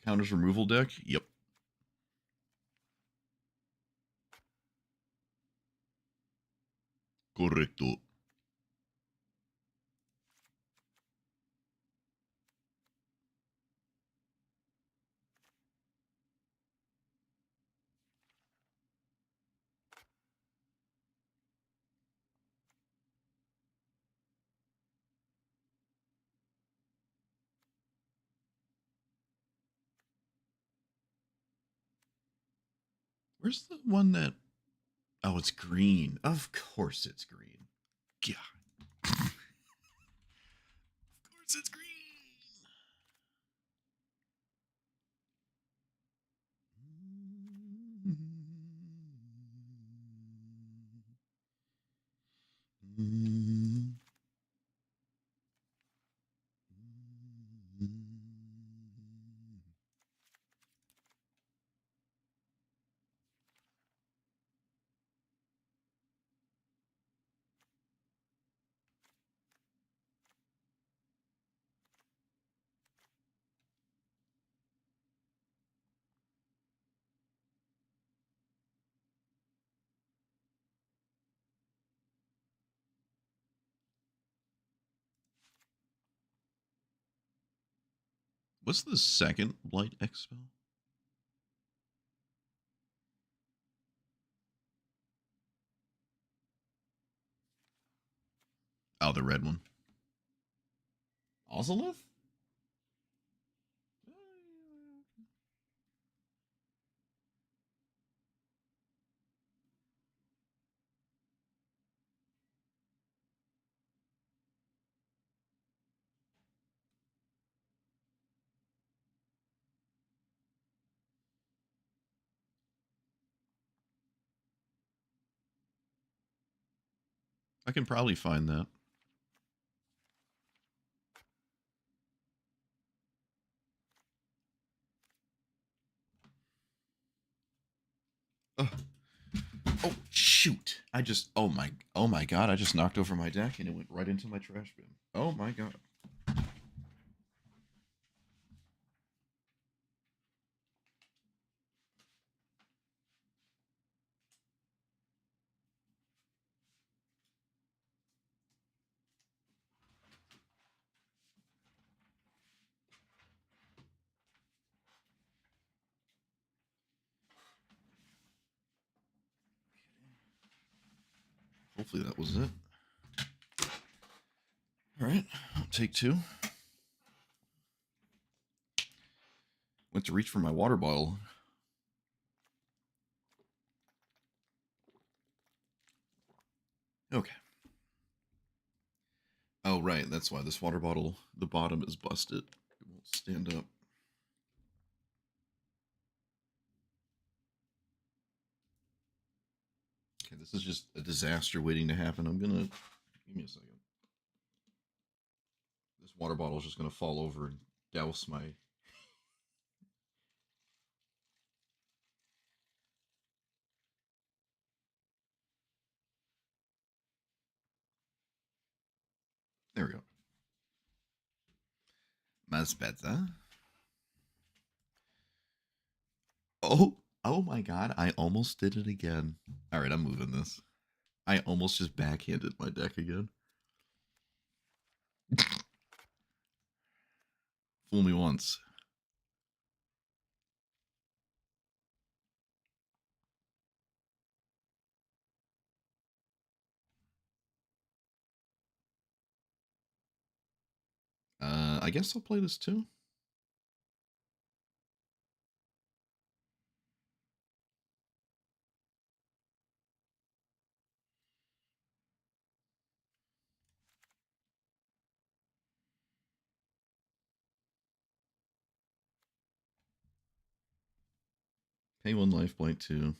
Counters removal deck? Yep. Correcto. Where's the one that... Oh, it's green. Of course it's green. God. Of course it's green. What's the second Blight X spell? Oh, the red one. Ozolith? I can probably find that. Oh, shoot. Oh my god, I just knocked over my deck and it went right into my trash bin. Oh my god. Hopefully that was it. Alright, take two. Went to reach for my water bottle. Okay. Oh, right, that's why this water bottle, the bottom is busted. It won't stand up. Okay, this is just a disaster waiting to happen. I'm gonna... Give me a second. This water bottle is just gonna fall over and douse my... There we go. Much better. Oh my god, I almost did it again. Alright, I'm moving this. I almost just backhanded my deck again. Fool me once. I guess I'll play this too. Pay 1 life, blight 2.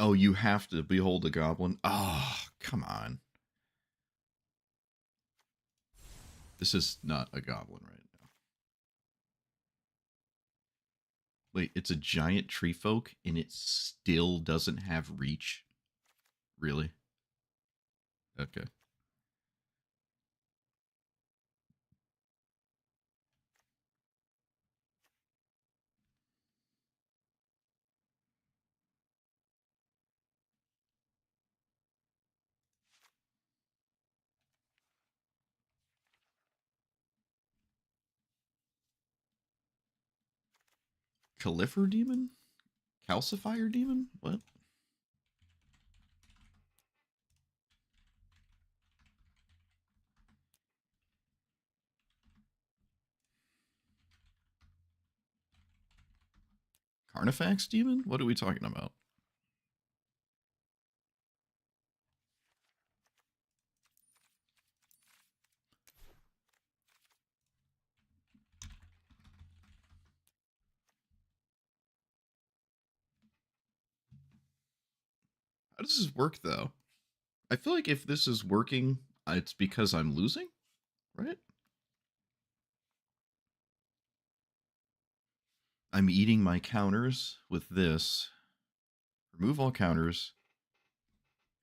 Oh, you have to behold the goblin? Oh, come on. This is not a goblin right now. Wait, it's a giant tree folk and it still doesn't have reach? Really? Okay. Califer demon? Calcifier demon? What? Carnifax demon? What are we talking about? How does this work though? I feel like if this is working, it's because I'm losing, right? I'm eating my counters with this. Remove all counters.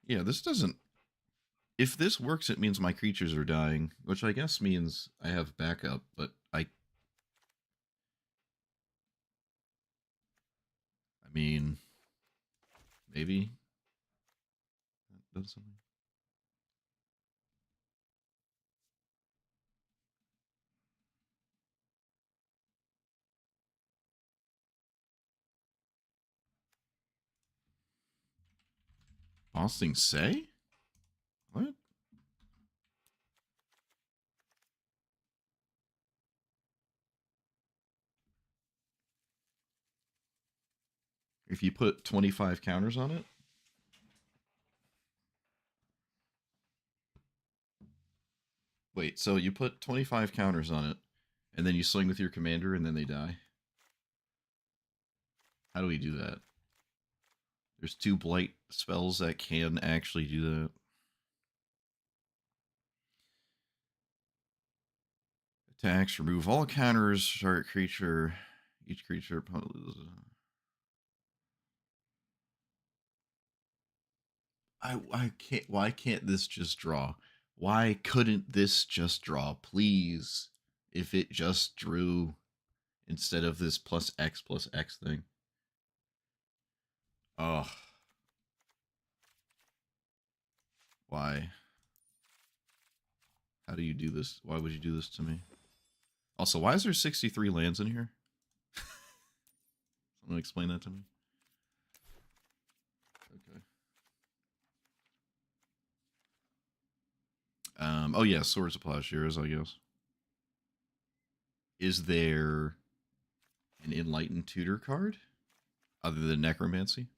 Yeah, this doesn't. If this works, it means my creatures are dying, which I guess means I have backup, but I mean, maybe that does something. Boss things say? What? If you put 25 counters on it? Wait, so you put 25 counters on it, and then you swing with your commander, and then they die? How do we do that? There's 2 blight spells that can actually do that. Attacks, remove all counters, target creature, each creature. I can't. Why can't this just draw? Why couldn't this just draw, please? If it just drew instead of this plus X thing. Oh, why? How do you do this? Why would you do this to me? Also, why is there 63 lands in here? Someone explain that to me. Okay. Oh yeah, Swords of Plowshares, I guess. Is there an Enlightened Tutor card other than Necromancy?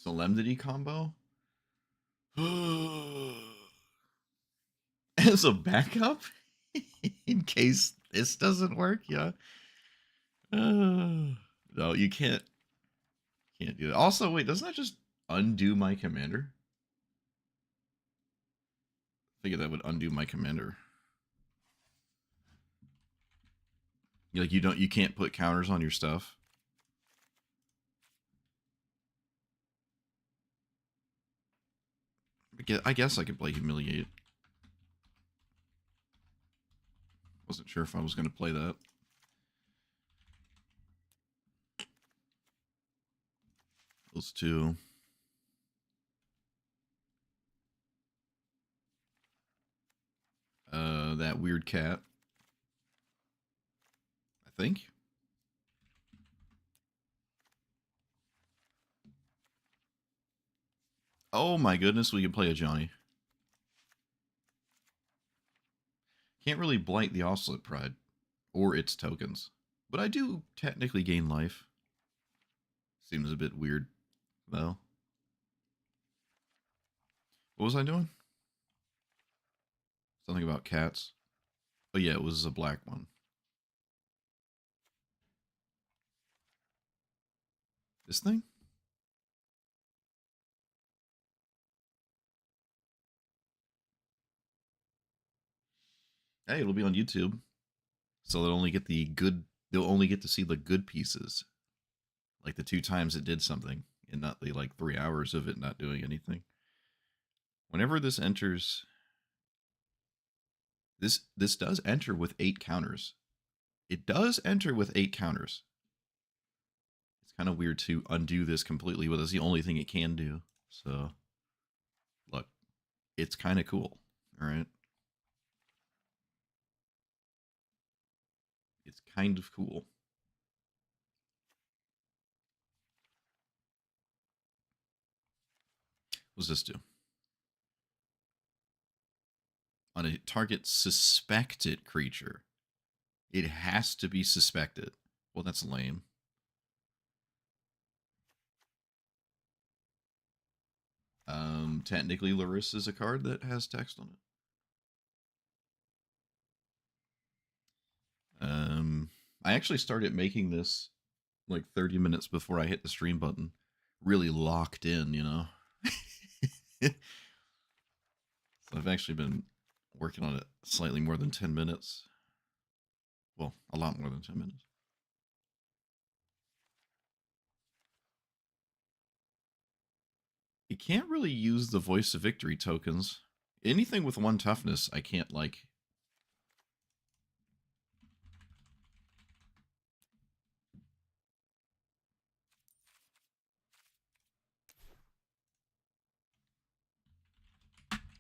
Solemnity combo? As a backup? In case this doesn't work, yeah. No, you can't do it. Also, wait, doesn't that just undo my commander? I figured that would undo my commander. Like you can't put counters on your stuff. I guess I could play Humiliate. Wasn't sure if I was going to play that. Those two. That weird cat. I think. Oh my goodness, we can play a Johnny. Can't really blight the Oscillate Pride or its tokens. But I do technically gain life. Seems a bit weird, though. What was I doing? Something about cats. Oh yeah, it was a black one. This thing? Hey, it'll be on YouTube. So they'll only get they'll only get to see the good pieces. Like the 2 times it did something, and not the like 3 hours of it not doing anything. Whenever this enters, this does enter with 8 counters. It does enter with 8 counters. It's kind of weird to undo this completely, but that's the only thing it can do. So, look, it's kind of cool. All right. It's kind of cool. What does this do? On a target suspected creature, it has to be suspected. Well, that's lame. Technically, Larissa is a card that has text on it. I actually started making this like 30 minutes before I hit the stream button. Really locked in, you know. So I've actually been working on it slightly more than 10 minutes. Well, a lot more than 10 minutes. You can't really use the Voice of Victory tokens. Anything with 1 toughness, I can't like.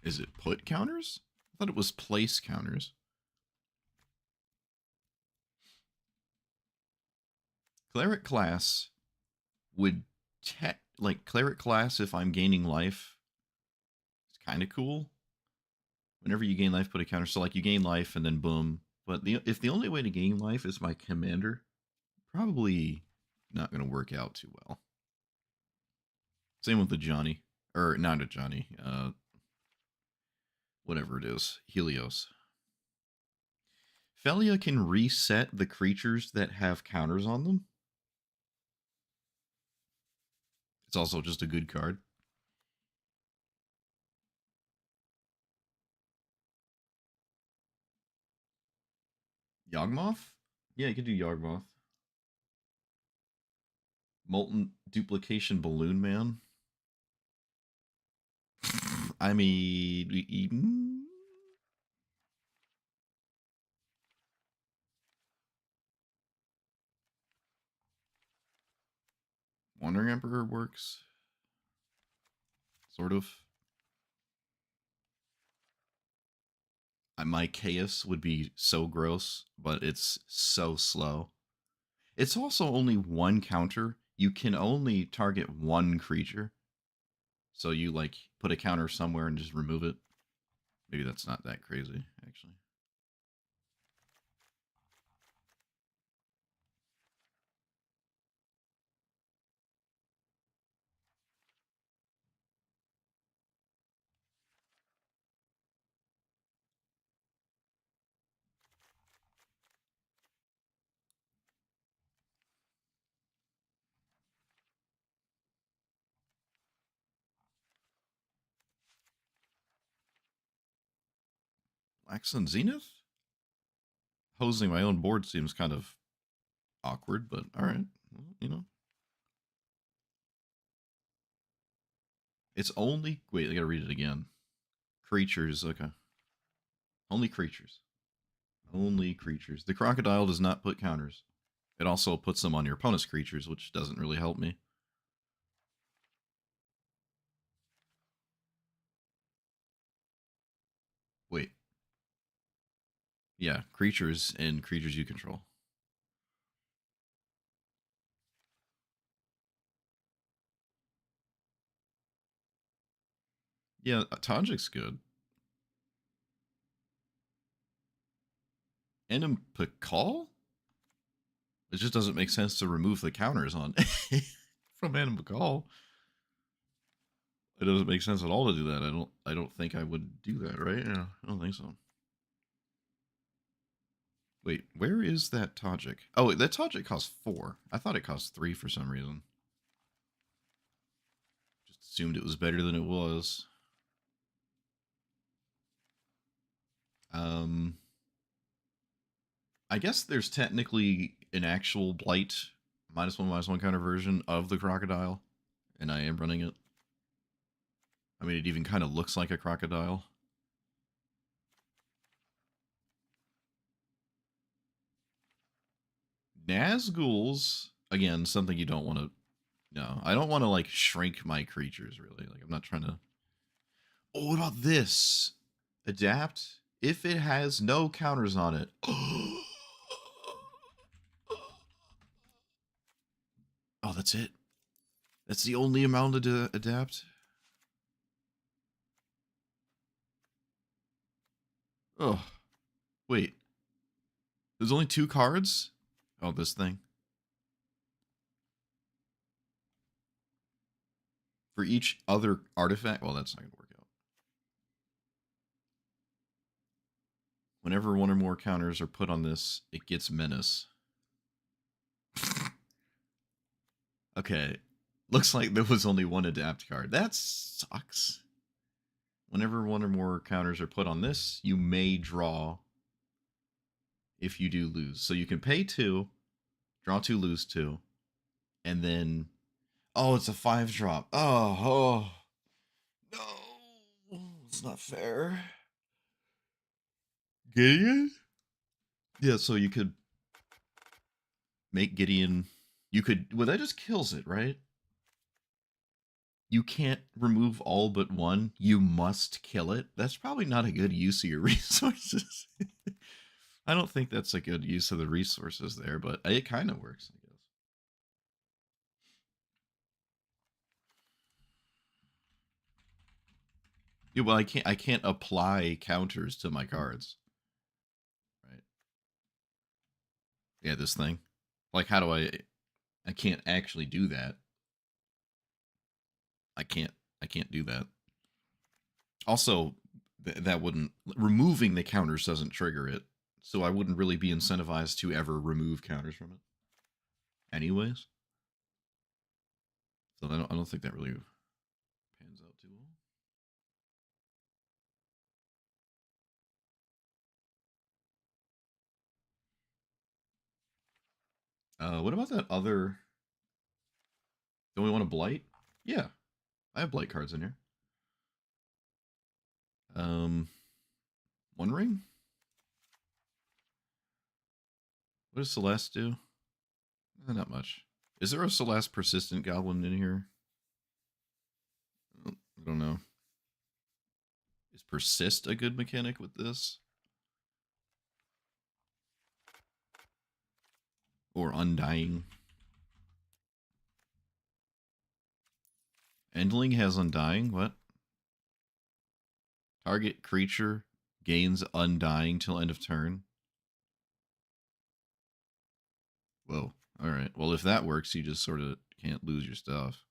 Is it put counters? I thought it was place counters. Cleric class would like cleric class if I'm gaining life. It's kind of cool. Whenever you gain life, put a counter. So like you gain life and then boom. But if the only way to gain life is my commander, probably not going to work out too well. Same with the Johnny, or not a Johnny. Whatever it is, Helios. Felia can reset the creatures that have counters on them. It's also just a good card. Yawgmoth? Yeah, you could do Yawgmoth. Molten Duplication Balloon Man. I mean, Wandering Emperor works. Sort of. My Chaos would be so gross, but it's so slow. It's also only 1 counter. You can only target 1 creature. So you like put a counter somewhere and just remove it. Maybe that's not that crazy, actually. Accent Zenith? Hosing my own board seems kind of awkward, but alright. Well, you know. It's only... Wait, I gotta read it again. Creatures, okay. Only creatures. Only creatures. The crocodile does not put counters. It also puts them on your opponent's creatures, which doesn't really help me. Wait. Yeah, creatures and creatures you control. Yeah, Tajik's good. Pakal? It just doesn't make sense to remove the counters on from Pakal. It doesn't make sense at all to do that. I don't think I would do that, right? Yeah, I don't think so. Wait, where is that Tajik? Oh, wait, that Tajik costs 4. I thought it cost 3 for some reason. Just assumed it was better than it was. I guess there's technically an actual blight -1/-1 counter version of the crocodile, and I am running it. I mean, it even kind of looks like a crocodile. Nazguls, again, something you don't want to... No, I don't want to, like, shrink my creatures, really. Like, I'm not trying to... Oh, what about this? Adapt if it has no counters on it. Oh, that's it? That's the only amount to adapt? Oh, wait. There's only 2 cards? Oh, this thing. For each other artifact? Well, that's not going to work out. Whenever one or more counters are put on this, it gets menace. Okay. Looks like there was only 1 adapt card. That sucks. Whenever 1 or more counters are put on this, you may draw if you do lose. So you can pay 2, draw 2, lose 2, and then... Oh, it's a 5-drop. Oh, no. It's not fair. Gideon? Yeah, so you could make Gideon... You could... Well, that just kills it, right? You can't remove all but 1. You must kill it. That's probably not a good use of your resources. I don't think that's a good use of the resources there, but it kind of works, I guess. Yeah, well, I can't apply counters to my cards. Right. Yeah, this thing. Like, how do I can't actually do that. I can't do that. Also, that wouldn't... Removing the counters doesn't trigger it, so I wouldn't really be incentivized to ever remove counters from it. Anyways. So I don't think that really pans out too well. What about that other... Don't we want a blight? Yeah, I have blight cards in here. One ring? What does Celeste do? Not much. Is there a Celeste persistent goblin in here? I don't know. Is persist a good mechanic with this? Or undying? Endling has undying? What? Target creature gains undying till end of turn. Whoa. Alright. Well, if that works, you just sort of can't lose your stuff.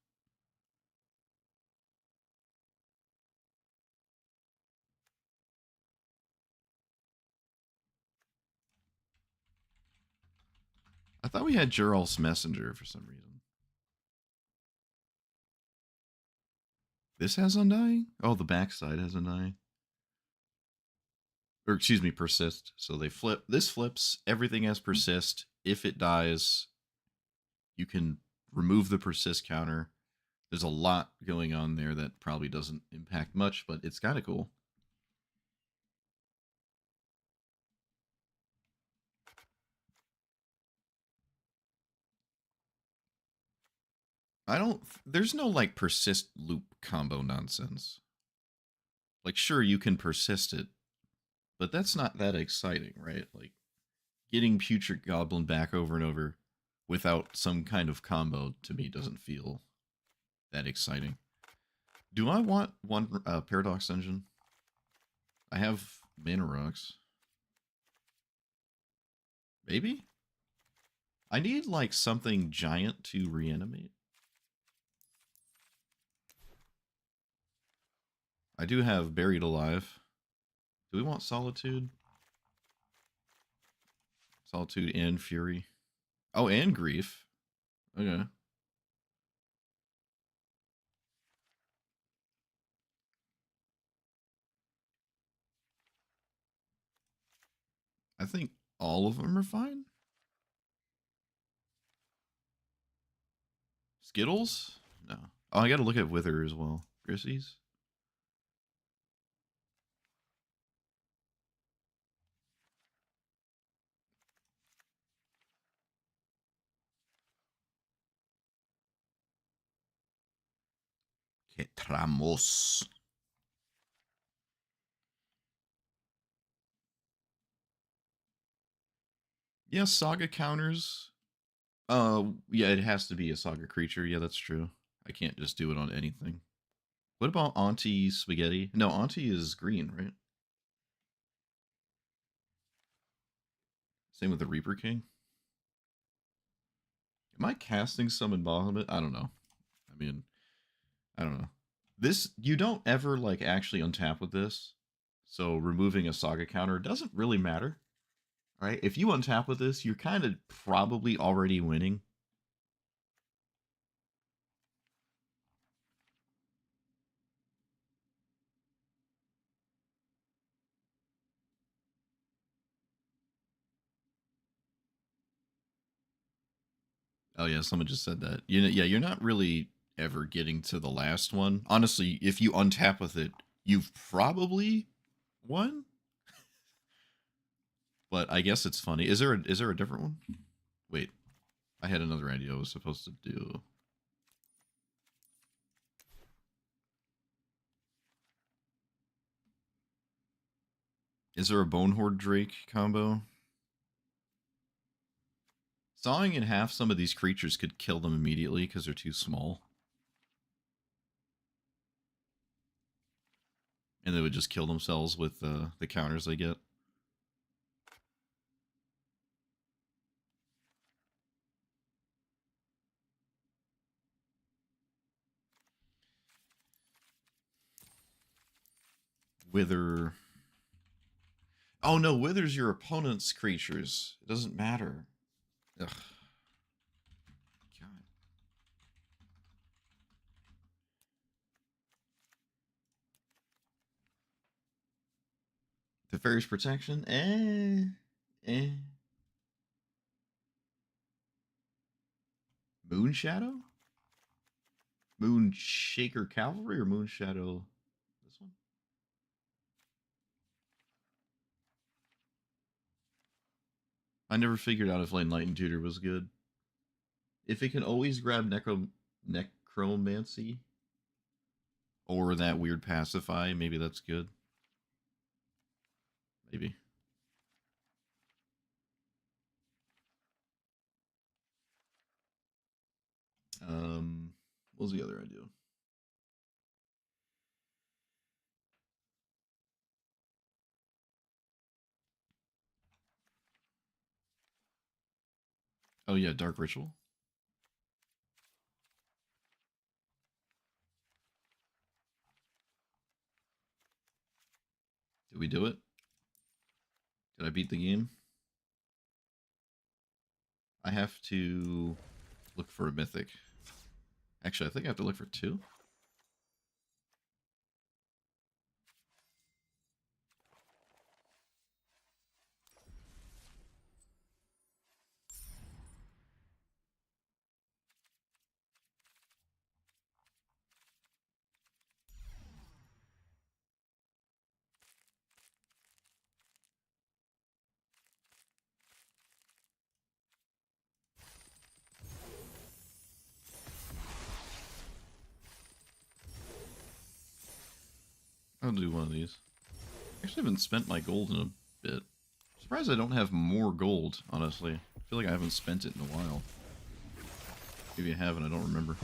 I thought we had Geralt's Messenger for some reason. This has undying? Oh, the backside has undying. or excuse me, persist. So they flip. This flips. Everything has persist. If it dies, you can remove the persist counter. There's a lot going on there that probably doesn't impact much, but it's kind of cool. I don't. There's no like persist loop combo nonsense. Like, sure, you can persist it, but that's not that exciting, right? Like, getting Putrid Goblin back over and over without some kind of combo to me doesn't feel that exciting. Do I want one Paradox Engine? I have Mana Rocks. Maybe? I need, like, something giant to reanimate. I do have Buried Alive. Do we want Solitude? Solitude and Fury. Oh, and Grief. Okay. I think all of them are fine. Skittles? No. Oh, I gotta look at Wither as well. Grissies? Que tramos. Yeah, Saga counters. Yeah, it has to be a Saga creature. Yeah, that's true. I can't just do it on anything. What about Auntie Spaghetti? No, Auntie is green, right? Same with the Reaper King. Am I casting Summon Bahamut? I don't know. I mean, I don't know. This, you don't ever, like, actually untap with this. So removing a Saga counter doesn't really matter. Right? If you untap with this, you're kind of probably already winning. Oh yeah, someone just said that. You know, yeah, you're not really ever getting to the last one. Honestly, if you untap with it, you've probably won. But I guess it's funny. Is there a different one? Wait, I had another idea I was supposed to do. Is there a Bonehorde Drake combo? Sawing in half some of these creatures could kill them immediately because they're too small. And they would just kill themselves with the counters they get. Wither. Oh no, Wither's your opponent's creatures. It doesn't matter. Ugh. God. The Fairy's Protection? Eh. Moon Shadow? Moon Shaker Cavalry or Moon Shadow? This one? I never figured out if Enlightened Tutor was good. If it can always grab Necromancy or that weird Pacify, maybe that's good. Maybe. What was the other idea? Oh yeah, Dark Ritual. Did we do it? Did I beat the game? I have to look for a mythic. Actually, I think I have to look for two. I'll do one of these. I actually haven't spent my gold in a bit. I'm surprised I don't have more gold, honestly. I feel like I haven't spent it in a while. Maybe I haven't, I don't remember.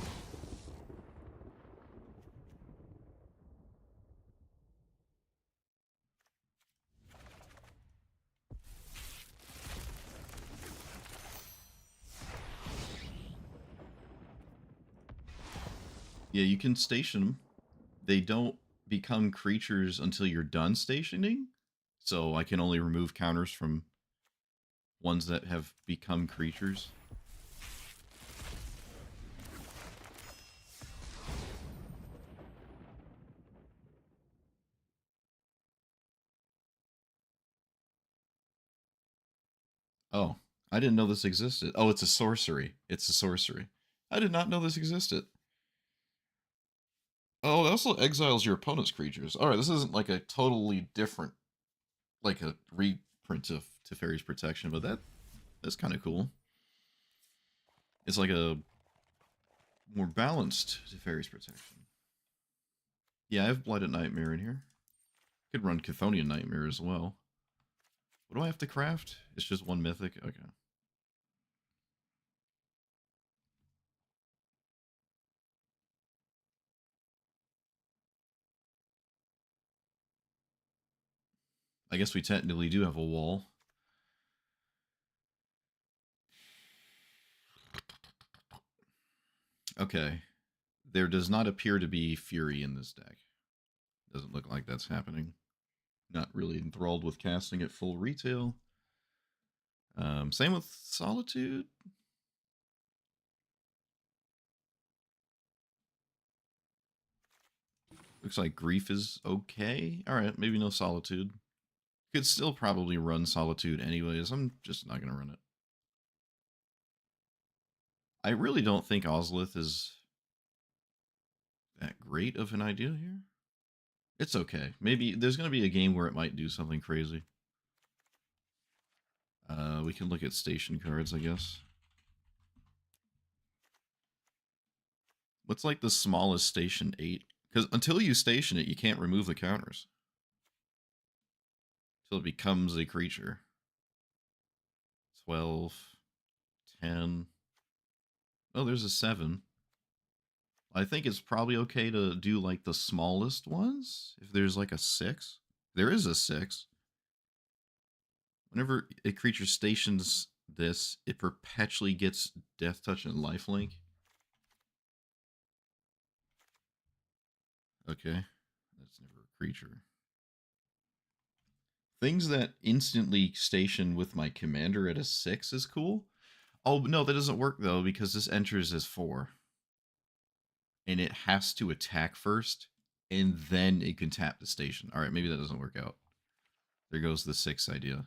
Yeah, you can station them. They don't become creatures until you're done stationing. So I can only remove counters from ones that have become creatures. Oh, I didn't know this existed. Oh, it's a sorcery. It's a sorcery. I did not know this existed. Oh, it also exiles your opponent's creatures. Alright, this isn't like a totally different, like a reprint of Teferi's Protection, but that's kind of cool. It's like a more balanced Teferi's Protection. Yeah, I have Blighted Nightmare in here. Could run Chthonian Nightmare as well. What do I have to craft? It's just one mythic? Okay. I guess we technically do have a wall. Okay. There does not appear to be Fury in this deck. Doesn't look like that's happening. Not really enthralled with casting at full retail. Same with Solitude. Looks like Grief is okay. Alright, maybe no Solitude. Could still probably run Solitude anyways. I'm just not going to run it. I really don't think Ozlith is that great of an idea here. It's okay. Maybe there's going to be a game where it might do something crazy. We can look at station cards, I guess. What's like the smallest station? 8? Because until you station it, you can't remove the counters. Until it becomes a creature. 12, 10. Oh, there's a 7. I think it's probably okay to do like the smallest ones. If there's like a 6. There is a 6. Whenever a creature stations this, it perpetually gets Death Touch and Lifelink. Okay. That's never a creature. Things that instantly station with my commander at a 6 is cool. Oh, no, that doesn't work, though, because this enters as 4. And it has to attack first, and then it can tap the station. All right, maybe that doesn't work out. There goes the 6 idea.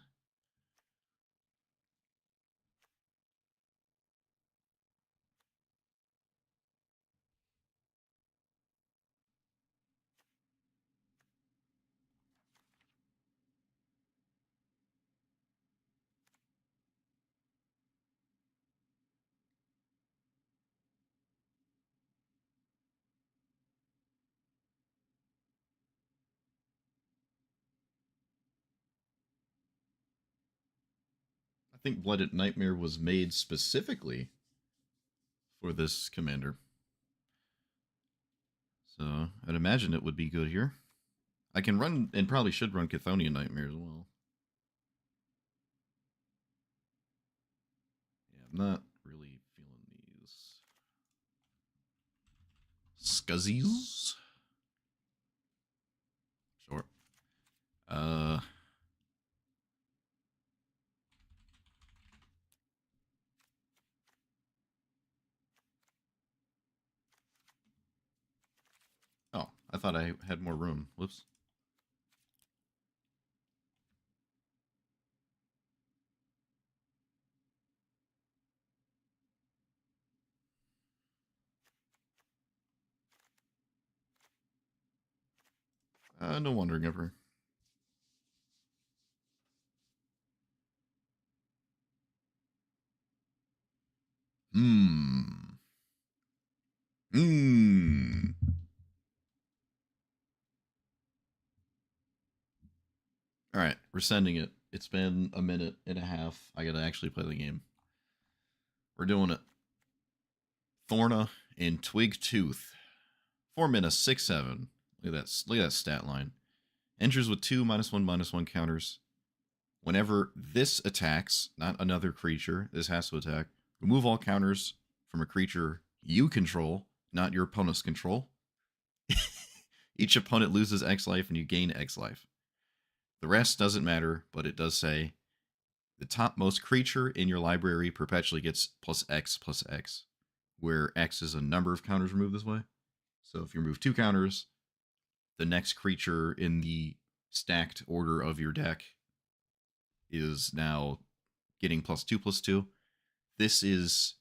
I think Blooded Nightmare was made specifically for this commander. So I'd imagine it would be good here. I can run, and probably should run Chthonian Nightmare as well. Yeah, I'm not really feeling these. Scuzzies? Sure. Uh, oh, I thought I had more room. Whoops. No Wandering Ever. Hmm. Hmm. All right, we're sending it. It's been a minute and a half. I gotta actually play the game. We're doing it. Thorna and Twigtooth. 4 minutes, 6-7. Look at that. Look at that stat line. Enters with two -1/-1 counters. Whenever this attacks, not another creature, this has to attack. Remove all counters from a creature you control, not your opponent's control. Each opponent loses X life and you gain X life. The rest doesn't matter, but it does say the topmost creature in your library perpetually gets +X, where X is a number of counters removed this way. So if you remove 2 counters, the next creature in the stacked order of your deck is now getting +2/+2. This is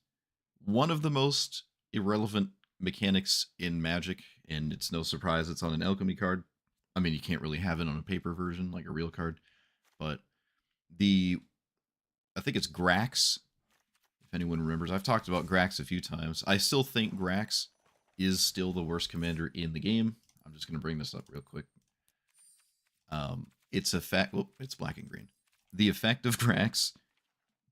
one of the most irrelevant mechanics in Magic, and it's no surprise it's on an alchemy card. I mean, you can't really have it on a paper version like a real card, but I think it's Grax. If anyone remembers, I've talked about Grax a few times. I still think Grax is still the worst commander in the game. I'm just going to bring this up real quick. Its effect, it's black and green. The effect of Grax,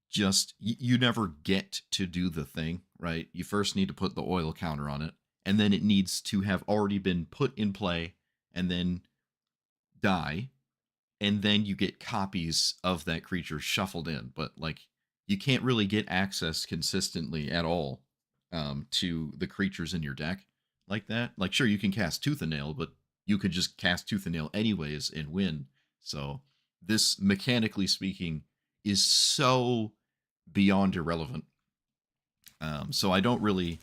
just, you never get to do the thing, right? You first need to put the oil counter on it, and then it needs to have already been put in play, and then die, and then you get copies of that creature shuffled in. But, like, you can't really get access consistently at all to the creatures in your deck like that. Like, sure, you can cast Tooth and Nail, but you could just cast Tooth and Nail anyways and win. So this, mechanically speaking, is so beyond irrelevant. So I don't really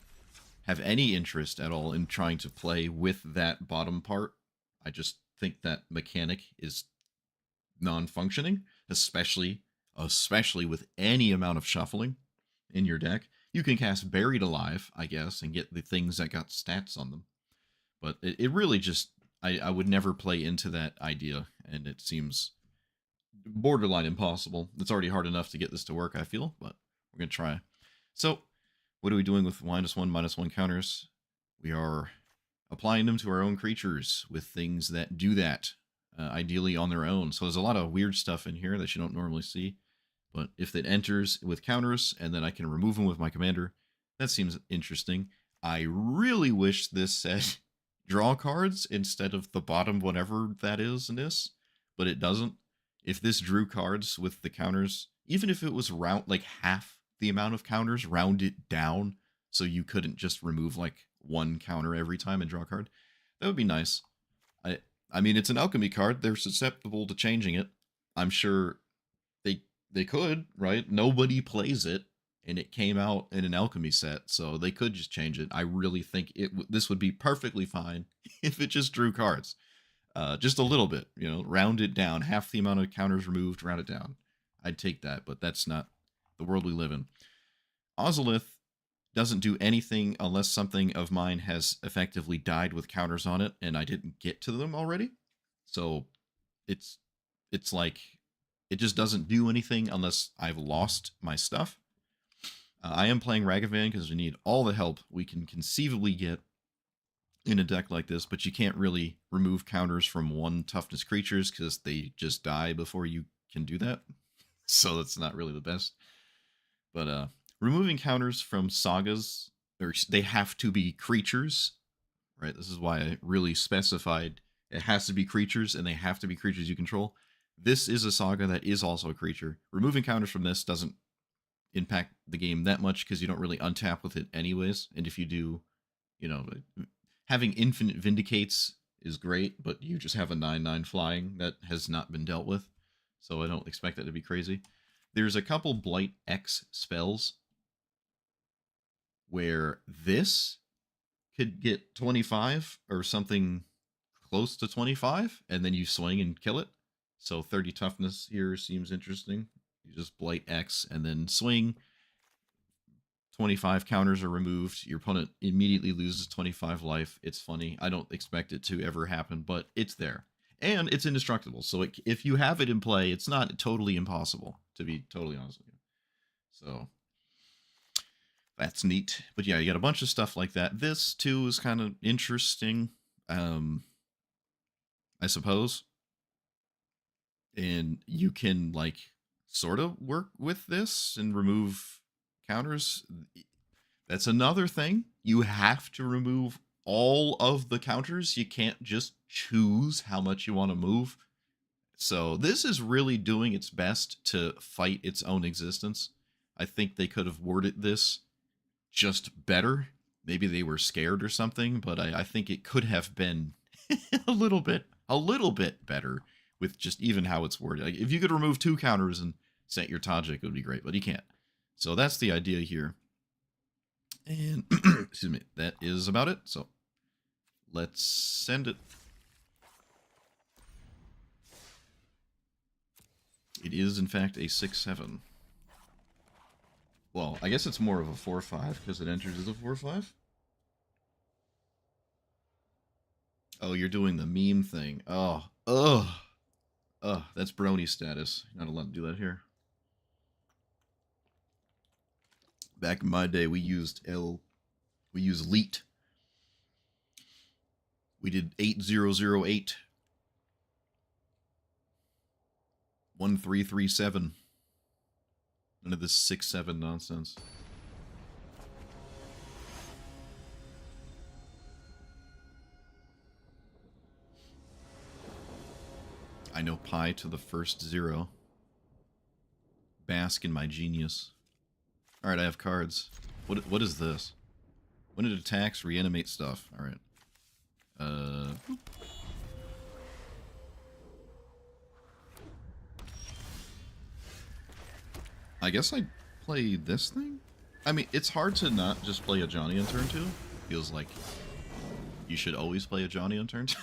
have any interest at all in trying to play with that bottom part. I just think that mechanic is non-functioning, especially with any amount of shuffling in your deck. You can cast Buried Alive, I guess, and get the things that got stats on them. But it really just, I would never play into that idea, and it seems borderline impossible. It's already hard enough to get this to work, I feel, but we're going to try. So, what are we doing with -1/-1 counters? We are applying them to our own creatures with things that do that, ideally on their own. So there's a lot of weird stuff in here that you don't normally see. But if it enters with counters, and then I can remove them with my commander, that seems interesting. I really wish this said draw cards instead of the bottom whatever that is in this, but it doesn't. If this drew cards with the counters, even if it was like half the amount of counters, round it down so you couldn't just remove like 1 counter every time and draw a card, that would be nice. I mean, it's an alchemy card. They're susceptible to changing it. I'm sure they could, right? Nobody plays it, and it came out in an alchemy set, so they could just change it. I really think this would be perfectly fine if it just drew cards. Just a little bit, round it down. Half the amount of counters removed, round it down. I'd take that, but that's not the world we live in. Ozolith doesn't do anything unless something of mine has effectively died with counters on it, and I didn't get to them already. So it's like it just doesn't do anything unless I've lost my stuff. I am playing Ragavan because we need all the help we can conceivably get in a deck like this, but you can't really remove counters from 1 toughness creatures because they just die before you can do that. So that's not really the best. But removing counters from sagas, or they have to be creatures, right? This is why I really specified it has to be creatures, and they have to be creatures you control. This is a saga that is also a creature. Removing counters from this doesn't impact the game that much because you don't really untap with it anyways. And if you do, having infinite Vindicates is great, but you just have a 9/9 flying that has not been dealt with. So I don't expect that to be crazy. There's a couple Blight X spells where this could get 25 or something close to 25, and then you swing and kill it. So 30 toughness here seems interesting. You just Blight X and then swing. 25 counters are removed. Your opponent immediately loses 25 life. It's funny. I don't expect it to ever happen, but it's there. And it's indestructible. So if you have it in play, it's not totally impossible, to be totally honest with you. So that's neat. But yeah, you got a bunch of stuff like that. This, too, is kind of interesting, I suppose. And you can, like, sort of work with this and remove counters. That's another thing. You have to remove all of the counters. You can't just choose how much you want to move. So this is really doing its best to fight its own existence. I think they could have worded this just better. Maybe they were scared or something, but I think it could have been a little bit better with just even how it's worded. Like, if you could remove 2 counters and set your Tajik, it would be great, but you can't. So that's the idea here. And excuse me, that is about it. So let's send it. It is, in fact, a 6-7. Well, I guess it's more of a 4-5 because it enters as a 4-5. Oh, you're doing the meme thing. Oh, ugh. Ugh, that's brony status. You're not allowed to do that here. Back in my day, we used LEET. We did 8008. 1337. None of this 6-7 nonsense. I know pi to the first 0. Bask in my genius. Alright, I have cards. What is this? When it attacks, reanimate stuff. Alright. I guess I'd play this thing? I mean, it's hard to not just play a Johnny on turn 2. Feels like you should always play a Johnny on turn 2.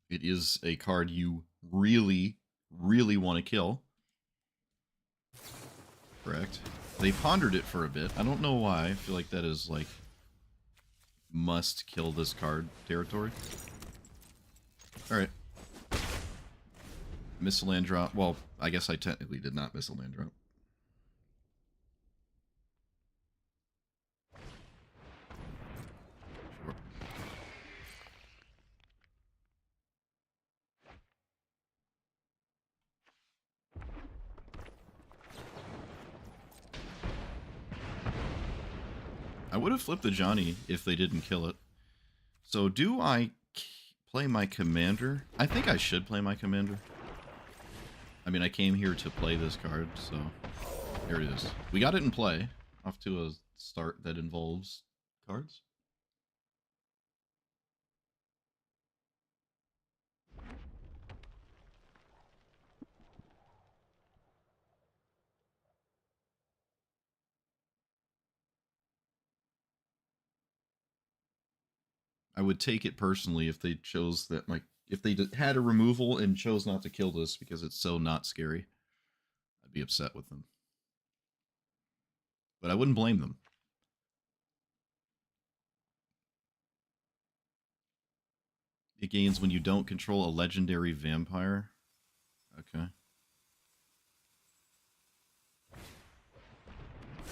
It is a card you really, really want to kill. Correct. They pondered it for a bit. I don't know why. I feel like that is, like, must kill this card territory. Alright. Miss a land drop. Well, I guess I technically did not miss a land drop. Sure. I would have flipped the Johnny if they didn't kill it. So do I play my commander? I think I should play my commander. I mean, I came here to play this card, so here it is. We got it in play. Off to a start that involves cards. I would take it personally if they chose that, like, if they had a removal and chose not to kill this because it's so not scary. I'd be upset with them. But I wouldn't blame them. It gains when you don't control a legendary vampire. Okay.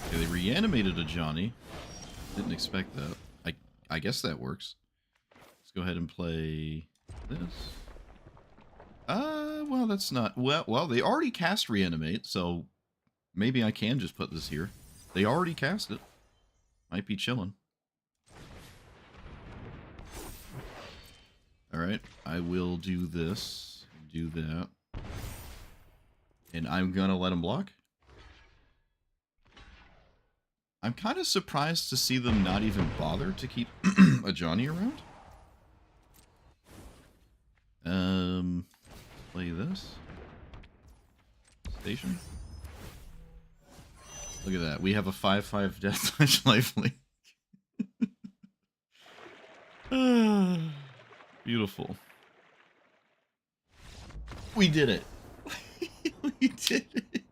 Okay, they reanimated a Johnny. Didn't expect that. I guess that works. Let's go ahead and play this. Well, that's not... Well, they already cast Reanimate, so maybe I can just put this here. They already cast it. Might be chilling. Alright, I will do this, do that. And I'm gonna let him block. I'm kind of surprised to see them not even bother to keep a Johnny around. Play this. Station. Look at that. We have a 5/5 Deathmatch lifelink. Beautiful. We did it. We did it.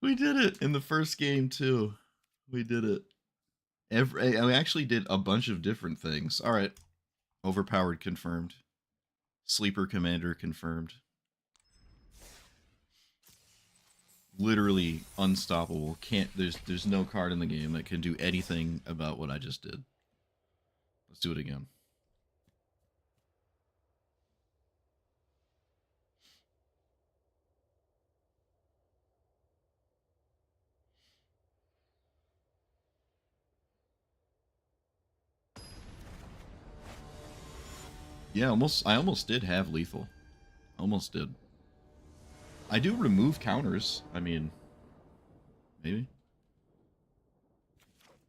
We did it in the first game too. We did it. I actually did a bunch of different things. All right. Overpowered confirmed. Sleeper commander confirmed. literally unstoppable. There's no card in the game that can do anything about what I just did. Let's do it again. Yeah, I almost did have lethal. Almost did. I do remove counters. I mean, maybe.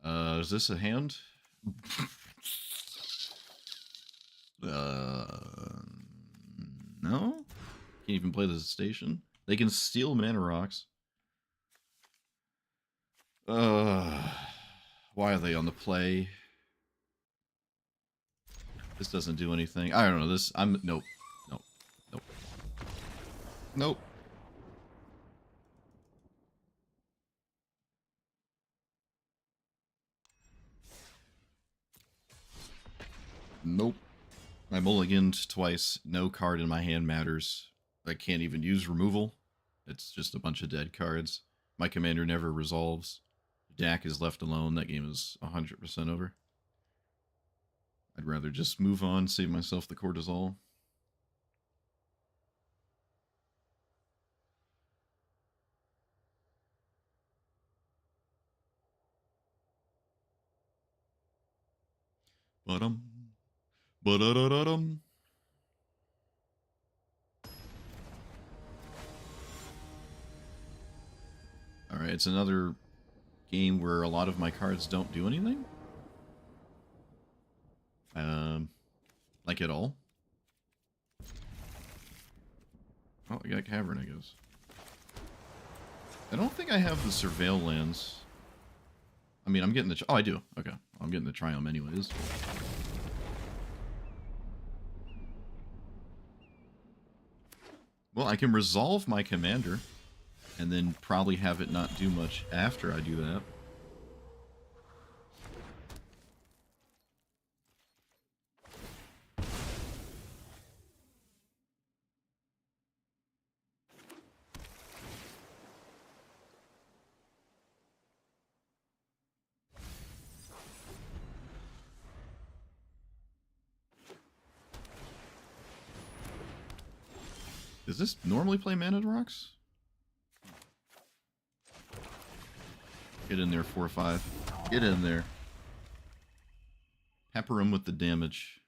Is this a hand? No? Can't even play the station. They can steal mana rocks. Why are they on the play? This doesn't do anything. I don't know. Nope. Nope. Nope. Nope. Nope. I mulliganed twice. No card in my hand matters. I can't even use removal. It's just a bunch of dead cards. My commander never resolves. Dak is left alone. That game is 100% over. I'd rather just move on, save myself the cortisol. Ba-dum. Alright, it's another game where a lot of my cards don't do anything. Like at all. Oh, I got Cavern, I guess. I don't think I have the Surveil lands. I mean, I'm getting the... Oh, I do. Okay. I'm getting the Triumph anyways. Well, I can resolve my commander, and then probably have it not do much after I do that. Does this normally play Mana Rocks? Get in there, 4-5. Get in there. Pepper him with the damage.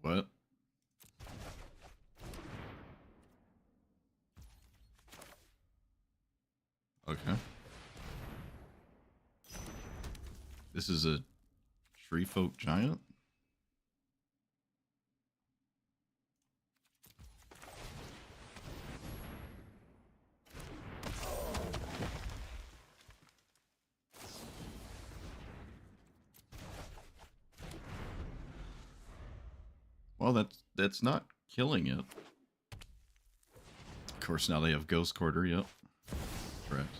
What? Okay. This is a Tree Folk Giant? Well, that's not killing it. Of course, now they have Ghost Quarter, yep. Correct.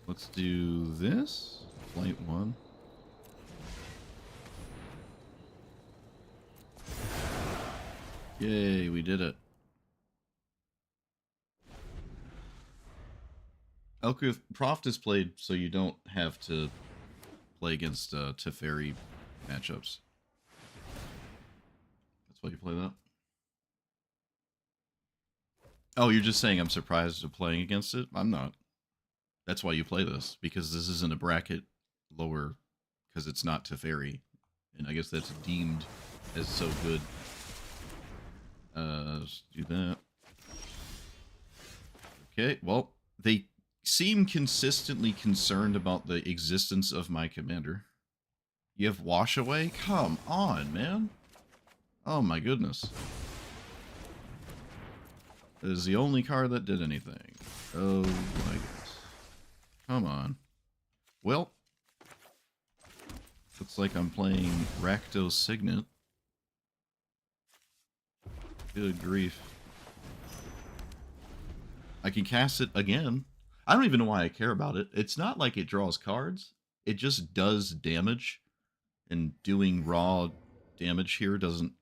Let's do this. Flight 1. Yay, we did it. Elkuth Proft is played so you don't have to play against Teferi matchups. That's why you play that. Oh, you're just saying I'm surprised at playing against it? I'm not. That's why you play this, because this isn't a bracket lower, because it's not Teferi. And I guess that's deemed as so good. Let's do that. Okay, well, they seem consistently concerned about the existence of my commander. You have Wash Away? Come on, man. Oh my goodness. That is the only card that did anything. Oh my goodness. Come on. Well, looks like I'm playing Rakdos Signet. Good grief. I can cast it again. I don't even know why I care about it. It's not like it draws cards. It just does damage. And doing raw damage here doesn't...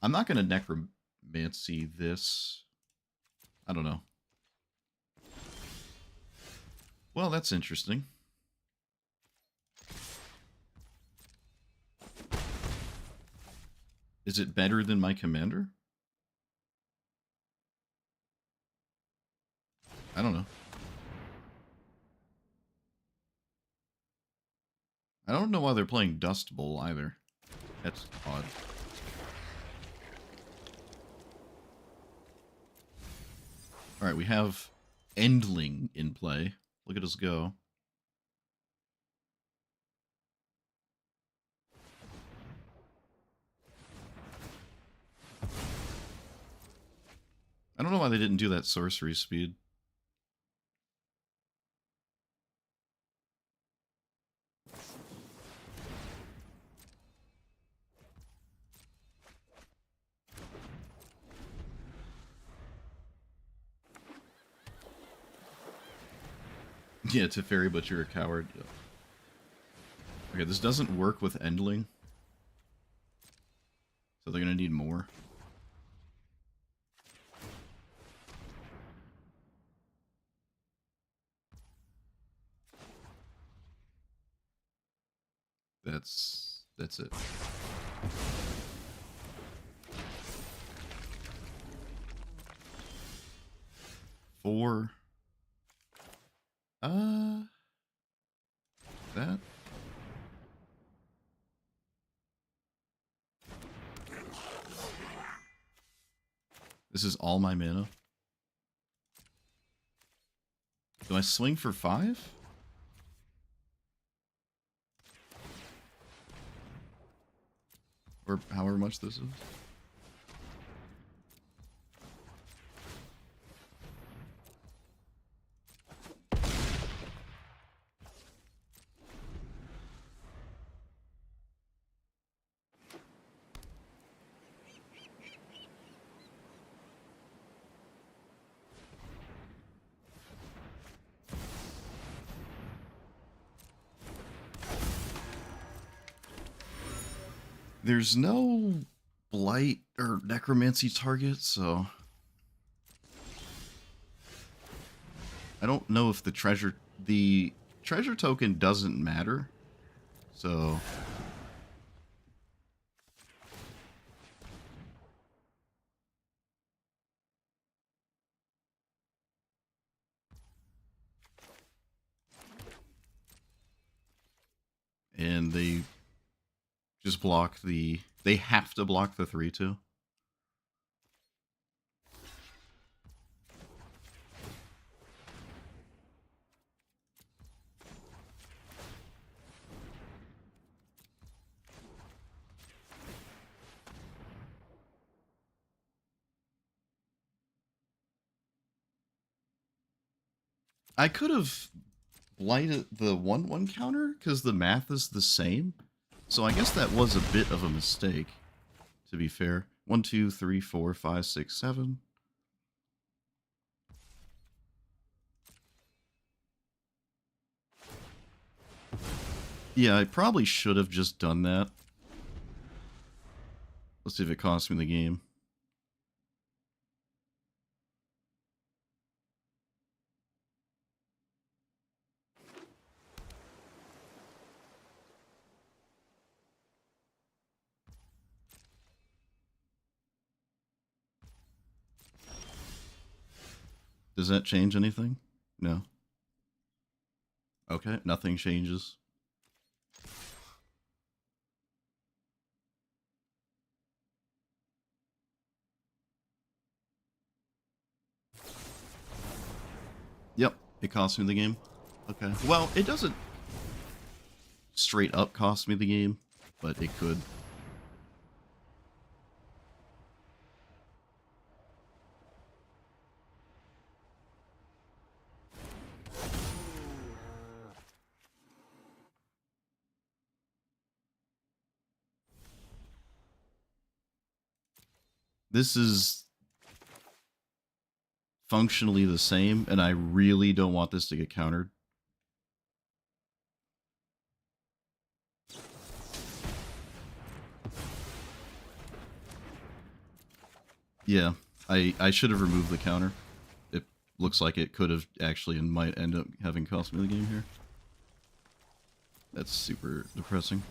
I'm not going to Necromancy this. I don't know. Well, that's interesting. Is it better than my commander? I don't know. I don't know why they're playing Dust Bowl either. That's odd. Alright, we have Endling in play. Look at us go. I don't know why they didn't do that sorcery speed. Yeah, Teferi, but you're a coward. Okay, this doesn't work with Endling. So they're going to need more. That's it. Four. That. This is all my mana. Do I swing for 5? Or however much this is. There's no blight or necromancy target, so I don't know if the treasure token doesn't matter. So and they just block the... They have to block the 3/2. I could have blighted the 1/1 counter because the math is the same. So I guess that was a bit of a mistake, to be fair. 1, 2, 3, 4, 5, 6, 7. Yeah, I probably should have just done that. Let's see if it costs me the game. Does that change anything? No. Okay, nothing changes. Yep, it cost me the game. Okay. Well, it doesn't straight up cost me the game, but it could. This is functionally the same, and I really don't want this to get countered. Yeah, I should have removed the counter. It looks like it could have actually and might end up having cost me the game here. That's super depressing.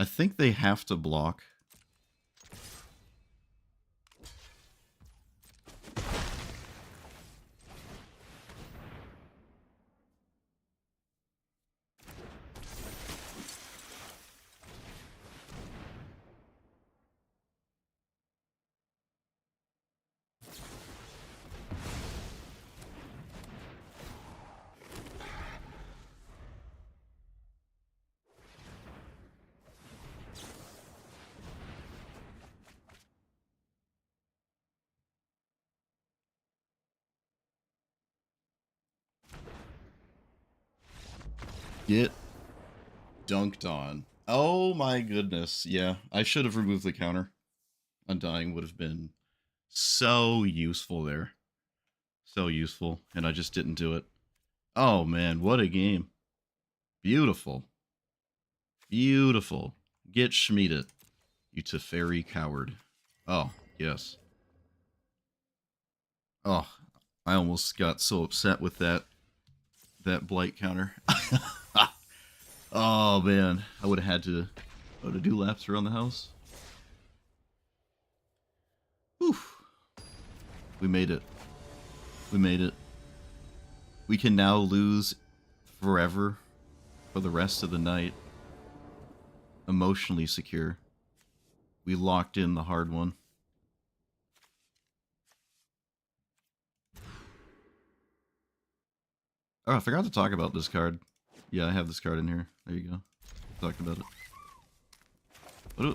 I think they have to block. Get dunked on. Oh my goodness. Yeah, I should have removed the counter. Undying would have been so useful there. So useful. And I just didn't do it. Oh man, what a game. Beautiful. Beautiful. Get Schmieded, you Teferi coward. Oh, yes. Oh, I almost got so upset with that blight counter. Oh man, I would have had to do laps around the house. Whew. We made it. We made it. We can now lose forever for the rest of the night. Emotionally secure. We locked in the hard one. Oh, I forgot to talk about this card. Yeah, I have this card in here. There you go. Talked about it.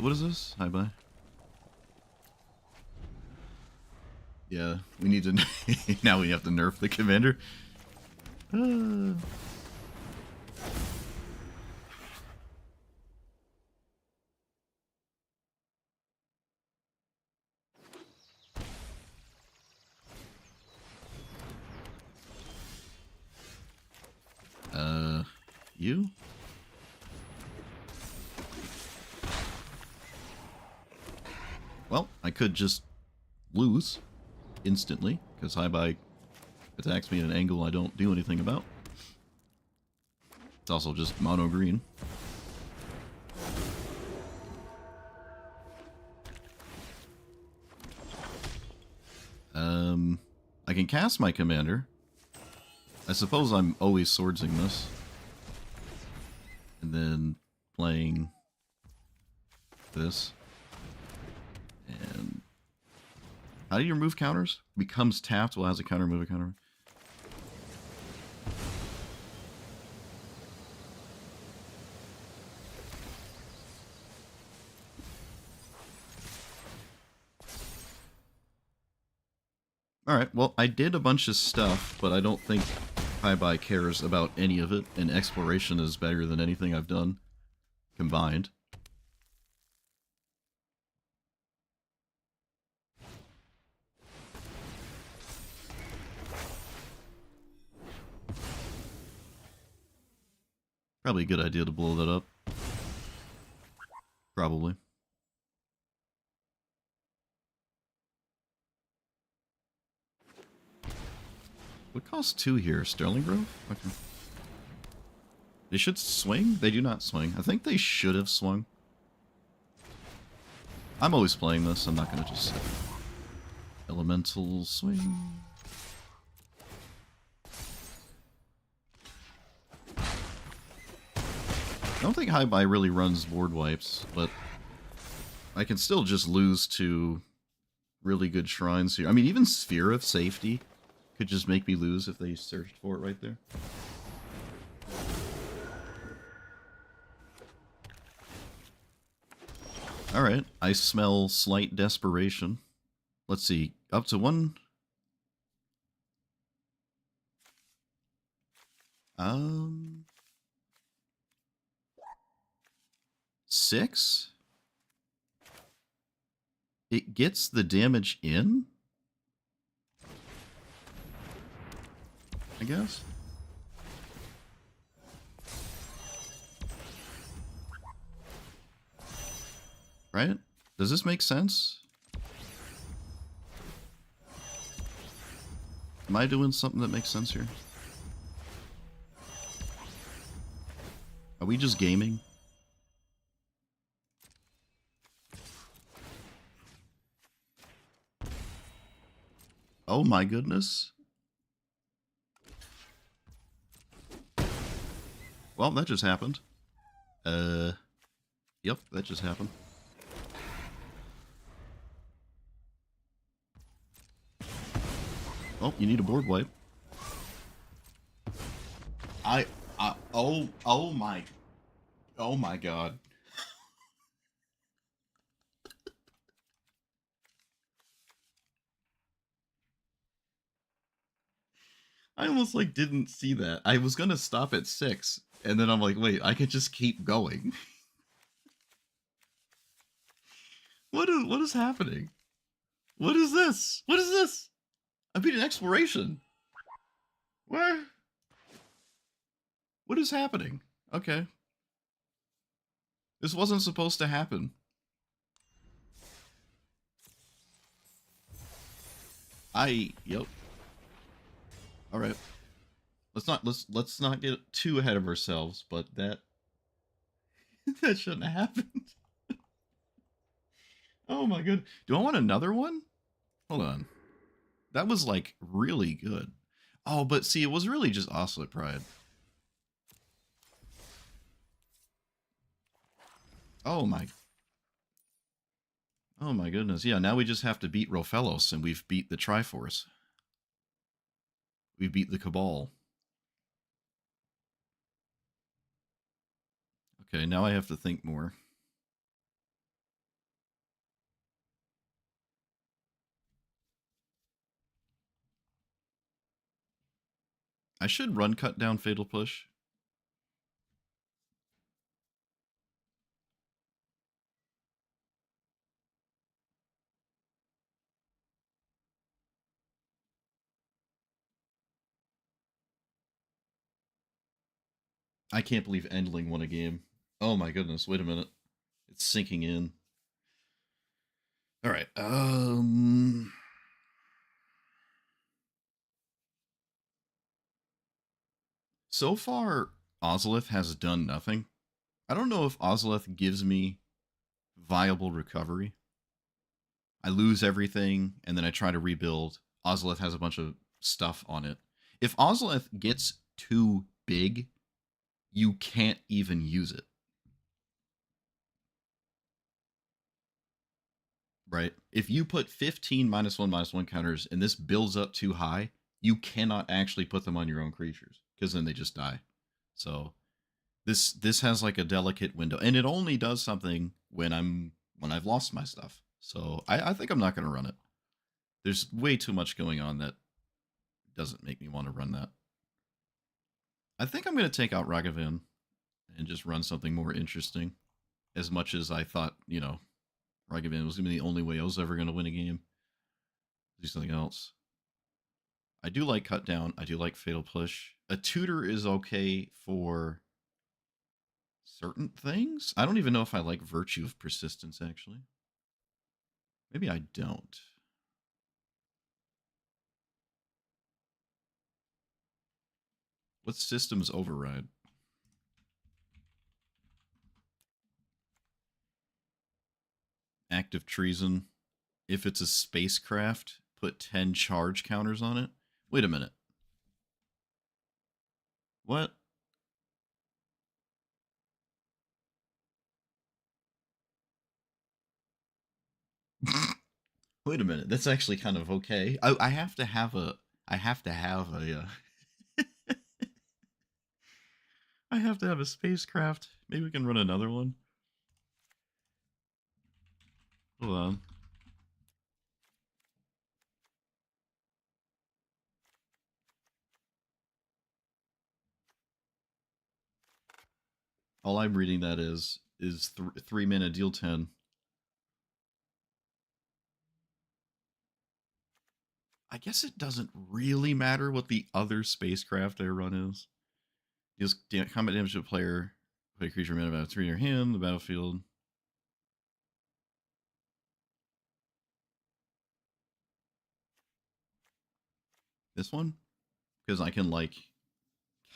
What is this? Hi, bye. Yeah, we need to... now we have to nerf the commander. You? Well, I could just lose instantly, because Hi-Bye attacks me at an angle I don't do anything about. It's also just mono green. I can cast my commander. I suppose I'm always swordsing this. And then playing this. And how do you remove counters? Becomes tapped while it has a counter, move a counter. Alright, well, I did a bunch of stuff, but I don't think Hi-Bye cares about any of it, and Exploration is better than anything I've done combined. Probably a good idea to blow that up. Probably. What costs 2 here? Sterling Grove? Okay. They should swing? They do not swing. I think they should have swung. I'm always playing this. I'm not going to just say elemental swing. I don't think High Buy really runs board wipes, but I can still just lose to really good shrines here. I mean, even Sphere of Safety could just make me lose if they searched for it right there. Alright, I smell slight desperation. Let's see, up to 1... 6? It gets the damage in? I guess? Right? Does this make sense? Am I doing something that makes sense here? Are we just gaming? Oh my goodness. Well, that just happened. Yep, that just happened. Oh, you need a board wipe. Oh my god. I almost like didn't see that. I was gonna stop at 6, and then I'm like, wait, I can just keep going. What is happening? What is this? What is this? I beat an exploration. Where? What is happening? Okay. This wasn't supposed to happen. Yep. All right. Let's not get too ahead of ourselves, but that that shouldn't have happened. Oh my god. Do I want another one? Hold on. That was like really good. Oh, but see, it was really just Oslet Pride. Oh my goodness. Yeah, now we just have to beat Rofellos, and we've beat the Triforce. We beat the Cabal. Okay, now I have to think more. I should run cut down Fatal Push. I can't believe Endling won a game. Oh my goodness, wait a minute. It's sinking in. Alright, so far, Ozolith has done nothing. I don't know if Ozolith gives me viable recovery. I lose everything, and then I try to rebuild. Ozolith has a bunch of stuff on it. If Ozolith gets too big, you can't even use it. Right? If you put 15 -1/-1 counters and this builds up too high, you cannot actually put them on your own creatures, because then they just die. So this has like a delicate window, and it only does something when I've lost my stuff. So I think I'm not going to run it. There's way too much going on that doesn't make me want to run that. I think I'm going to take out Ragavan and just run something more interesting. As much as I thought, you know, Ragavan was going to be the only way I was ever going to win a game. Do something else. I do like Cut Down. I do like Fatal Push. A Tutor is okay for certain things. I don't even know if I like Virtue of Persistence, actually. Maybe I don't. What's systems override? Act of treason. If it's a spacecraft, put 10 charge counters on it. Wait a minute. What? Wait a minute. That's actually kind of okay. I have to have a. I have to have a. I have to have a spacecraft. Maybe we can run another one. Hold on. All I'm reading that is 3 mana deal 10. I guess it doesn't really matter what the other spacecraft I run is. Deals combat damage to a player. Play a creature mana about 3 in your hand, the battlefield. This one? Because I can, like,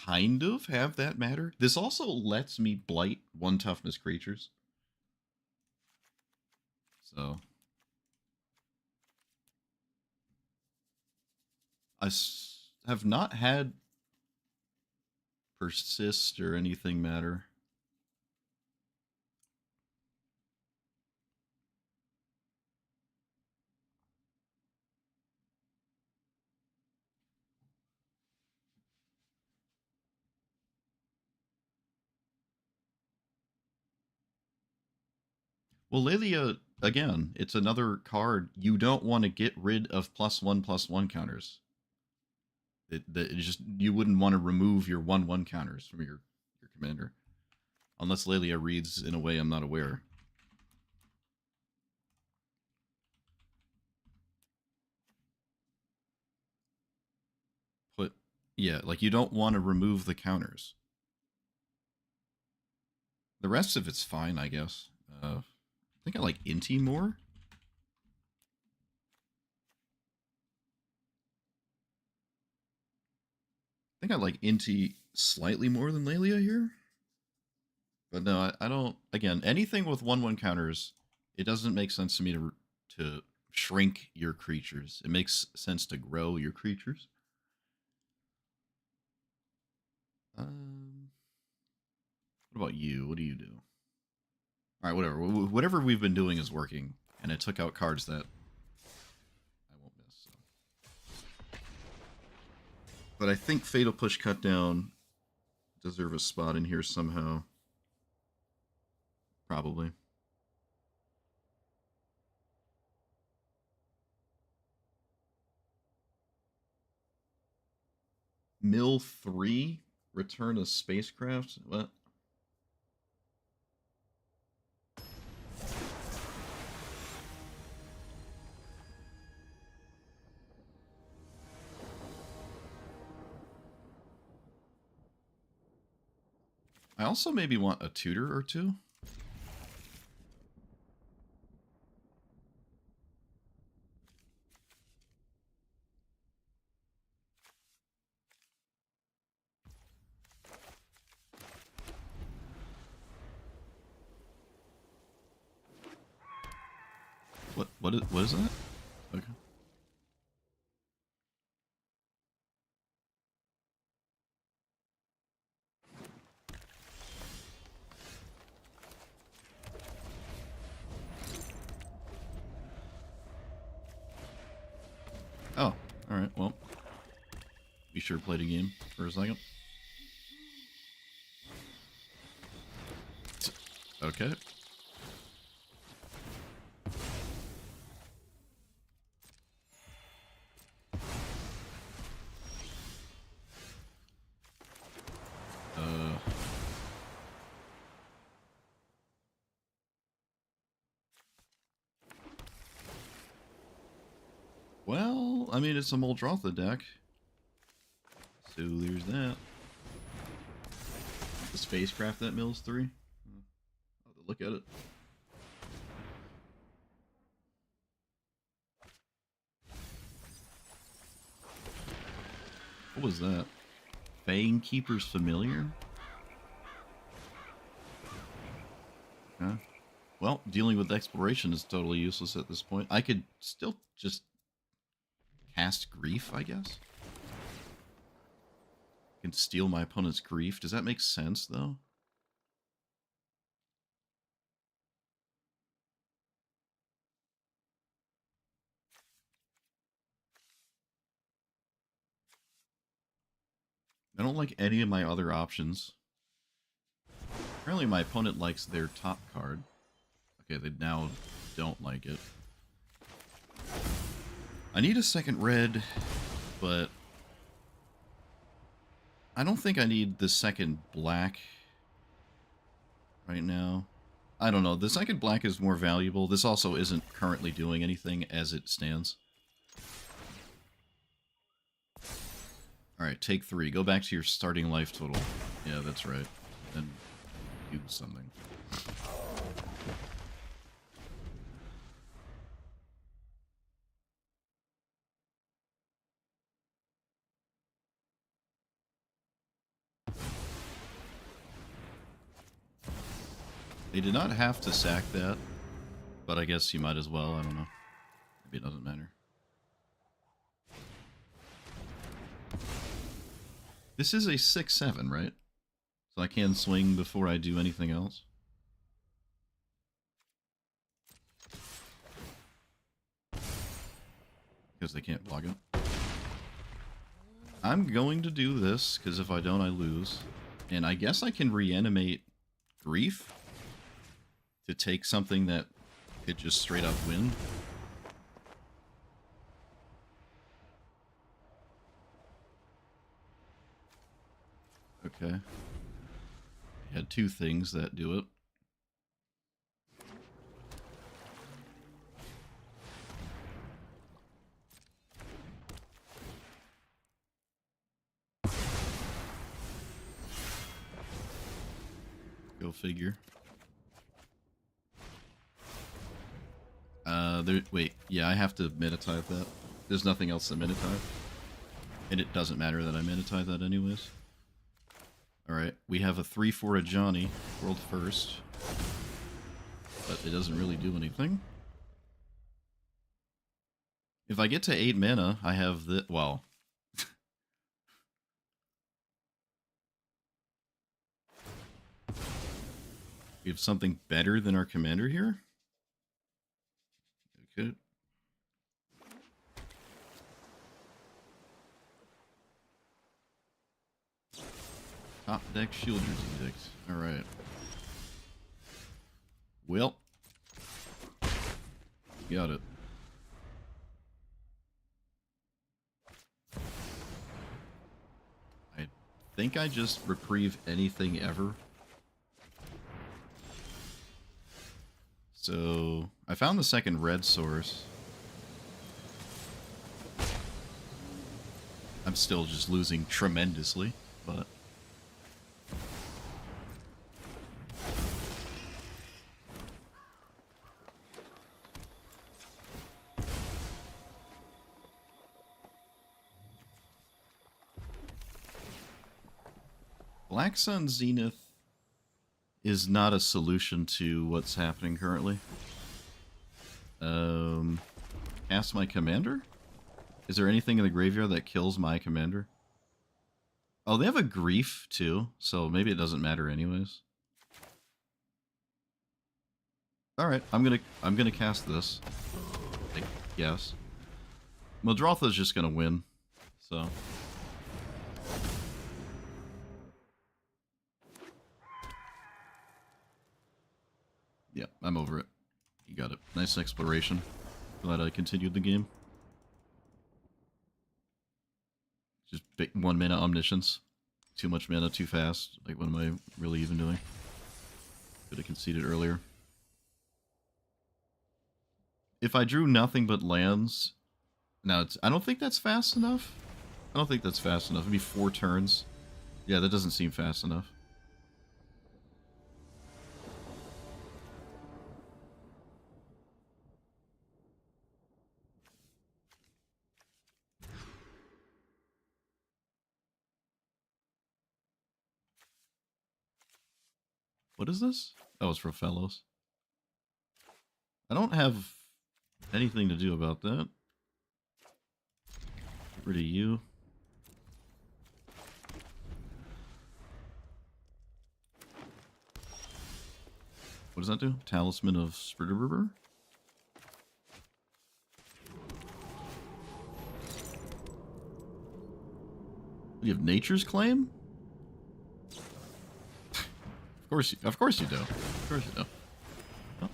kind of have that matter. This also lets me blight 1 toughness creatures. So. I have not had persist or anything matter. Well, Lelia, again, it's another card. You don't want to get rid of +1/+1 counters. It just, you wouldn't want to remove your 1/1 counters from your commander. Unless Lelia reads in a way I'm not aware. But, yeah, like, you don't want to remove the counters. The rest of it's fine, I guess. I think I like Inti more. I think I like Inti slightly more than Lelia here. But no, I don't. Again, anything with 1/1 counters, it doesn't make sense to me to shrink your creatures. It makes sense to grow your creatures. What about you? What do you do? All right, whatever. Whatever we've been doing is working, and it took out cards that I won't miss. So. But I think Fatal Push Cut Down deserve a spot in here somehow. Probably. Mill 3, Return a Spacecraft. What? I also maybe want a tutor or two. What is that? Okay. Oh, alright, well. Be sure to play the game for a second. Okay. Well, I mean, it's a Muldrotha deck. So there's that. The spacecraft that mills 3. I'll have to look at it. What was that? Fangkeeper's Familiar? Huh? Well, dealing with exploration is totally useless at this point. I could still just cast Grief, I guess? I can steal my opponent's Grief. Does that make sense, though? I don't like any of my other options. Apparently my opponent likes their top card. Okay, they now don't like it. I need a second red, but I don't think I need the second black right now. I don't know. The second black is more valuable. This also isn't currently doing anything as it stands. Alright, take 3. Go back to your starting life total. Yeah, that's right. Then do something. They did not have to sack that, but I guess you might as well. I don't know. Maybe it doesn't matter. This is a 6/7, right? So I can swing before I do anything else. Because they can't block it. I'm going to do this, because if I don't, I lose. And I guess I can reanimate Grief to take something that could just straight up win. Okay. I had 2 things that do it. Go figure. Wait, yeah, I have to Metatype that. There's nothing else to Metatype. And it doesn't matter that I Metatype that anyways. Alright, we have a 3 for a Johnny, world first. But it doesn't really do anything. If I get to 8 mana, I have the... well... we have something better than our commander here? Okay. Top deck Shielder's Edict. Alright. Well. Got it. I think I just reprieve anything ever. So, I found the second red source. I'm still just losing tremendously, but... Black Sun Zenith is not a solution to what's happening currently. Cast my commander? Is there anything in the graveyard that kills my commander? Oh, they have a Grief too, so maybe it doesn't matter anyways. Alright, I'm gonna cast this. I guess. Madrotha's just gonna win, so... yeah, I'm over it. You got it. Nice exploration. Glad I continued the game. Just 1 mana Omniscience. Too much mana, too fast. Like, what am I really even doing? Could have conceded earlier. If I drew nothing but lands... now, I don't think that's fast enough. I don't think that's fast enough. It'd be 4 turns. Yeah, that doesn't seem fast enough. What is this? Oh, it's for fellows. I don't have anything to do about that. Get rid of you. What does that do? Talisman of Spritterberber? You have Nature's Claim? Of course you do. Of course you do. Oh, I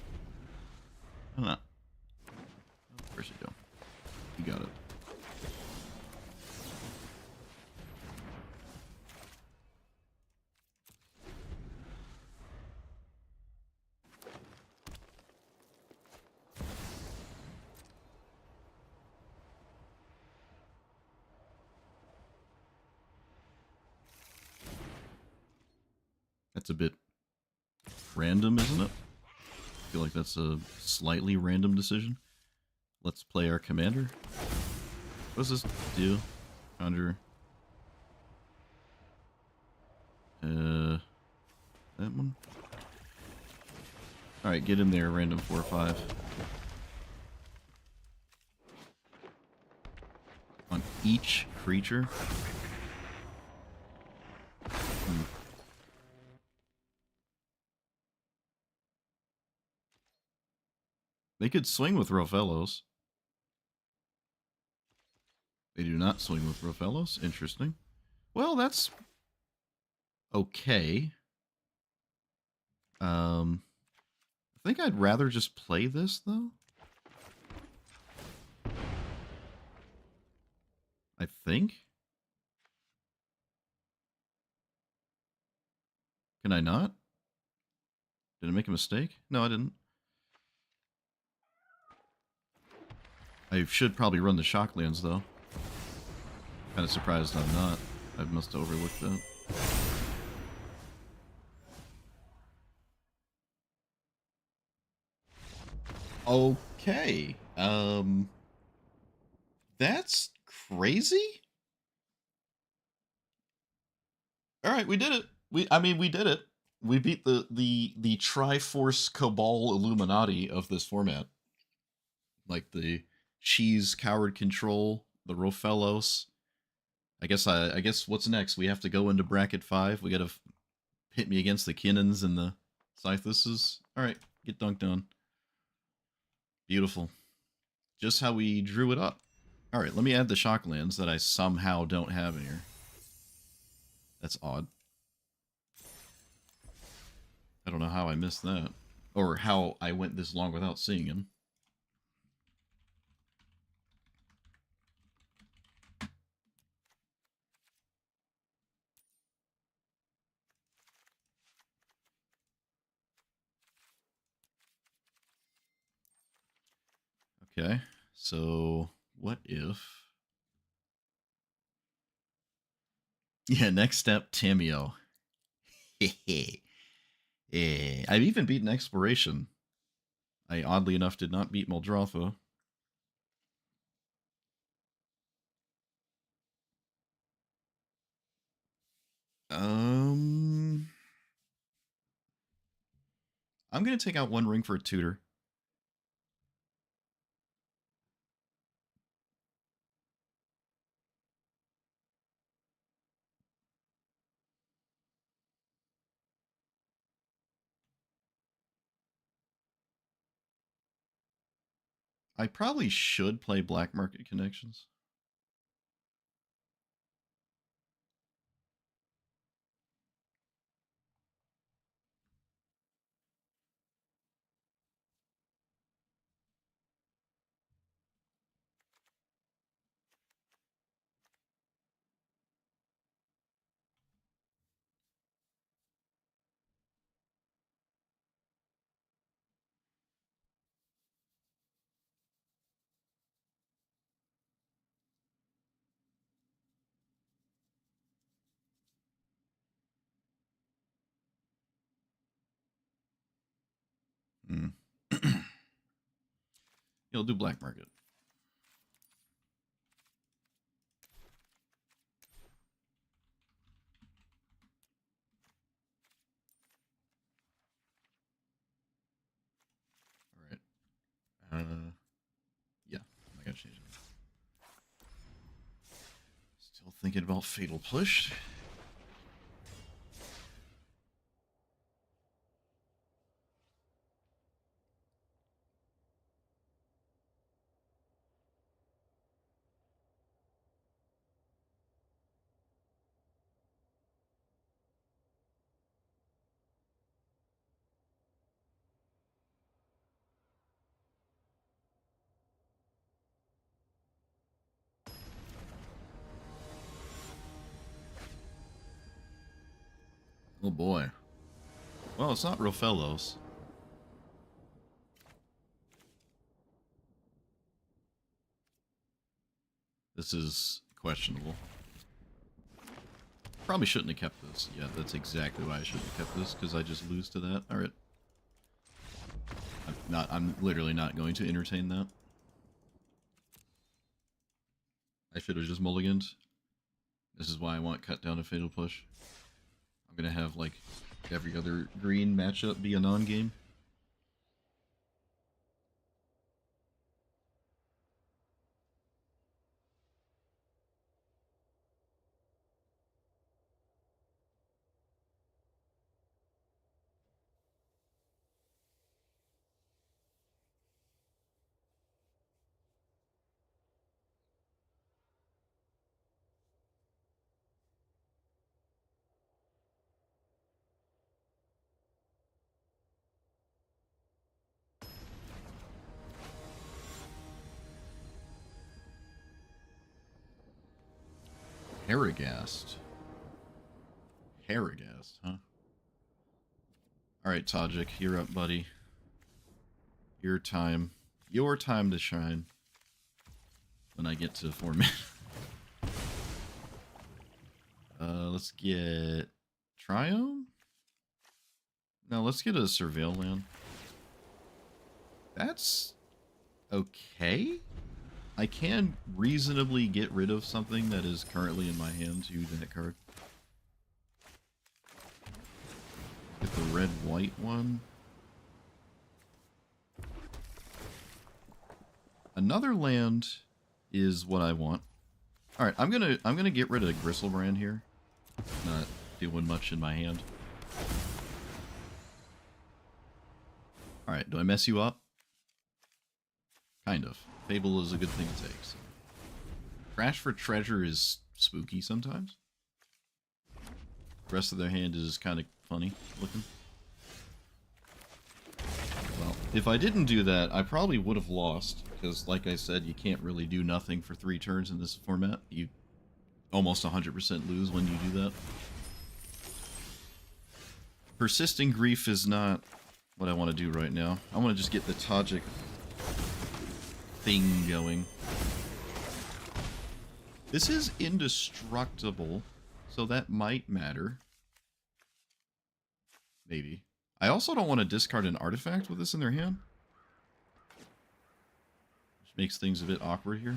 don't know. Of course you do. You got it. That's a bit random, isn't it? I feel like that's a slightly random decision. Let's play our commander. What does this do? Conjure. That one? Alright, get in there, random 4 or 5. On each creature. They could swing with Rofellos. They do not swing with Rofellos. Interesting. Well, that's okay. I think I'd rather just play this, though. I think. Can I not? Did I make a mistake? No, I didn't. I should probably run the Shocklands, though. Kind of surprised I'm not. I must have overlooked that. Okay. That's crazy. All right, we did it. We did it. We beat the Triforce Cabal Illuminati of this format. Like the Cheese Coward Control, the Rofellos. I guess what's next? We have to go into bracket 5. We gotta hit me against the Kinnons and the Scythuses. Alright, get dunked on. Beautiful. Just how we drew it up. Alright, let me add the Shocklands that I somehow don't have in here. That's odd. I don't know how I missed that. Or how I went this long without seeing him. Okay, so what if... Yeah, next step, Tameo. I've even beaten Exploration. I, oddly enough, did not beat Muldrotha. I'm going to take out 1 ring for a tutor. I probably should play Black Market Connections. You'll do Black Market. thinking about Fatal Push. Oh boy. Well, it's not real fellows. This is questionable. Probably shouldn't have kept this. Yeah, that's exactly why I shouldn't have kept this, because I just lose to that. Alright. I'm literally not going to entertain that. I should have just mulliganed. This is why I want cut down a Fatal Push. I'm gonna have, like, every other green matchup be a non-game. Harrogast. Harrogast, huh? Alright, Tajik, you're up, buddy. Your time. Your time to shine. When I get to 4 minutes. Let's get... Triome? No, let's get a Surveil land. That's... okay? I can reasonably get rid of something that is currently in my hand to that card. Get the red-white one. Another land is what I want. Alright, I'm gonna get rid of Gristlebrand here. Not doing much in my hand. Alright, do I mess you up? Kind of. Fable is a good thing to take. So. Crash for Treasure is spooky sometimes. The rest of their hand is kind of funny looking. Well, if I didn't do that, I probably would have lost. Because, like I said, you can't really do nothing for 3 turns in this format. You almost 100% lose when you do that. Persisting Grief is not what I want to do right now. I want to just get the Tajik thing going. This is indestructible, so that might matter. Maybe. I also don't want to discard an artifact with this in their hand. Which makes things a bit awkward here.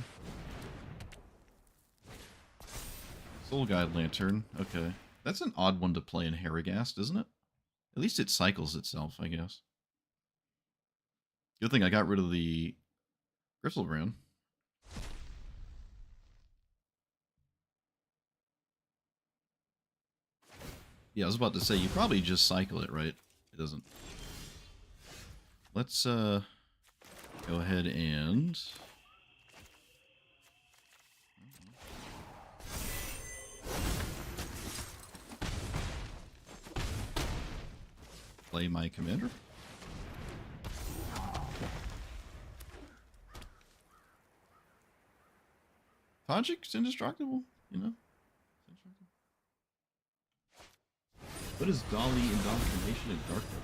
Soul Guide Lantern. Okay. That's an odd one to play in Harrogast, isn't it? At least it cycles itself, I guess. Good thing I got rid of the Gristlebrand. Yeah, I was about to say, you probably just cycle it, right? It doesn't. Let's go ahead and... play my commander. Tajik's indestructible, you know? What is Dolly Indoctrination and Darkness?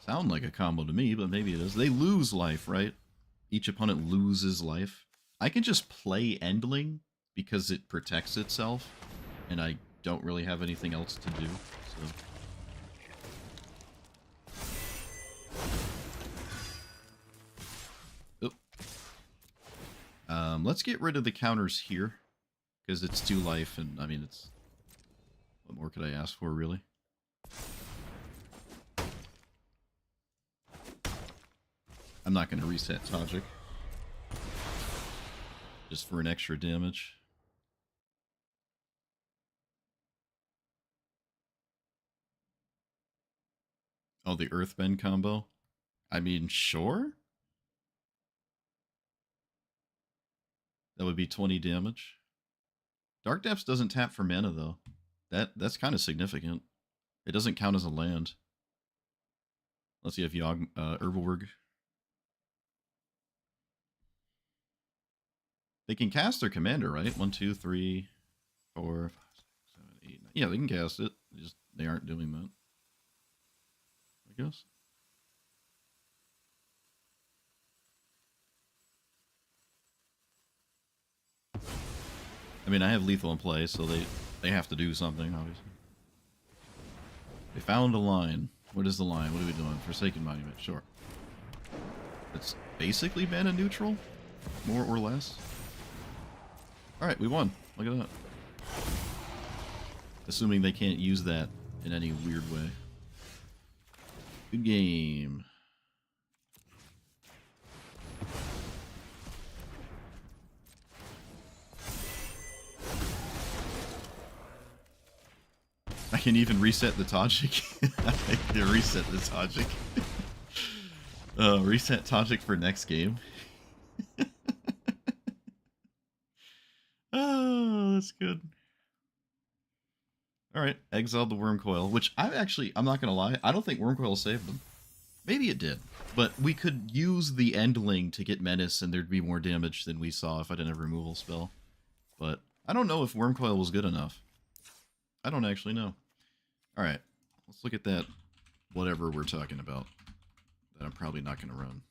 Sound like a combo to me, but maybe it is. They lose life, right? Each opponent loses life. I can just play Endling because it protects itself, and I don't really have anything else to do, so... let's get rid of the counters here, because it's 2 life, and, I mean, it's... what more could I ask for, really? I'm not going to reset Tajik. Just for an extra damage. Oh, the Earthbend combo? I mean, sure. That would be 20 damage. Dark Depths doesn't tap for mana, though. That's kind of significant. It doesn't count as a land. Let's see if Yogg, Herbalwerg. They can cast their commander, right? 1, 2, 3, 4, 5, 6, 7, 8, 9. Yeah, they can cast it. They aren't doing that, I guess. I mean, I have lethal in play, so they have to do something, obviously. They found a line. What is the line? What are we doing? Forsaken Monument, sure. It's basically mana neutral, more or less. Alright, we won. Look at that. Assuming they can't use that in any weird way. Good game. I can even reset the Tajik. I can reset the Tajik. Reset Tajik for next game. Oh, that's good. Alright, exiled the Wormcoil, which I'm not gonna lie, I don't think Wormcoil saved them. Maybe it did, but we could use the Endling to get Menace and there'd be more damage than we saw if I didn't have a removal spell. But I don't know if Wormcoil was good enough. I don't actually know. Alright, let's look at that whatever we're talking about that I'm probably not going to run.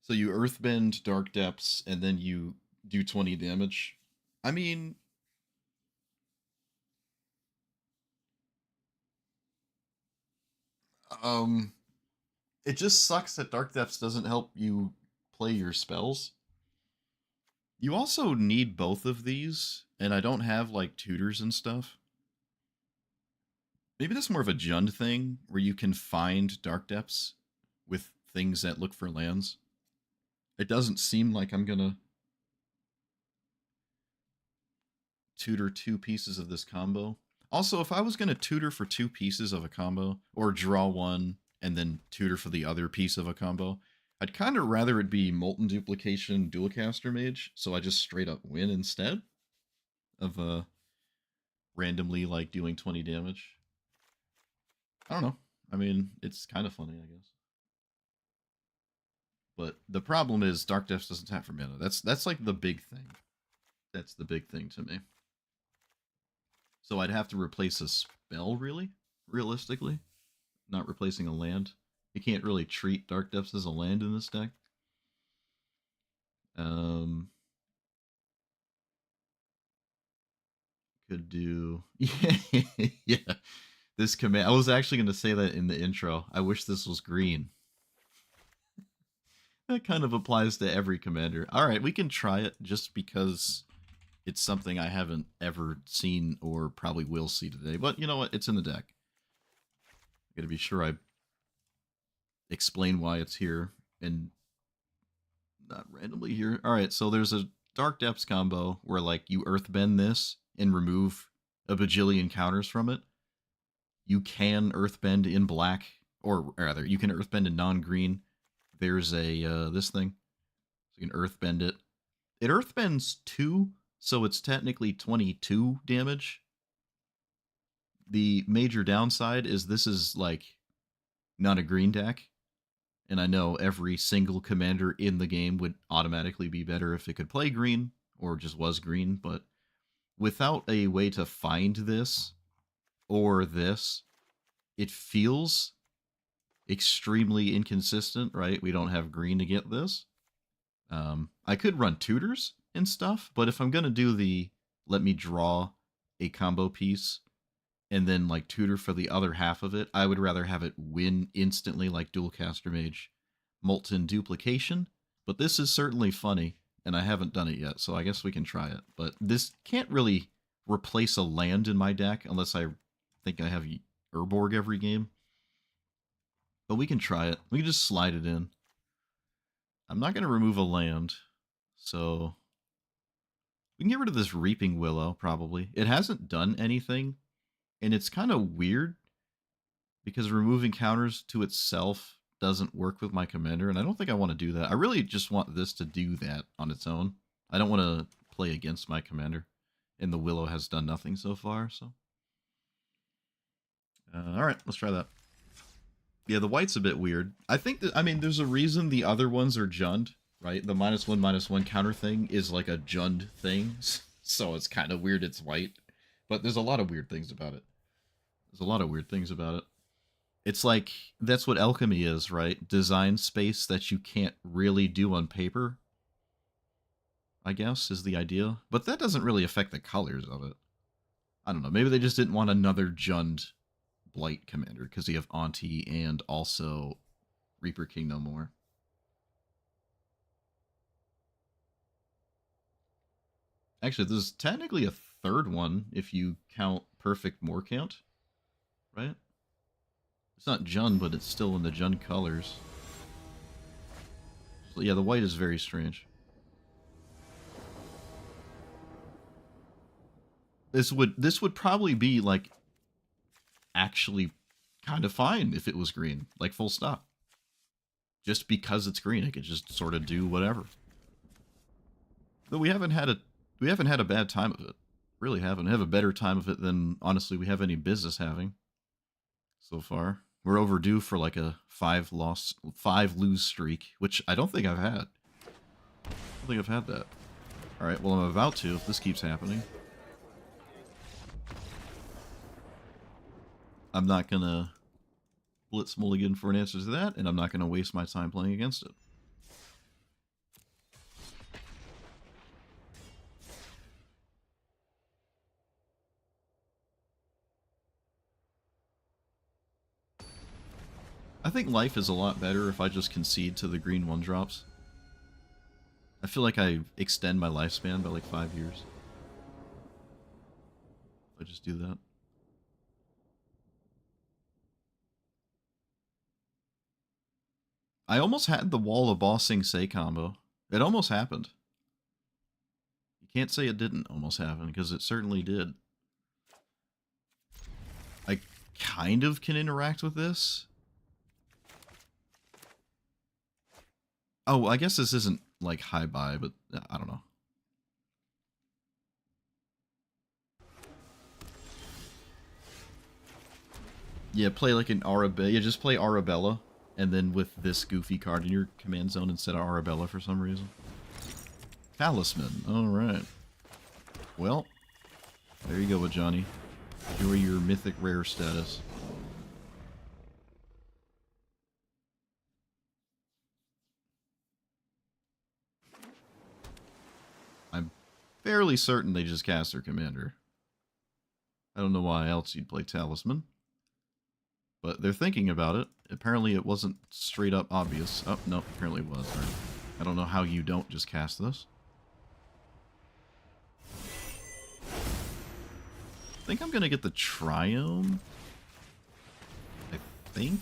So you Earthbend Dark Depths, and then you do 20 damage. I mean... It just sucks that Dark Depths doesn't help you play your spells. You also need both of these, and I don't have, like, tutors and stuff. Maybe that's more of a Jund thing, where you can find Dark Depths with things that look for lands. It doesn't seem like I'm gonna tutor 2 pieces of this combo. Also, if I was gonna tutor for 2 pieces of a combo, or draw 1 and then tutor for the other piece of a combo, I'd kind of rather it be Molten Duplication Dualcaster Mage, so I just straight up win instead of randomly like doing 20 damage. I don't know. I mean, it's kind of funny, I guess. But the problem is Dark Depths doesn't tap for mana. That's like the big thing. That's the big thing to me. So I'd have to replace a spell, really, realistically. Not replacing a land. You can't really treat Dark Depths as a land in this deck. Could do... yeah. This command... I was actually going to say that in the intro. I wish this was green. That kind of applies to every commander. Alright, we can try it just because it's something I haven't ever seen or probably will see today. But you know what? It's in the deck. I gotta be sure I explain why it's here and not randomly here. Alright, so there's a Dark Depths combo where like you Earthbend this and remove a bajillion counters from it. You can Earthbend in black, or rather, you can Earthbend in non-green. There's a this thing, so you can Earthbend it. It Earthbends 2, so it's technically 22 damage. The major downside is this is like not a green deck, and I know every single commander in the game would automatically be better if it could play green or just was green, but without a way to find this or this, it feels extremely inconsistent, right? We don't have green to get this. I could run tutors and stuff, but if I'm going to do the let me draw a combo piece and then like tutor for the other half of it, I would rather have it win instantly like Dualcaster Mage Molten Duplication. But this is certainly funny, and I haven't done it yet, so I guess we can try it. But this can't really replace a land in my deck unless I think I have Urborg every game. But we can try it. We can just slide it in. I'm not going to remove a land, so we can get rid of this Reaping Willow, probably. It hasn't done anything, and it's kind of weird because removing counters to itself doesn't work with my commander, and I don't think I want to do that. I really just want this to do that on its own. I don't want to play against my commander, and the Willow has done nothing so far, so... Alright, let's try that. Yeah, the white's a bit weird. I think that, I mean, there's a reason the other ones are Jund, right? The -1/-1 counter thing is like a Jund thing, so it's kind of weird it's white. But there's a lot of weird things about it. There's a lot of weird things about it. It's like, that's what alchemy is, right? Design space that you can't really do on paper, I guess, is the idea. But that doesn't really affect the colors of it. I don't know, maybe they just didn't want another Jund Blight commander, because you have Auntie and also Reaper King no more. Actually, there's technically a third one if you count Perfect More Count, right? It's not Jund, but it's still in the Jund colors. So yeah, the white is very strange. This would probably be like actually kind of fine if it was green, like full stop. Just because it's green, it could just sort of do whatever. But we haven't had a bad time of it. Really haven't. Have a better time of it than honestly we have any business having so far. We're overdue for like a 5 lose streak, which I don't think I've had. I don't think I've had that. Alright, well I'm about to if this keeps happening. I'm not gonna blitz mulligan for an answer to that, and I'm not gonna waste my time playing against it. I think life is a lot better if I just concede to the green 1-drops. I feel like I extend my lifespan by like 5 years. If I just do that. I almost had the Wall of Bossing Say combo. It almost happened. You can't say it didn't almost happen, because it certainly did. I kind of can interact with this. Oh, I guess this isn't like high buy, but I don't know. Yeah, play like an Arabella. Yeah, just play Arabella, and then with this goofy card in your command zone instead of Arabella for some reason. Talisman. Alright. Well, there you go with Johnny. Enjoy your mythic rare status. I'm fairly certain they just cast their commander. I don't know why else you'd play Talisman. But they're thinking about it. Apparently it wasn't straight up obvious. Oh, no, apparently it was. Right. I don't know how you don't just cast this. I think I'm going to get the Triome. I think.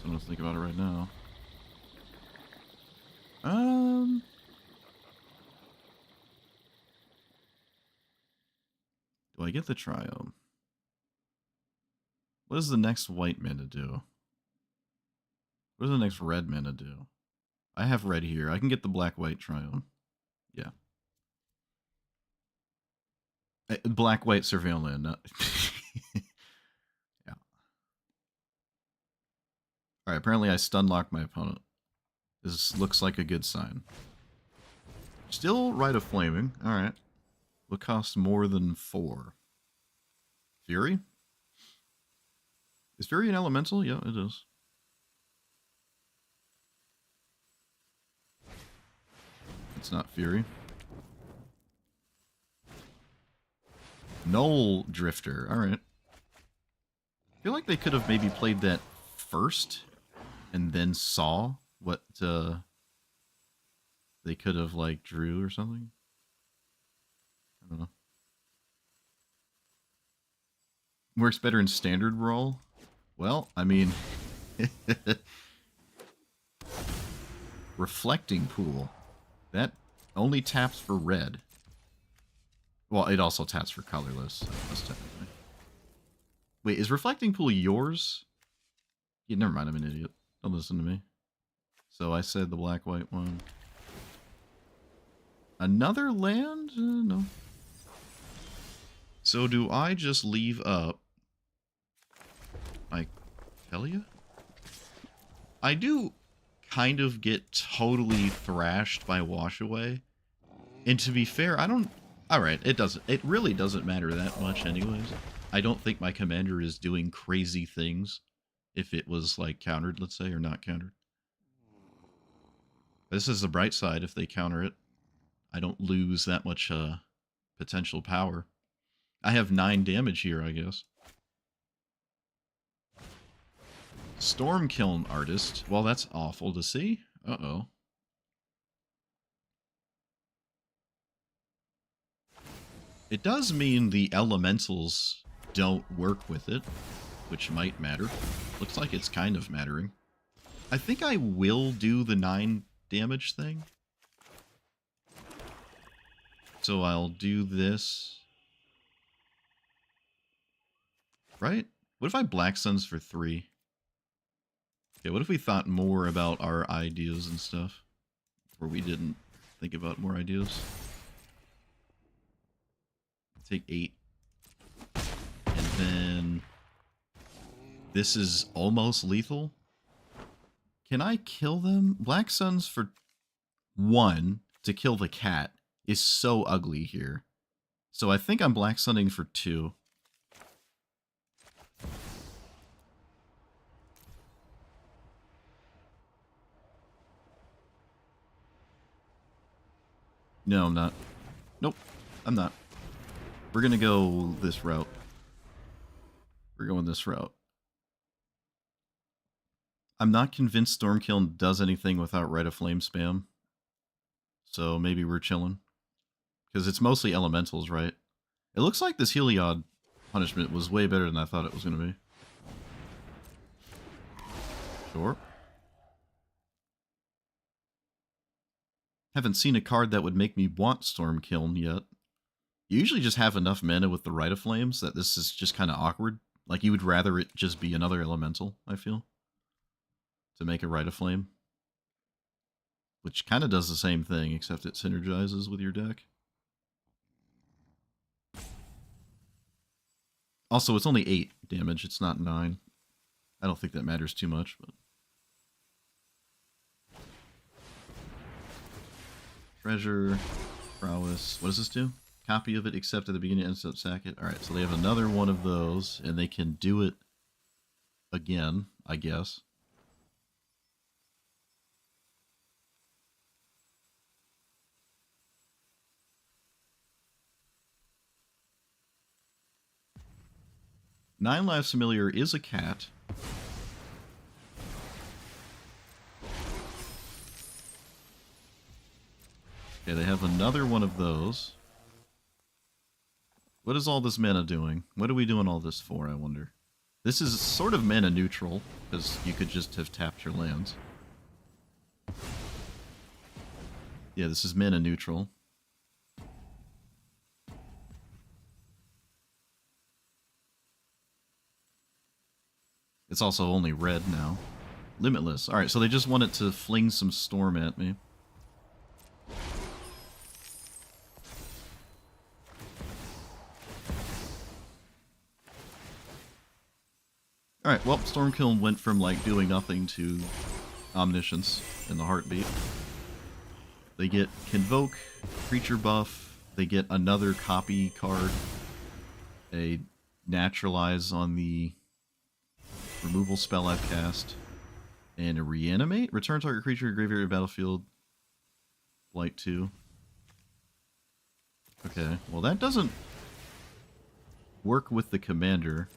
I'm going to think about it right now. Do I get the Triome? What does the next white mana do? What does the next red mana do? I have red here. I can get the black-white Triome. Yeah. Black-white Surveil Land. Not yeah. Alright, apparently I stun-locked my opponent. This looks like a good sign. Still Rite of Flaming. Alright. Will cost more than 4. Fury? Is Fury an elemental? Yeah, it is. It's not Fury. Null Drifter. Alright. I feel like they could have maybe played that first and then saw what they could have, like, drew or something. I don't know. Works better in standard role? Well, I mean... Reflecting Pool. That only taps for red. Well, it also taps for colorless. So that's technically... Wait, is Reflecting Pool yours? Yeah, never mind, I'm an idiot. Don't listen to me. So I said the black-white one. Another land? No. So do I just leave up my Kelia? I do kind of get totally thrashed by Washaway. And to be fair, I don't... Alright, it really doesn't matter that much anyways. I don't think my commander is doing crazy things if it was, like, countered, let's say, or not countered. This is the bright side. If they counter it, I don't lose that much potential power. I have 9 damage here, I guess. Storm Kiln Artist. Well, that's awful to see. Uh-oh. It does mean the elementals don't work with it, which might matter. Looks like it's kind of mattering. I think I will do the 9 damage thing. So I'll do this. Right? What if I Black Suns for 3? Okay, what if we thought more about our ideas and stuff? Or we didn't think about more ideas? Take 8. And then... This is almost lethal. Can I kill them? Black Suns for 1 to kill the cat is so ugly here. So I think I'm Black Sunning for 2. No, I'm not. Nope, I'm not. We're gonna go this route. We're going this route. I'm not convinced Stormkiln does anything without Rite of Flame spam. So maybe we're chilling. Because it's mostly elementals, right? It looks like this Heliod punishment was way better than I thought it was going to be. Sure. Haven't seen a card that would make me want Stormkiln yet. You usually just have enough mana with the Rite of Flames that this is just kind of awkward. Like, you would rather it just be another elemental, I feel, to make a Rite of Flame. Which kind of does the same thing, except it synergizes with your deck. Also, it's only 8 damage, it's not 9. I don't think that matters too much, but... Treasure, Prowess, what does this do? Copy of it, except at the beginning and sack it. Alright, so they have another one of those, and they can do it again, I guess. Nine Lives Familiar is a cat. Okay, they have another one of those. What is all this mana doing? What are we doing all this for, I wonder? This is sort of mana neutral, because you could just have tapped your lands. Yeah, this is mana neutral. It's also only red now. Limitless. Alright, so they just wanted to fling some storm at me. Alright, well, Stormkiln went from, like, doing nothing to Omniscience in the heartbeat. They get Convoke, Creature buff, they get another copy card, a Naturalize on the removal spell I've cast, and a Reanimate. Return target creature to graveyard or battlefield. Blight 2. Okay, well that doesn't work with the commander,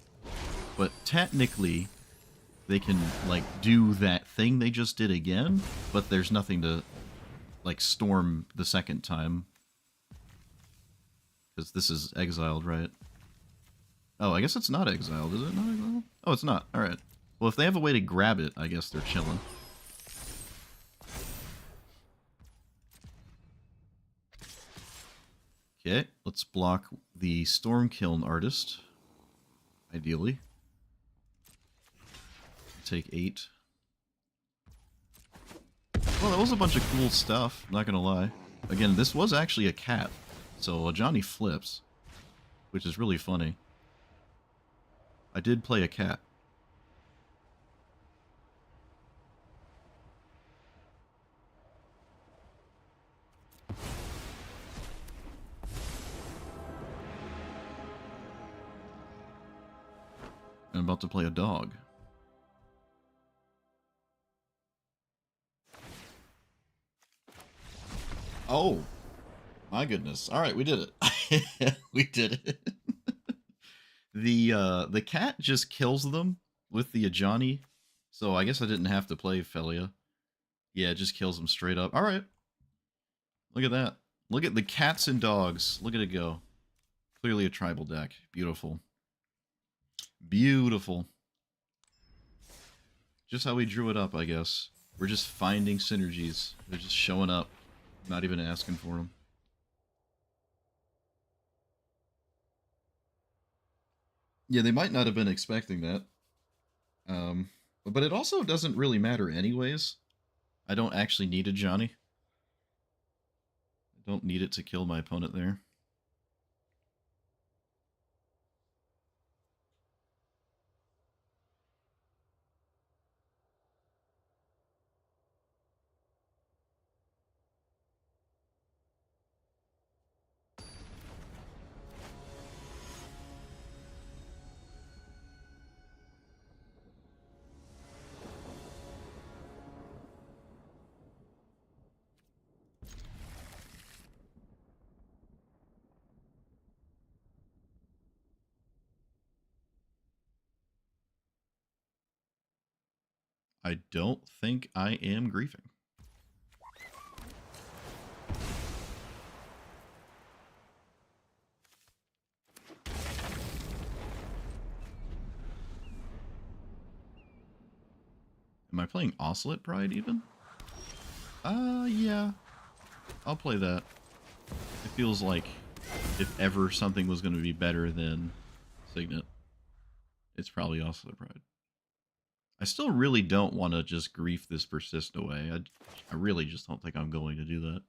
but technically they can, like, do that thing they just did again, but there's nothing to, like, storm the second time. Because this is exiled, right? Oh, I guess it's not exiled. Is it not exiled? Oh, it's not. Alright. Well, if they have a way to grab it, I guess they're chilling. Okay, let's block the Stormkiln artist. Ideally. Take 8. Well, that was a bunch of cool stuff, not gonna lie. Again, this was actually a cat, so Johnny flips, which is really funny. I did play a cat. I'm about to play a dog. Oh, my goodness. All right, we did it. We did it. The cat just kills them with the Ajani, so I guess I didn't have to play Felia. Yeah, it just kills them straight up. All right. Look at that. Look at the cats and dogs. Look at it go. Clearly a tribal deck. Beautiful. Beautiful. Just how we drew it up, I guess. We're just finding synergies. They're just showing up. Not even asking for them. Yeah, they might not have been expecting that. But it also doesn't really matter anyways. I don't actually need a Johnny. I don't need it to kill my opponent there. I don't think I am griefing. Am I playing Oscillate Pride even? Yeah. I'll play that. It feels like if ever something was going to be better than Signet, it's probably Oscillate Pride. I still really don't want to just grief this persist away. I really just don't think I'm going to do that.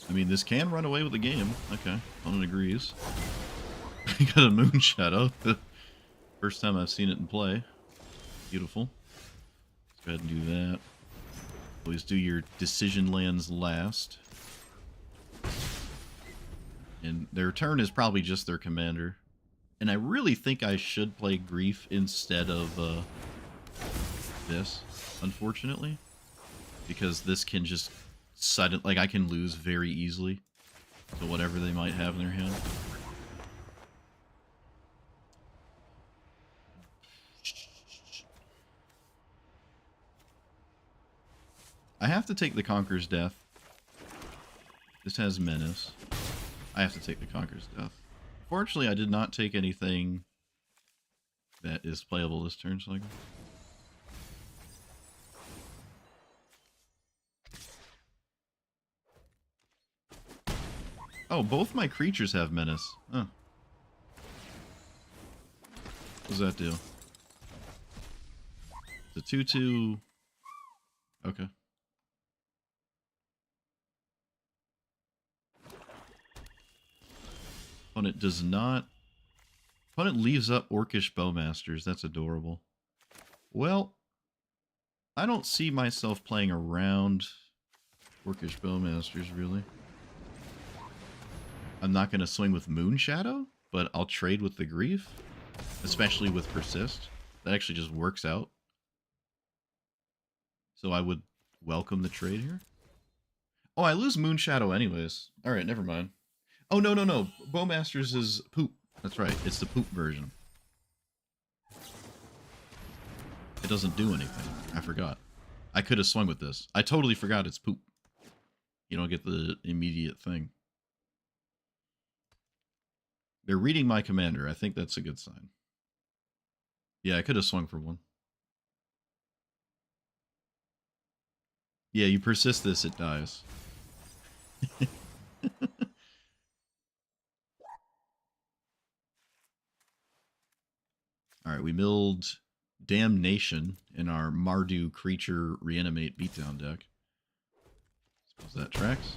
I mean, this can run away with the game. Okay, opponent agrees. You got a Moon Shadow. First time I've seen it in play. Beautiful. Let's go ahead and do that. Always do your decision lands last. And their turn is probably just their commander. And I really think I should play Grief instead of this, unfortunately. Because this can just sudden, like I can lose very easily to whatever they might have in their hand. I have to take the Conqueror's Death. This has Menace. I have to take the Conqueror's Death. Fortunately, I did not take anything that is playable this turn cycle. Oh, both my creatures have Menace. Huh. What does that do? The 2/2... Okay. Opponent does not... Opponent leaves up Orcish Bowmasters. That's adorable. Well, I don't see myself playing around Orcish Bowmasters, really. I'm not going to swing with Moon Shadow, but I'll trade with the Grief. Especially with Persist. That actually just works out. So I would welcome the trade here. Oh, I lose Moon Shadow anyways. Alright, never mind. Oh, no, no, no. Bowmasters is poop. That's right. It's the poop version. It doesn't do anything. I forgot. I could have swung with this. I totally forgot it's poop. You don't get the immediate thing. They're reading my commander. I think that's a good sign. Yeah, I could have swung for 1. Yeah, you persist this, it dies. Alright, we milled Damnation in our Mardu Creature Reanimate Beatdown deck. Suppose that tracks.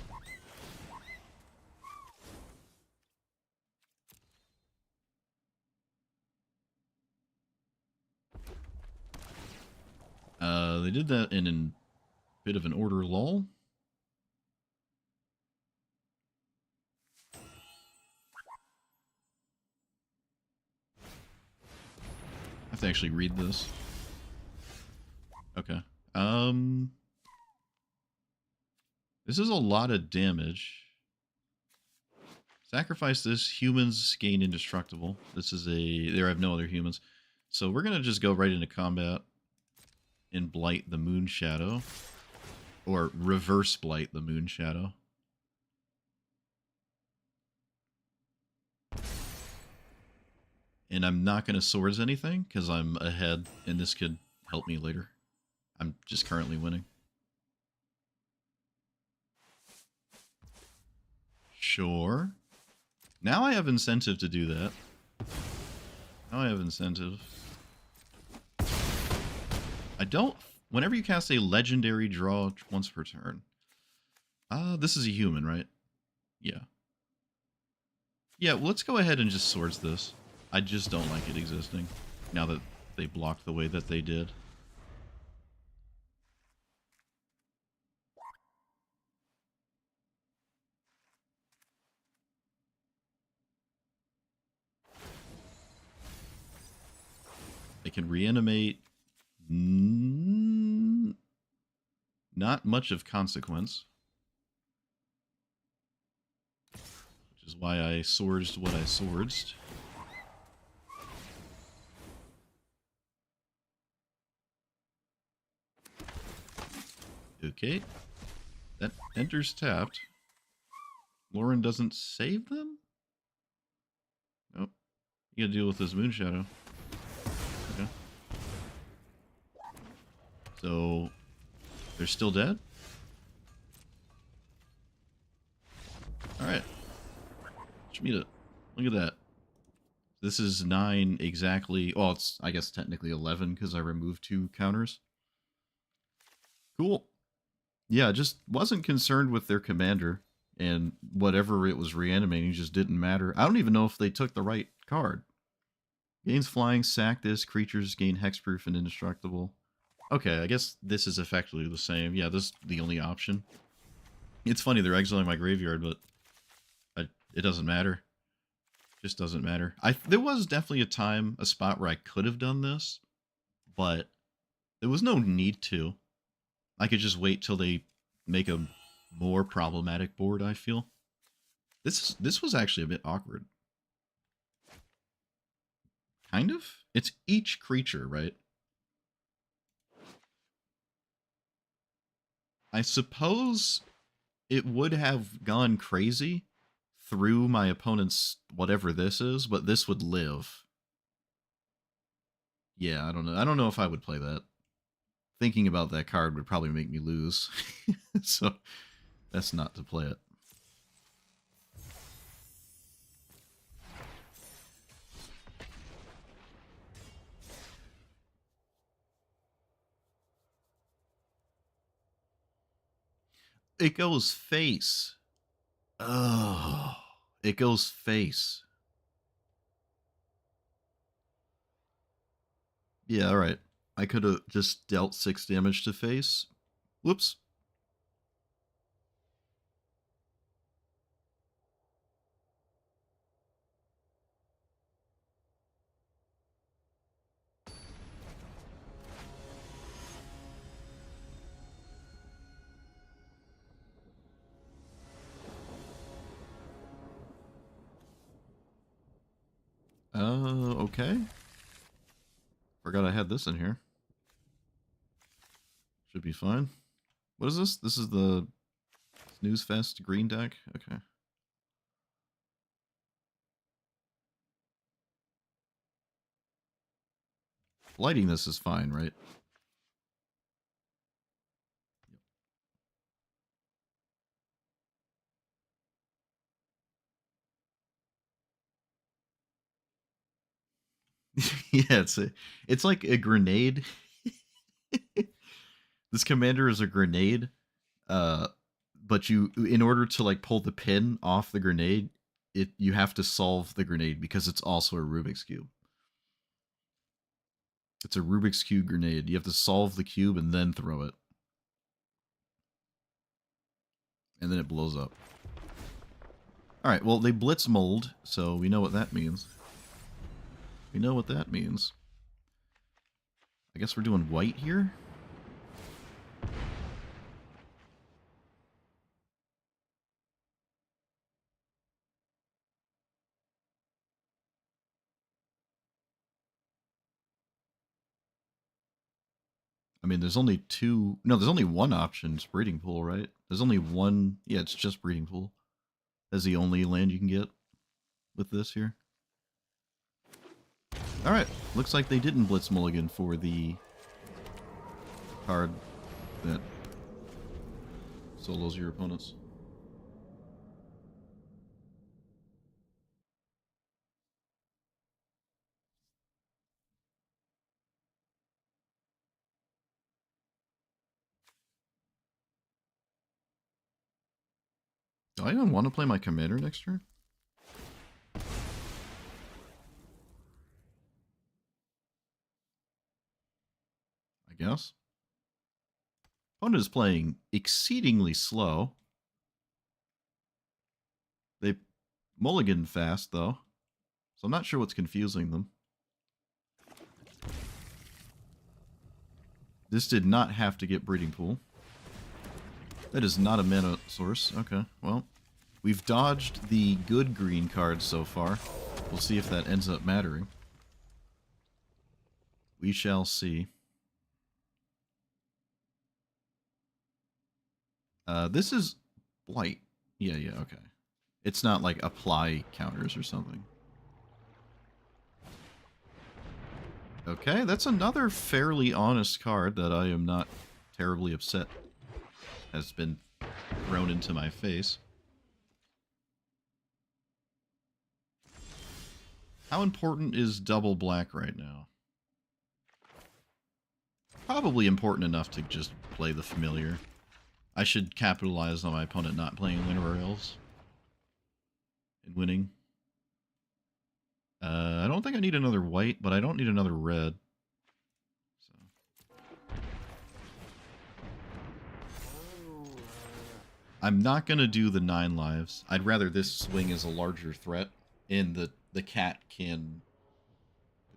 They did that in a bit of an order lull. I have to actually read this. Okay. This is a lot of damage. Sacrifice this. Humans gain indestructible. This is a... There I have no other humans. So we're going to just go right into combat and blight the Moon Shadow. Or reverse blight the Moon Shadow. And I'm not going to swords anything because I'm ahead and this could help me later. I'm just currently winning. Sure. Now I have incentive to do that. Now I have incentive. I don't... Whenever you cast a legendary, draw once per turn. This is a human, right? Yeah. Yeah, well, let's go ahead and just swords this. I just don't like it existing, now that they blocked the way that they did. They can reanimate... Not much of consequence. Which is why I swordsed what I swordsed. Okay. That enters tapped. Lauren doesn't save them? Nope. You gotta deal with this Moon Shadow. Okay. So... They're still dead? Alright. Shmita, look at that. This is 9 exactly. Well, it's, I guess, technically 11 because I removed 2 counters. Cool. Yeah, just wasn't concerned with their commander. And whatever it was reanimating just didn't matter. I don't even know if they took the right card. Gains flying, sack this. Creatures gain hexproof and indestructible. Okay, I guess this is effectively the same. Yeah, this is the only option. It's funny, they're exiling my graveyard, but it doesn't matter. Just doesn't matter. There was definitely a spot where I could have done this, but there was no need to. I could just wait till they make a more problematic board, I feel. This was actually a bit awkward. Kind of? It's each creature, right? I suppose it would have gone crazy through my opponent's whatever this is, but this would live. Yeah, I don't know. I don't know if I would play that. Thinking about that card would probably make me lose. So, that's not to play it. It goes face. Oh, it goes face. Yeah, alright. I could have just dealt 6 damage to face. Whoops. Okay. Forgot I had this in here. Should be fine. What is this? This is the Snooze Fest green deck? Okay. Lighting this is fine, right? Yeah, it's like a grenade. This commander is a grenade, but in order to like pull the pin off the grenade, you have to solve the grenade because it's also a Rubik's Cube. It's a Rubik's Cube grenade. You have to solve the cube and then throw it. And then it blows up. Alright, well, they blitz mold, so we know what that means. We know what that means. I guess we're doing white here? I mean, there's only two... No, there's only one option. It's Breeding Pool, right? There's only one... Yeah, it's just Breeding Pool. That's the only land you can get with this here. Alright, looks like they didn't blitz mulligan for the card that solos your opponents. Do I even want to play my commander next turn? I guess. Opponent is playing exceedingly slow. They mulligan fast, though. So I'm not sure what's confusing them. This did not have to get Breeding Pool. That is not a mana source. Okay, well, we've dodged the good green cards so far. We'll see if that ends up mattering. We shall see. This is blight. Yeah, okay. It's not like apply counters or something. Okay, that's another fairly honest card that I am not terribly upset has been thrown into my face. How important is double black right now? Probably important enough to just play the familiar. I should capitalize on my opponent not playing Linear Elves and winning. I don't think I need another white, but I don't need another red. So. I'm not going to do the 9 lives. I'd rather this swing as a larger threat, and the cat can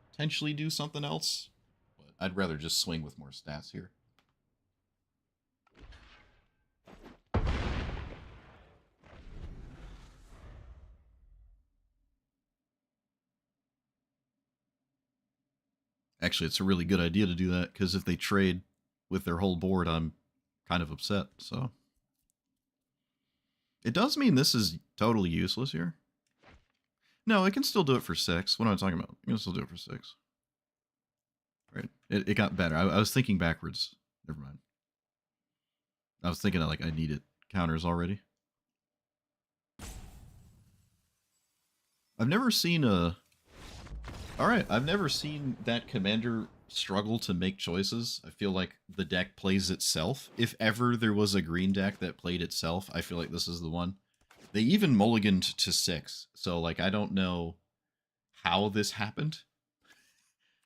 potentially do something else. But I'd rather just swing with more stats here. Actually, it's a really good idea to do that, because if they trade with their whole board, I'm kind of upset, so... It does mean this is totally useless here. No, I can still do it for 6. What am I talking about? I can still do it for 6. Right. It got better. I was thinking backwards. Never mind. I was thinking like I needed counters already. I've never seen a... Alright, I've never seen that commander struggle to make choices. I feel like the deck plays itself. If ever there was a green deck that played itself, I feel like this is the one. They even mulliganed to 6, so like I don't know how this happened.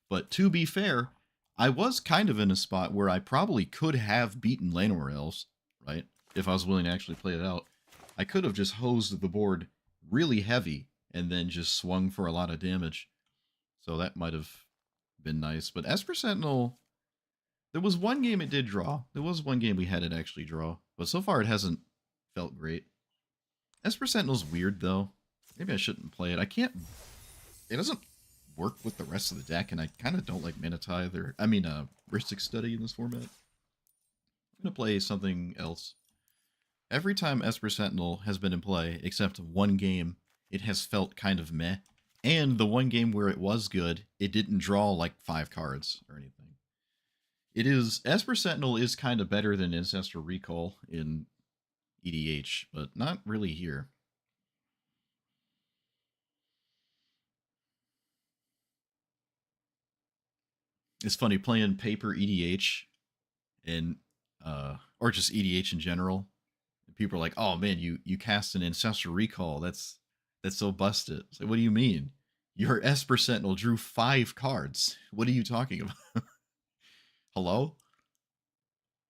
But to be fair, I was kind of in a spot where I probably could have beaten Llanowar Elves, right? If I was willing to actually play it out. I could have just hosed the board really heavy and then just swung for a lot of damage. So that might have been nice. But Esper Sentinel, there was one game it did draw. There was one game we had it actually draw. But so far it hasn't felt great. Esper Sentinel's weird though. Maybe I shouldn't play it. I can't... It doesn't work with the rest of the deck, and I kind of don't like Mana Tithe or... I mean, Rhystic Study in this format. I'm going to play something else. Every time Esper Sentinel has been in play, except one game, it has felt kind of meh. And the one game where it was good, it didn't draw like 5 cards or anything. It is Esper Sentinel is kind of better than Ancestor Recall in EDH, but not really here. It's funny playing paper EDH and or just EDH in general. People are like, "Oh man, you cast an Ancestor Recall. That's so busted." It's like, what do you mean? Your Esper Sentinel drew 5 cards. What are you talking about? Hello?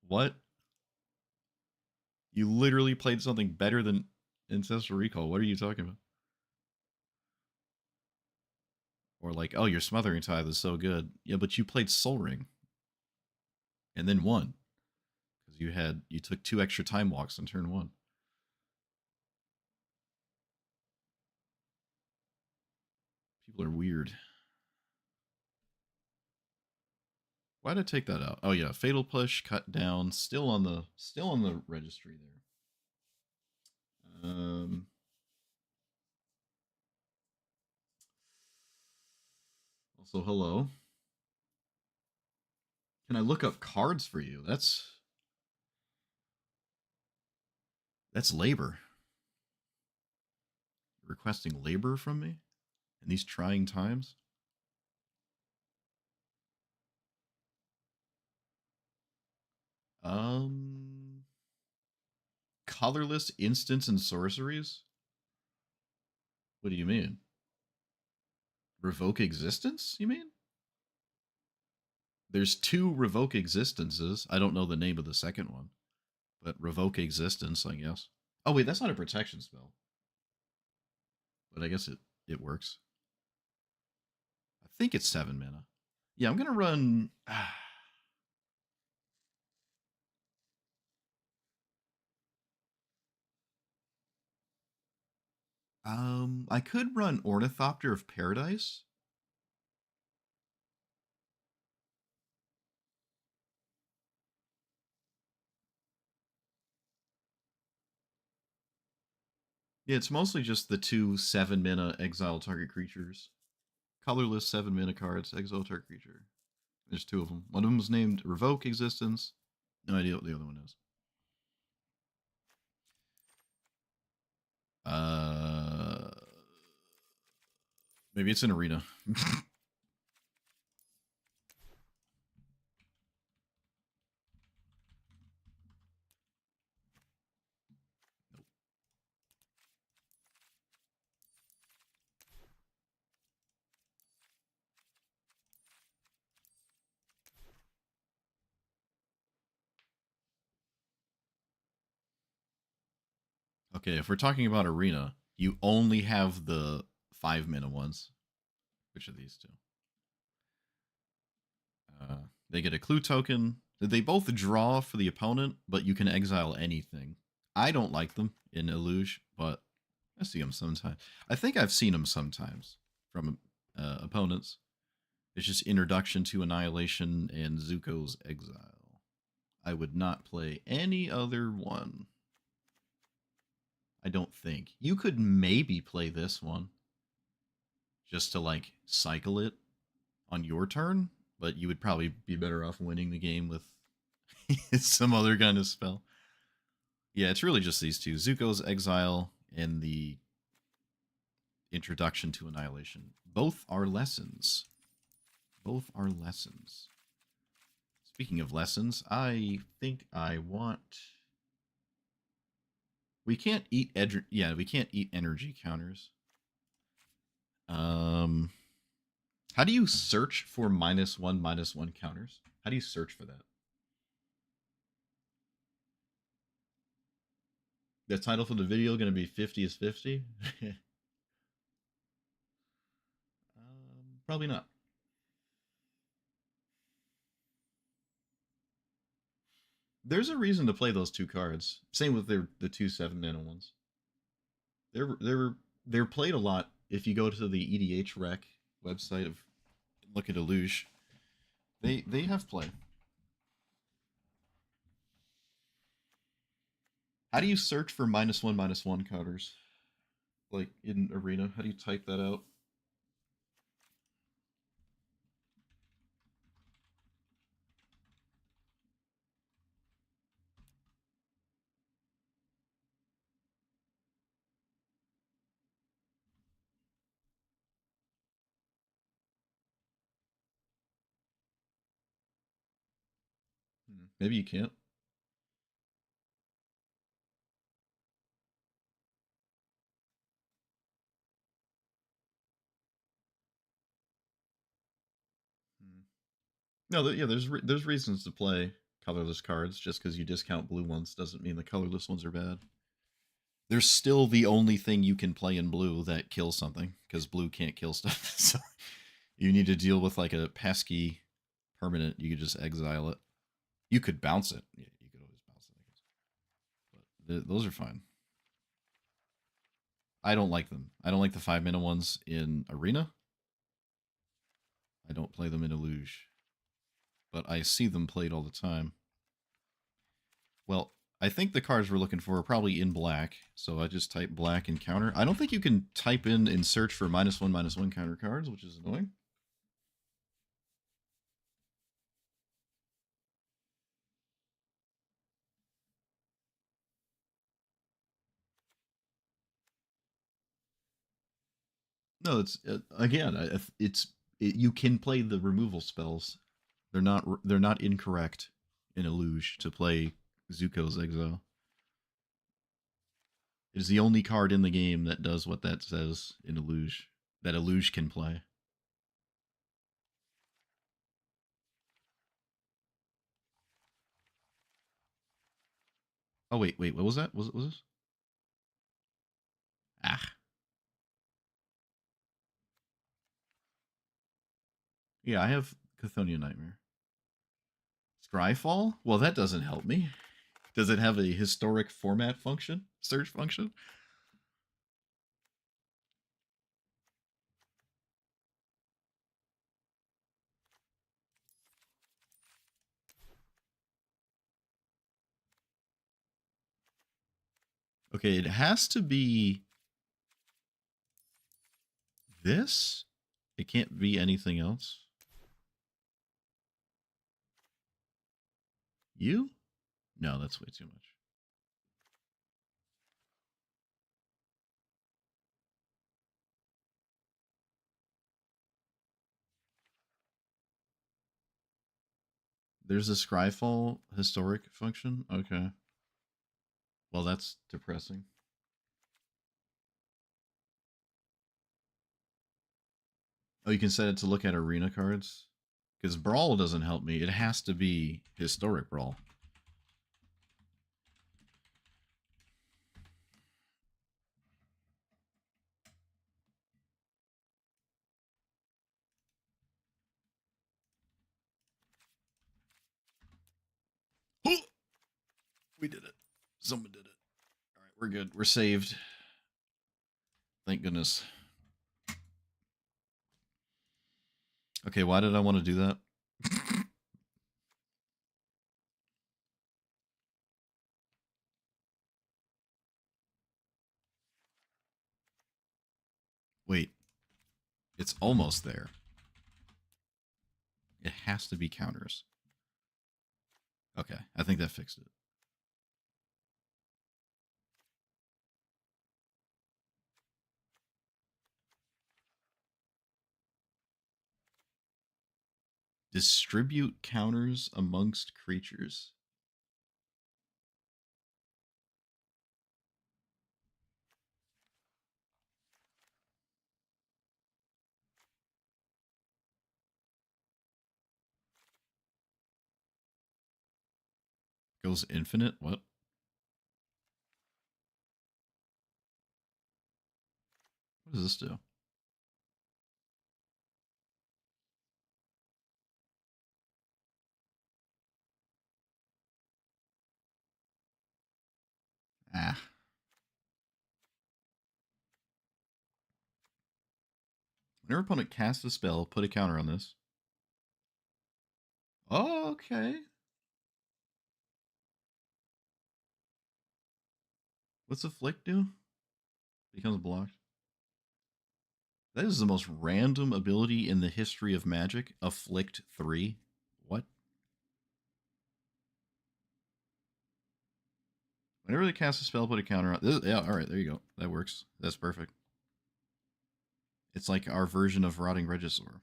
What? You literally played something better than Ancestral Recall. What are you talking about? Or like, oh, your Smothering Tithe is so good. Yeah, but you played Soul Ring and then won because you took 2 extra time walks on turn 1. People are weird. Why did I take that out? Oh yeah, Fatal Push, cut down, still on the registry there. Also, hello. Can I look up cards for you? That's labor. You're requesting labor from me in these trying times? Colorless instants and sorceries? What do you mean? Revoke existence, you mean? There's 2 revoke existences. I don't know the name of the second one, but revoke existence, I guess. Oh wait, that's not a protection spell. But I guess it works. I think it's 7 mana. Yeah, I'm gonna run. I could run Ornithopter of Paradise. Yeah, it's mostly just the 2 7 mana exile target creatures. Colorless 7 mana cards, exile target creature. There's 2 of them. One of them is named Revoke Existence. No idea what the other one is. Maybe it's an arena. Okay, if we're talking about arena, you only have the 5 mana ones. Which are these 2? They get a clue token. They both draw for the opponent, but you can exile anything. I don't like them in Illuge, but I see them sometimes. I think I've seen them sometimes from opponents. It's just Introduction to Annihilation and Zuko's Exile. I would not play any other one. I don't think. You could maybe play this one just to like cycle it on your turn, but you would probably be better off winning the game with some other kind of spell. Yeah, it's really just these 2. Zuko's Exile and the Introduction to Annihilation. Both are lessons. Both are lessons. Speaking of lessons, I think I want... We can't eat we can't eat energy counters. How do you search for -1/-1 counters? How do you search for that? The title for the video going to be 50 is 50? Probably not. There's a reason to play those 2 cards. Same with the 2 7 mana ones. They're played a lot. If you go to the EDH rec website of look at Illuge, they have play. How do you search for -1/-1 counters? Like in Arena, how do you type that out? Maybe you can't. Hmm. No, yeah, there's reasons to play colorless cards. Just because you discount blue ones doesn't mean the colorless ones are bad. There's still the only thing you can play in blue that kills something because blue can't kill stuff. So you need to deal with like a pesky permanent. You could just exile it. You could bounce it. Yeah, you could always bounce it, I guess. But those are fine. I don't like them. I don't like the 5-mana ones in Arena. I don't play them in Illuge, but I see them played all the time. Well, I think the cards we're looking for are probably in black, so I just type black and counter. I don't think you can type in and search for -1/-1 counter cards, which is annoying. No, it's again, you can play the removal spells. They're not incorrect in Illuge to play Zuko's Exile. It is the only card in the game that does what that says in Illuge that Illuge can play. Oh wait, what was that? Was this? Ah, yeah, I have Chthonian Nightmare. Scryfall? Well, that doesn't help me. Does it have a historic format function? Search function? Okay, it has to be this. It can't be anything else. You? No, that's way too much. There's a Scryfall historic function? Okay. Well, that's depressing. Oh, you can set it to look at arena cards? Because Brawl doesn't help me. It has to be historic Brawl. We did it. Someone did it. All right, we're good. We're saved. Thank goodness. Okay, why did I want to do that? Wait, it's almost there. It has to be counters. Okay, I think that fixed it. Distribute counters amongst creatures. Goes infinite? What? What does this do? Ah. Whenever opponent casts a spell, put a counter on this. Oh, okay. What's Afflict do? Becomes blocked. That is the most random ability in the history of Magic. Afflict 3. What? Whenever they cast a spell, put a counter on. This, yeah, alright, there you go. That works. That's perfect. It's like our version of Rotting Regisaur.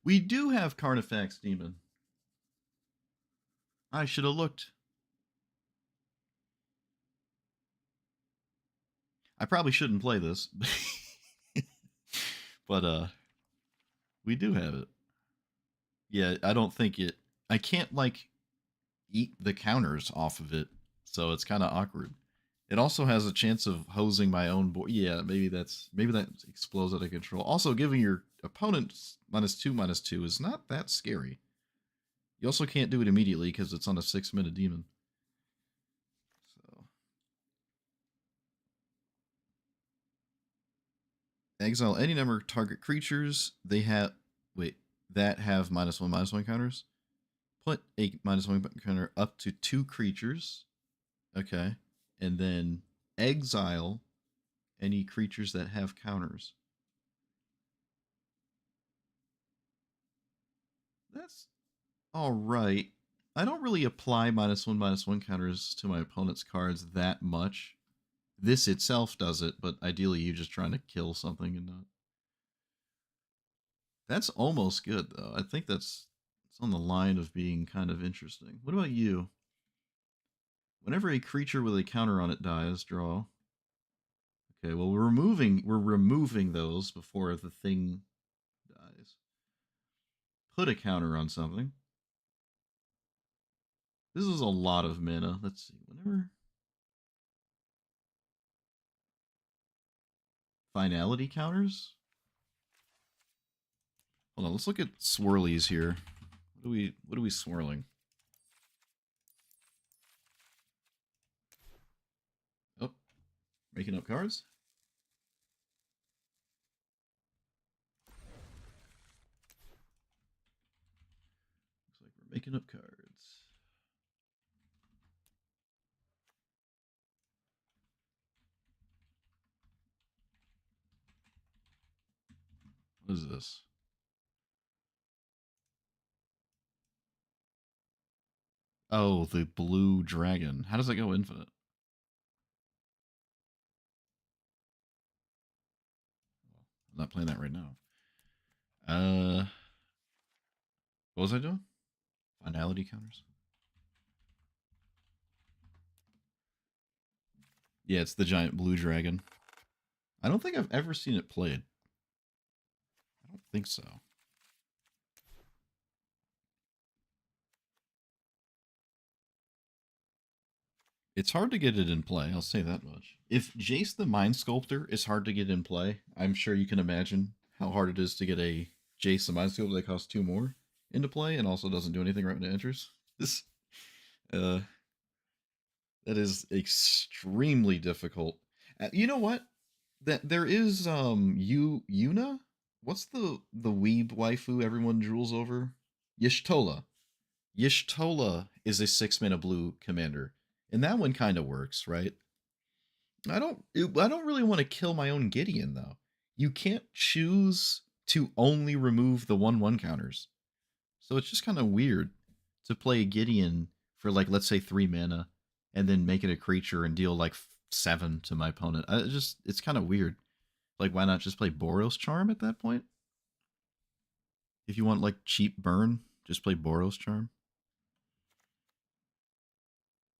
We do have Carnifex Demon. I should have looked. I probably shouldn't play this. But we do have it. Yeah, I don't think it I can't like eat the counters off of it, so it's kind of awkward. It also has a chance of hosing my own board. Yeah, maybe that explodes out of control. Also, giving your opponent -2/-2 is not that scary. You also can't do it immediately because it's on a 6-minute demon. So exile any number of target creatures they have. Wait, that have -1/-1 counters. Put a -1 counter up to 2 creatures. Okay, and then exile any creatures that have counters. That's all right. I don't really apply -1/-1 counters to my opponent's cards that much. This itself does it, but ideally you're just trying to kill something and not. That's almost good though. I think it's on the line of being kind of interesting. What about you? Whenever a creature with a counter on it dies, draw. Okay, well we're removing those before the thing dies. Put a counter on something. This is a lot of mana. Let's see. Whenever finality counters. Hold on, let's look at swirlies here. What are we swirling? Oh, making up cards? Looks like we're making up cards. What is this? Oh, the blue dragon. How does that go infinite? I'm not playing that right now. What was I doing? Finality counters? Yeah, it's the giant blue dragon. I don't think I've ever seen it played. I don't think so. It's hard to get it in play, I'll say that much. If Jace the Mind Sculptor is hard to get in play, I'm sure you can imagine how hard it is to get a Jace the Mind Sculptor that costs 2 more into play and also doesn't do anything right when it enters. This uh that is extremely difficult. You know what? That there is Yuna? What's the weeb waifu everyone drools over? Yishtola. Yishtola is a 6-mana blue commander. And that one kind of works, right? I don't really want to kill my own Gideon though. You can't choose to only remove the 1/1 counters. So it's just kind of weird to play a Gideon for like let's say 3 mana and then make it a creature and deal like 7 to my opponent. It's kind of weird. Like why not just play Boros Charm at that point? If you want like cheap burn, just play Boros Charm.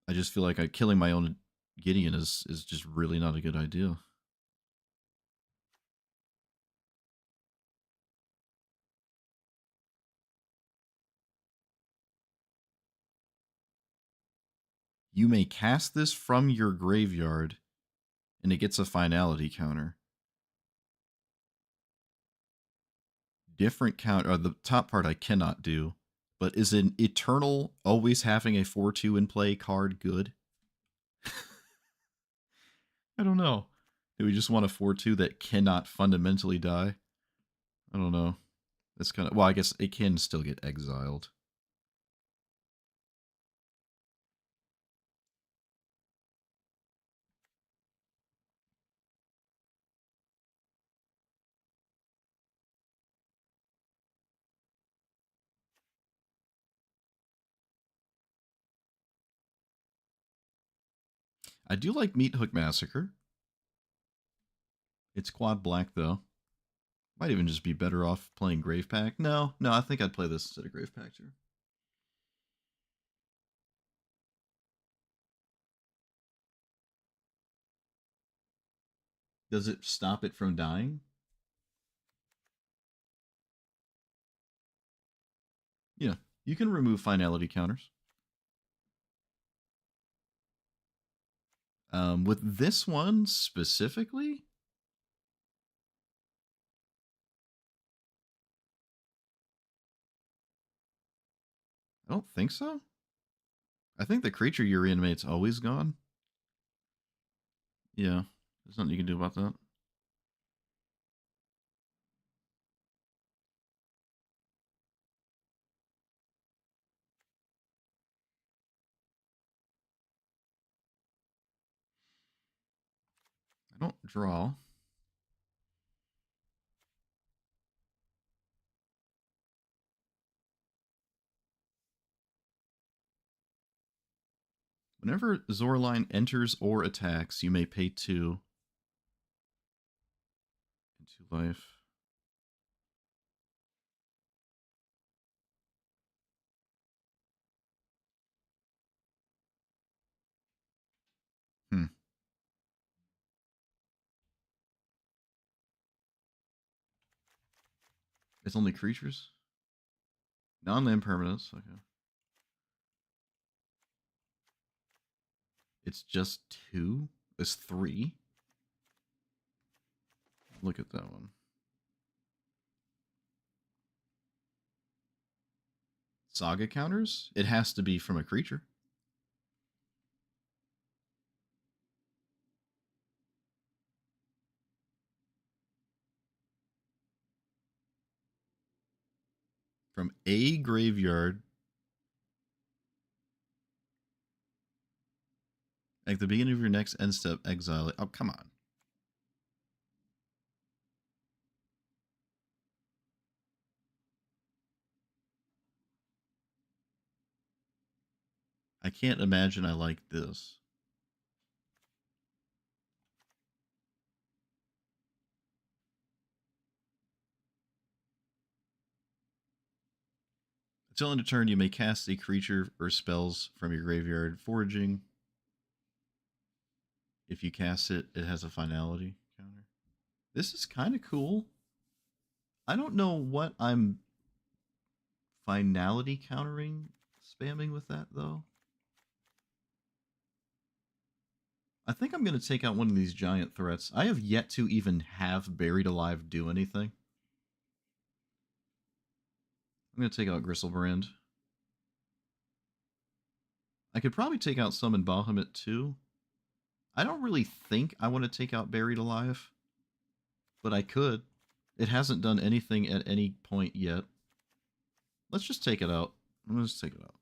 I just feel like killing my own Gideon is just really not a good idea. You may cast this from your graveyard, and it gets a finality counter. Different count, or the top part I cannot do. But is an Eternal always having a 4/2 in play card good? I don't know. Do we just want a 4/2 that cannot fundamentally die? I don't know. That's kind of... Well, I guess it can still get exiled. I do like Meat Hook Massacre. It's quad black, though. Might even just be better off playing Grave Pact. No, I think I'd play this instead of Grave Pact here. Does it stop it from dying? Yeah, you can remove finality counters. With this one specifically, I don't think so. I think the creature you reanimate's always gone. Yeah, there's nothing you can do about that. I don't draw. Whenever Zorline enters or attacks, you may pay 2 into life. Hmm. It's only creatures? Non-land permanents, okay. It's just 2? It's 3? Look at that one. Saga counters? It has to be from a creature. From a graveyard. At the beginning of your next end step, exile it. Oh, come on. I can't imagine I like this. Until end of turn, you may cast a creature or spells from your graveyard. Foraging. If you cast it, it has a finality counter. This is kind of cool. I don't know what I'm finality countering spamming with that, though. I think I'm going to take out one of these giant threats. I have yet to even have Buried Alive do anything. I'm going to take out Gristlebrand. I could probably take out Summon Bahamut too. I don't really think I want to take out Buried Alive, but I could. It hasn't done anything at any point yet. Let's just take it out. Let's take it out.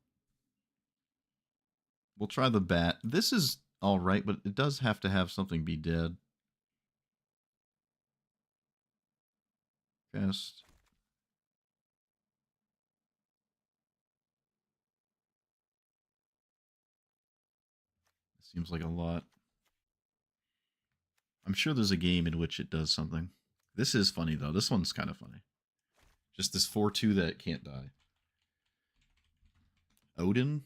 We'll try the bat. This is alright, but it does have to have something be dead. Cast. Seems like a lot. I'm sure there's a game in which it does something. This is funny, though. This one's kind of funny. Just this 4/2 that can't die. Odin?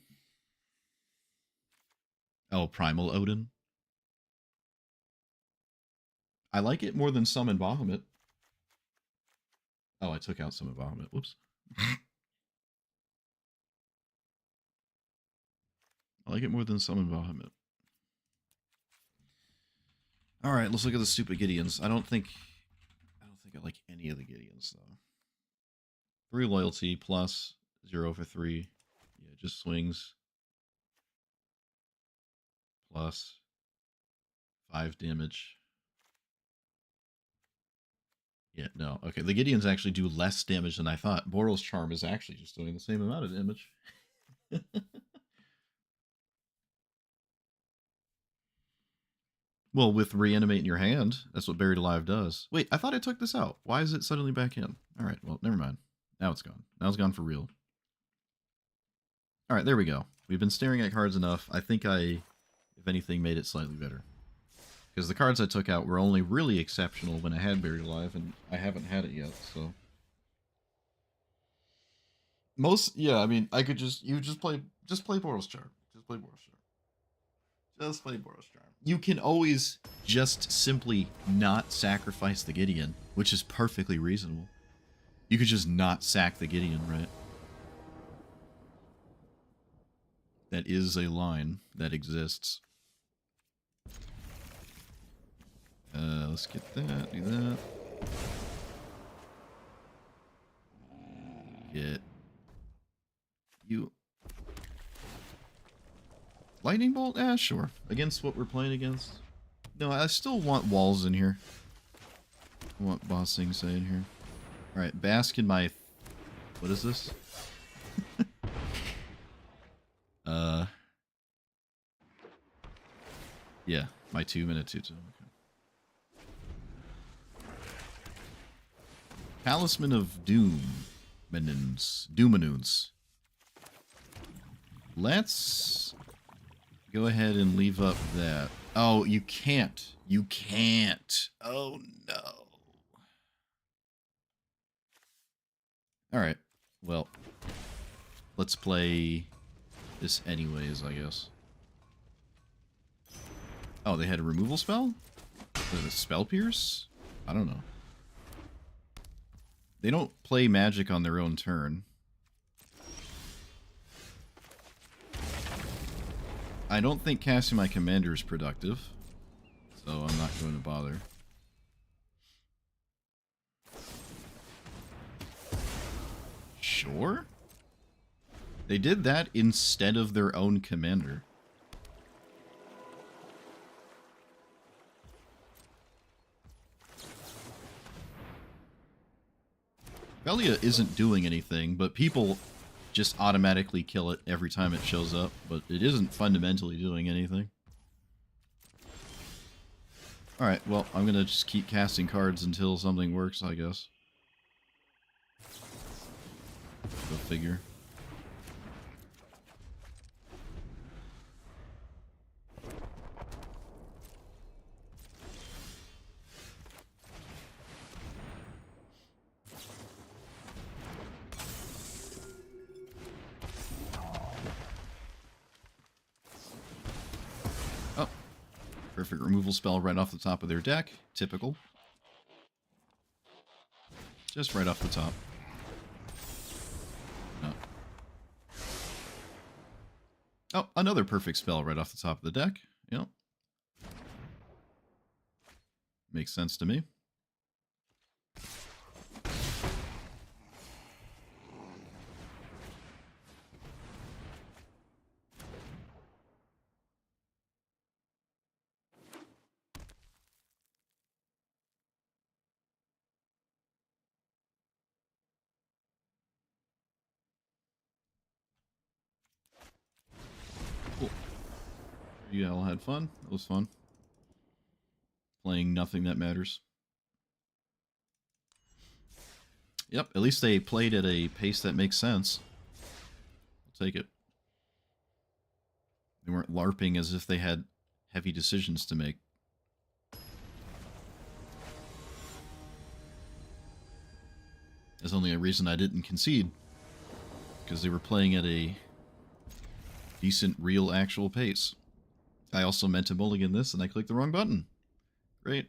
Oh, Primal Odin. I like it more than Summon Bahamut. Oh, I took out Summon Bahamut. Whoops. I like it more than Summon Bahamut. Alright, let's look at the stupid Gideons. I don't think I like any of the Gideons, though. 3 loyalty plus 0 for 3. Yeah, just swings. Plus 5 damage. Yeah, no. Okay, the Gideons actually do less damage than I thought. Boral's Charm is actually just doing the same amount of damage. Well, with reanimate in your hand, that's what Buried Alive does. Wait, I thought I took this out. Why is it suddenly back in? All right, well, never mind. Now it's gone. Now it's gone for real. All right, there we go. We've been staring at cards enough. I think I, if anything, made it slightly better. Because the cards I took out were only really exceptional when I had Buried Alive, and I haven't had it yet, so... Yeah, I mean, I could just play Boral's Charm. Just play Boral's Charm. Just play Boral's Charm. You can always just simply not sacrifice the Gideon, which is perfectly reasonable. You could just not sack the Gideon, right? That is a line that exists. Let's get that, do that. Get you. Lightning Bolt? Sure. Against what we're playing against. No, I still want walls in here. I want Boss Sing Say in here. Alright, bask in my... What is this? Yeah, my 2-minute 2-2. Okay. Talisman of Doom. Doomanoons. Let's go ahead and leave up that. Oh, you can't. You can't. Oh, no. Alright. Well, let's play this anyways, I guess. Oh, they had a removal spell? Was it a Spell Pierce? I don't know. They don't play magic on their own turn. I don't think casting my commander is productive, so I'm not going to bother. Sure? They did that instead of their own commander. Velia isn't doing anything, but people just automatically kill it every time it shows up, but it isn't fundamentally doing anything. Alright, well, I'm gonna just keep casting cards until something works, I guess. Go figure. Perfect removal spell right off the top of their deck. Typical. Just right off the top. No. Oh, another perfect spell right off the top of the deck. Yep. Makes sense to me. Cool. You all had fun. It was fun. Playing nothing that matters. Yep, at least they played at a pace that makes sense. I'll take it. They weren't LARPing as if they had heavy decisions to make. There's only a reason I didn't concede. Because they were playing at a decent, real, actual pace. I also meant to mulligan this, and I clicked the wrong button. Great.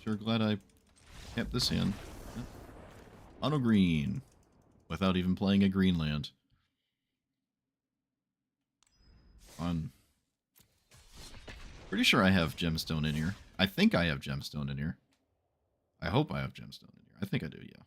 Sure glad I kept this hand. Yep. Mono green. Without even playing a green land. Fun. Pretty sure I have gemstone in here. I think I have gemstone in here. I hope I have gemstone in here. I think I do, yeah.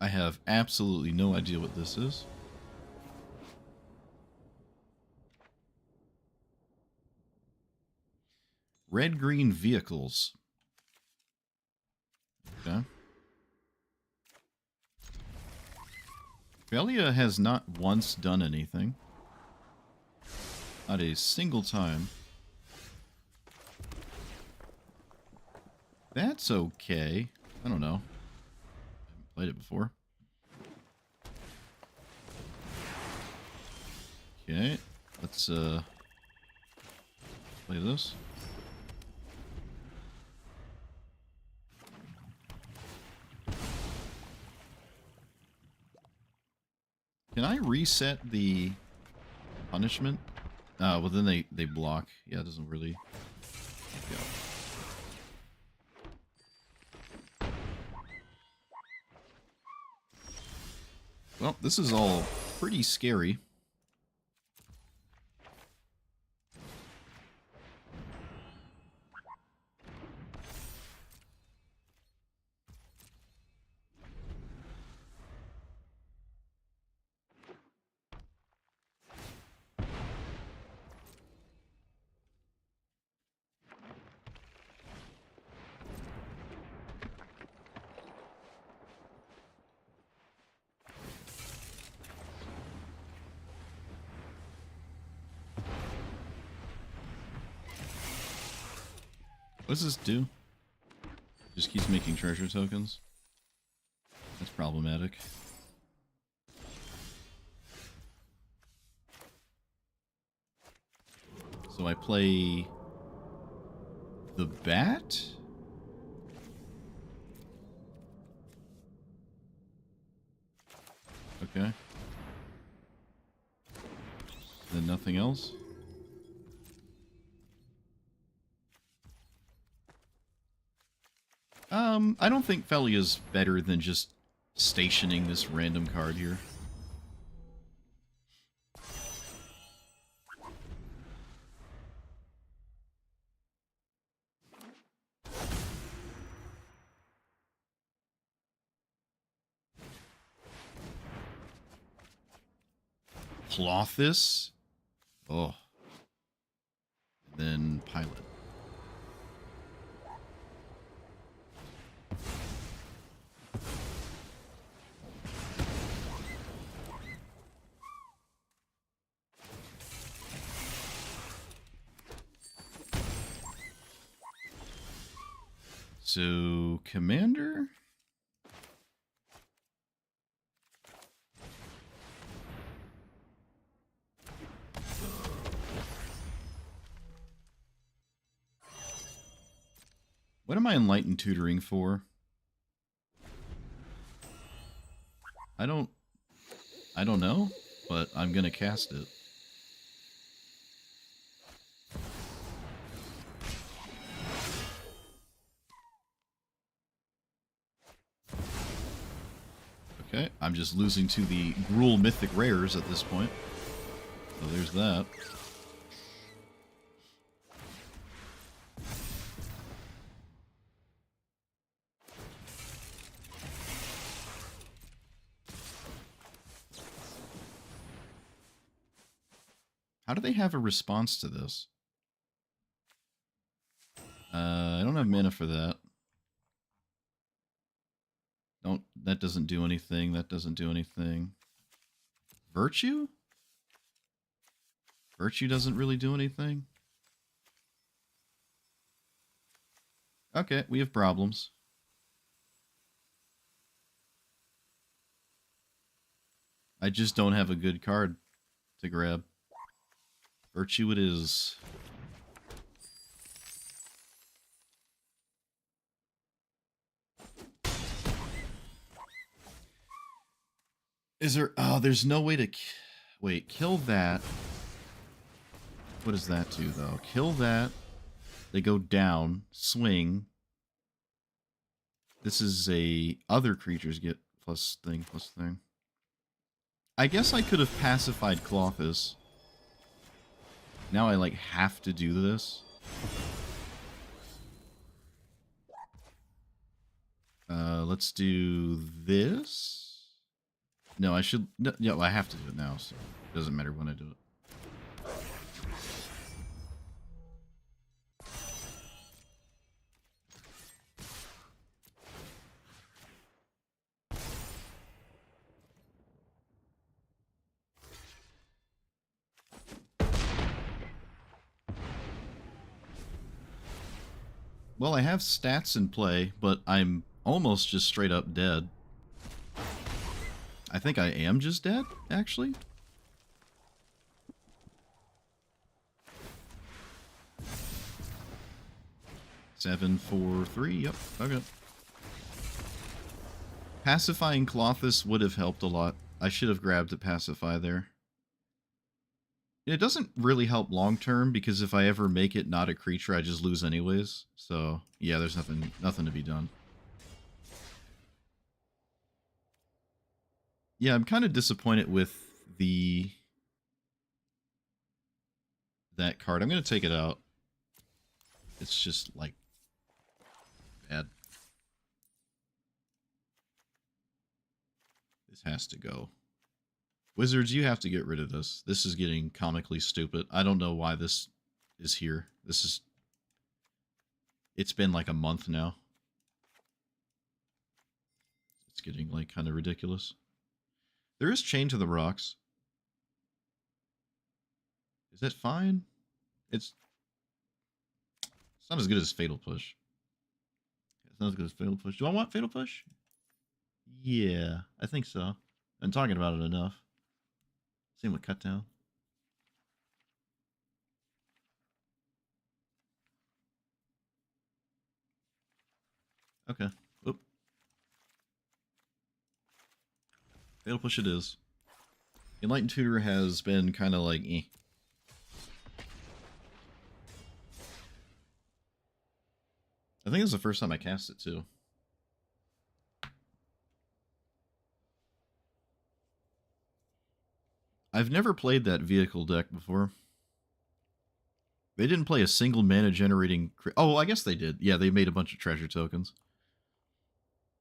I have absolutely no idea what this is. Red-green vehicles. Okay. Velia has not once done anything. Not a single time. That's okay. I don't know. I haven't played it before. Okay. Let's play this. Can I reset the punishment? Well then they block. Yeah, it doesn't really... Yeah. Well, this is all pretty scary. What does this do? Just keeps making treasure tokens? That's problematic. So I play the bat? Okay. Then nothing else? I don't think Felia's better than just stationing this random card here. Cloth this? Oh. And then pilot. So, Commander? What am I enlightened tutoring for? I don't know, but I'm gonna cast it. Okay, I'm just losing to the Gruul Mythic Rares at this point. So there's that. How do they have a response to this? I don't have mana for that. Don't. That doesn't do anything. That doesn't do anything. Virtue? Virtue doesn't really do anything. Okay, we have problems. I just don't have a good card to grab. Virtue it is. Is there... Oh, there's no way to... Wait, kill that. What does that do, though? Kill that. They go down. Swing. This is a... Other creatures get plus thing, plus thing. I guess I could have pacified Clothis. Now I, like, have to do this. Let's do this. No, I should... No, yeah, well, I have to do it now, so it doesn't matter when I do it. Well, I have stats in play, but I'm almost just straight up dead. I think I am just dead, actually. Seven, 4, 3, yep, okay. Pacifying Clothis would have helped a lot. I should have grabbed a Pacify there. It doesn't really help long term, because if I ever make it not a creature, I just lose anyways. So, yeah, there's nothing to be done. Yeah, I'm kind of disappointed with that card. I'm going to take it out. It's just, like, bad. This has to go. Wizards, you have to get rid of this. This is getting comically stupid. I don't know why this is here. This is... It's been like a month now. It's getting, like, kind of ridiculous. There is Chain to the Rocks. Is that fine? It's not as good as Fatal Push. It's not as good as Fatal Push. Do I want Fatal Push? Yeah, I think so. I'm talking about it enough. Same with Cut Down. Okay. Oop. Fatal Push it is. Enlightened Tutor has been kind of like, eh. I think it's the first time I cast it, too. I've never played that vehicle deck before. They didn't play a single mana generating... Oh, I guess they did. Yeah, they made a bunch of treasure tokens.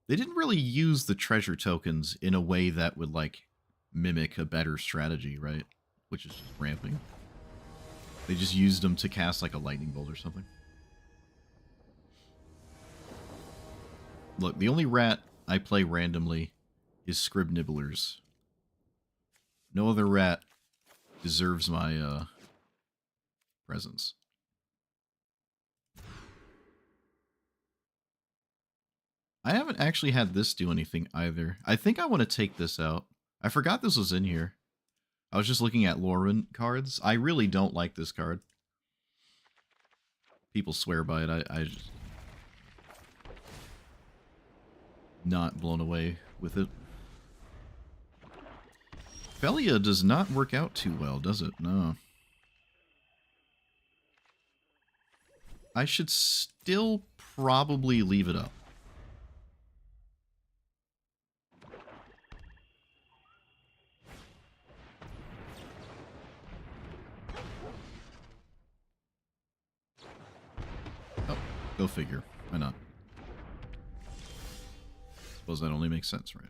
They didn't really use the treasure tokens in a way that would, like, mimic a better strategy, right? Which is just ramping. They just used them to cast, like, a lightning bolt or something. Look, the only rat I play randomly is Scribnibblers. No other rat deserves my, presence. I haven't actually had this do anything either. I think I want to take this out. I forgot this was in here. I was just looking at Lauren cards. I really don't like this card. People swear by it. I just... not blown away with it. Felia does not work out too well, does it? No. I should still probably leave it up. Oh, go figure. Why not? Suppose that only makes sense, right?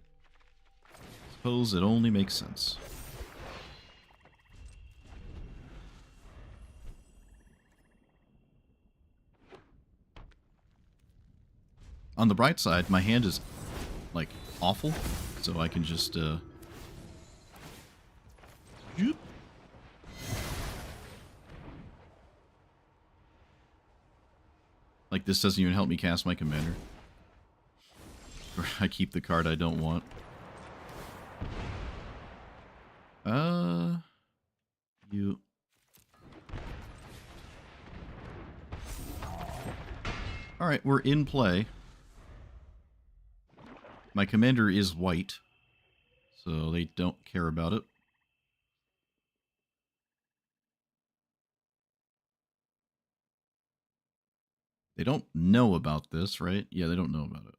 Suppose it only makes sense. On the bright side, my hand is like, awful. So I can just, Zoop. Like, this doesn't even help me cast my commander. Or I keep the card I don't want. You... Alright, we're in play. My commander is white, so they don't care about it. They don't know about this, right? Yeah, they don't know about it.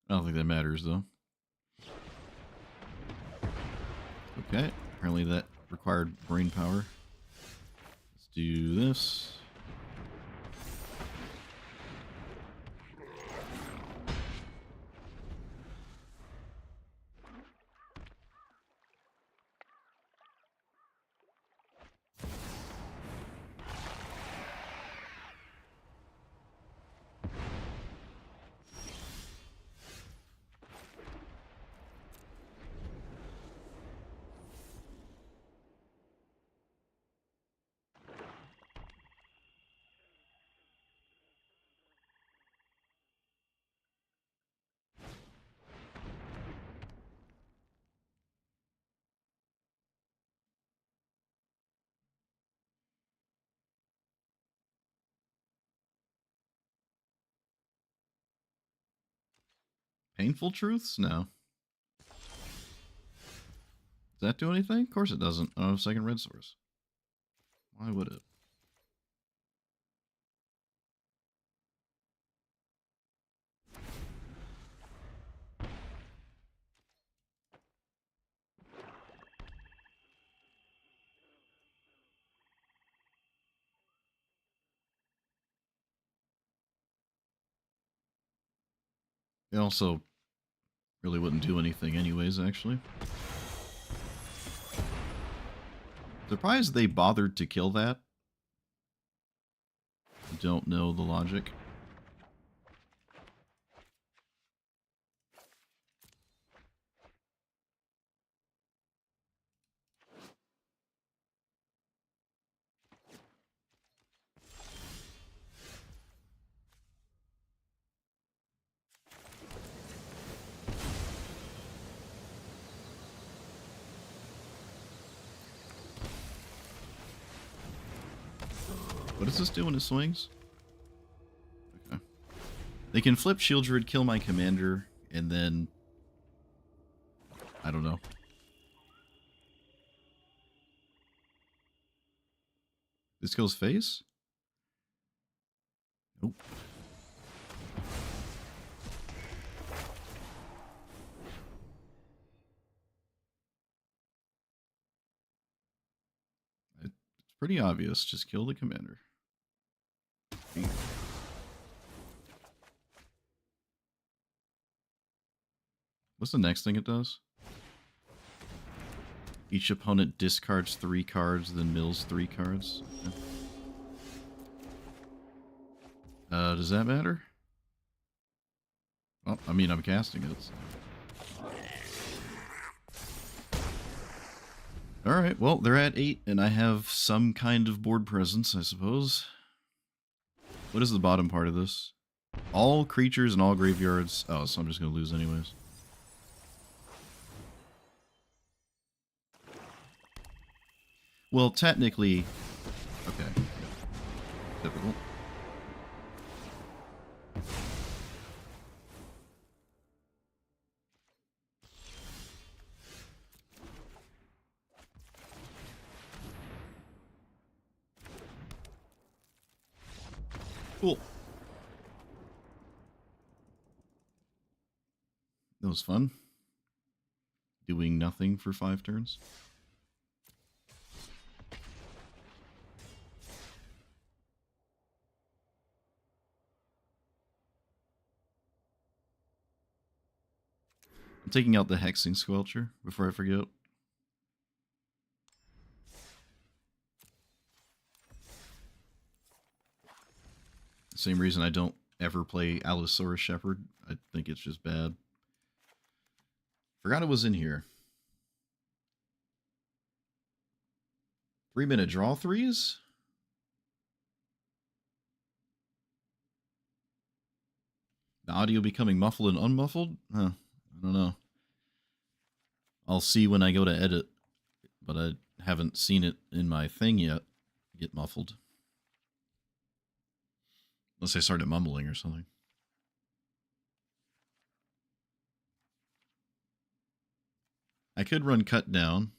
I don't think that matters, though. Okay, apparently that required brain power. Let's do this. Painful truths? No. Does that do anything? Of course it doesn't. I don't have second red source. Why would it? It also really wouldn't do anything anyways, actually. Surprised they bothered to kill that. Don't know the logic. What does this do when it swings? Okay. They can flip Shield Druid, kill my commander, and then... I don't know. This goes face? Nope. It's pretty obvious. Just kill the commander. What's the next thing it does? Each opponent discards 3 cards, then mills 3 cards. Okay. Does that matter? Well, I mean, I'm casting it. So. Alright, well, they're at 8, and I have some kind of board presence, I suppose. What is the bottom part of this? All creatures in all graveyards. Oh, so I'm just going to lose anyways. Well, technically... Okay. Typical. Cool. That was fun. Doing nothing for 5 turns. I'm taking out the Hexing Squelcher before I forget. Same reason I don't ever play Allosaurus Shepherd. I think it's just bad. Forgot it was in here. 3-minute draw threes? The audio becoming muffled and unmuffled? Huh, I don't know. I'll see when I go to edit, but I haven't seen it in my thing yet get muffled. Unless I started mumbling or something. I could run cut down.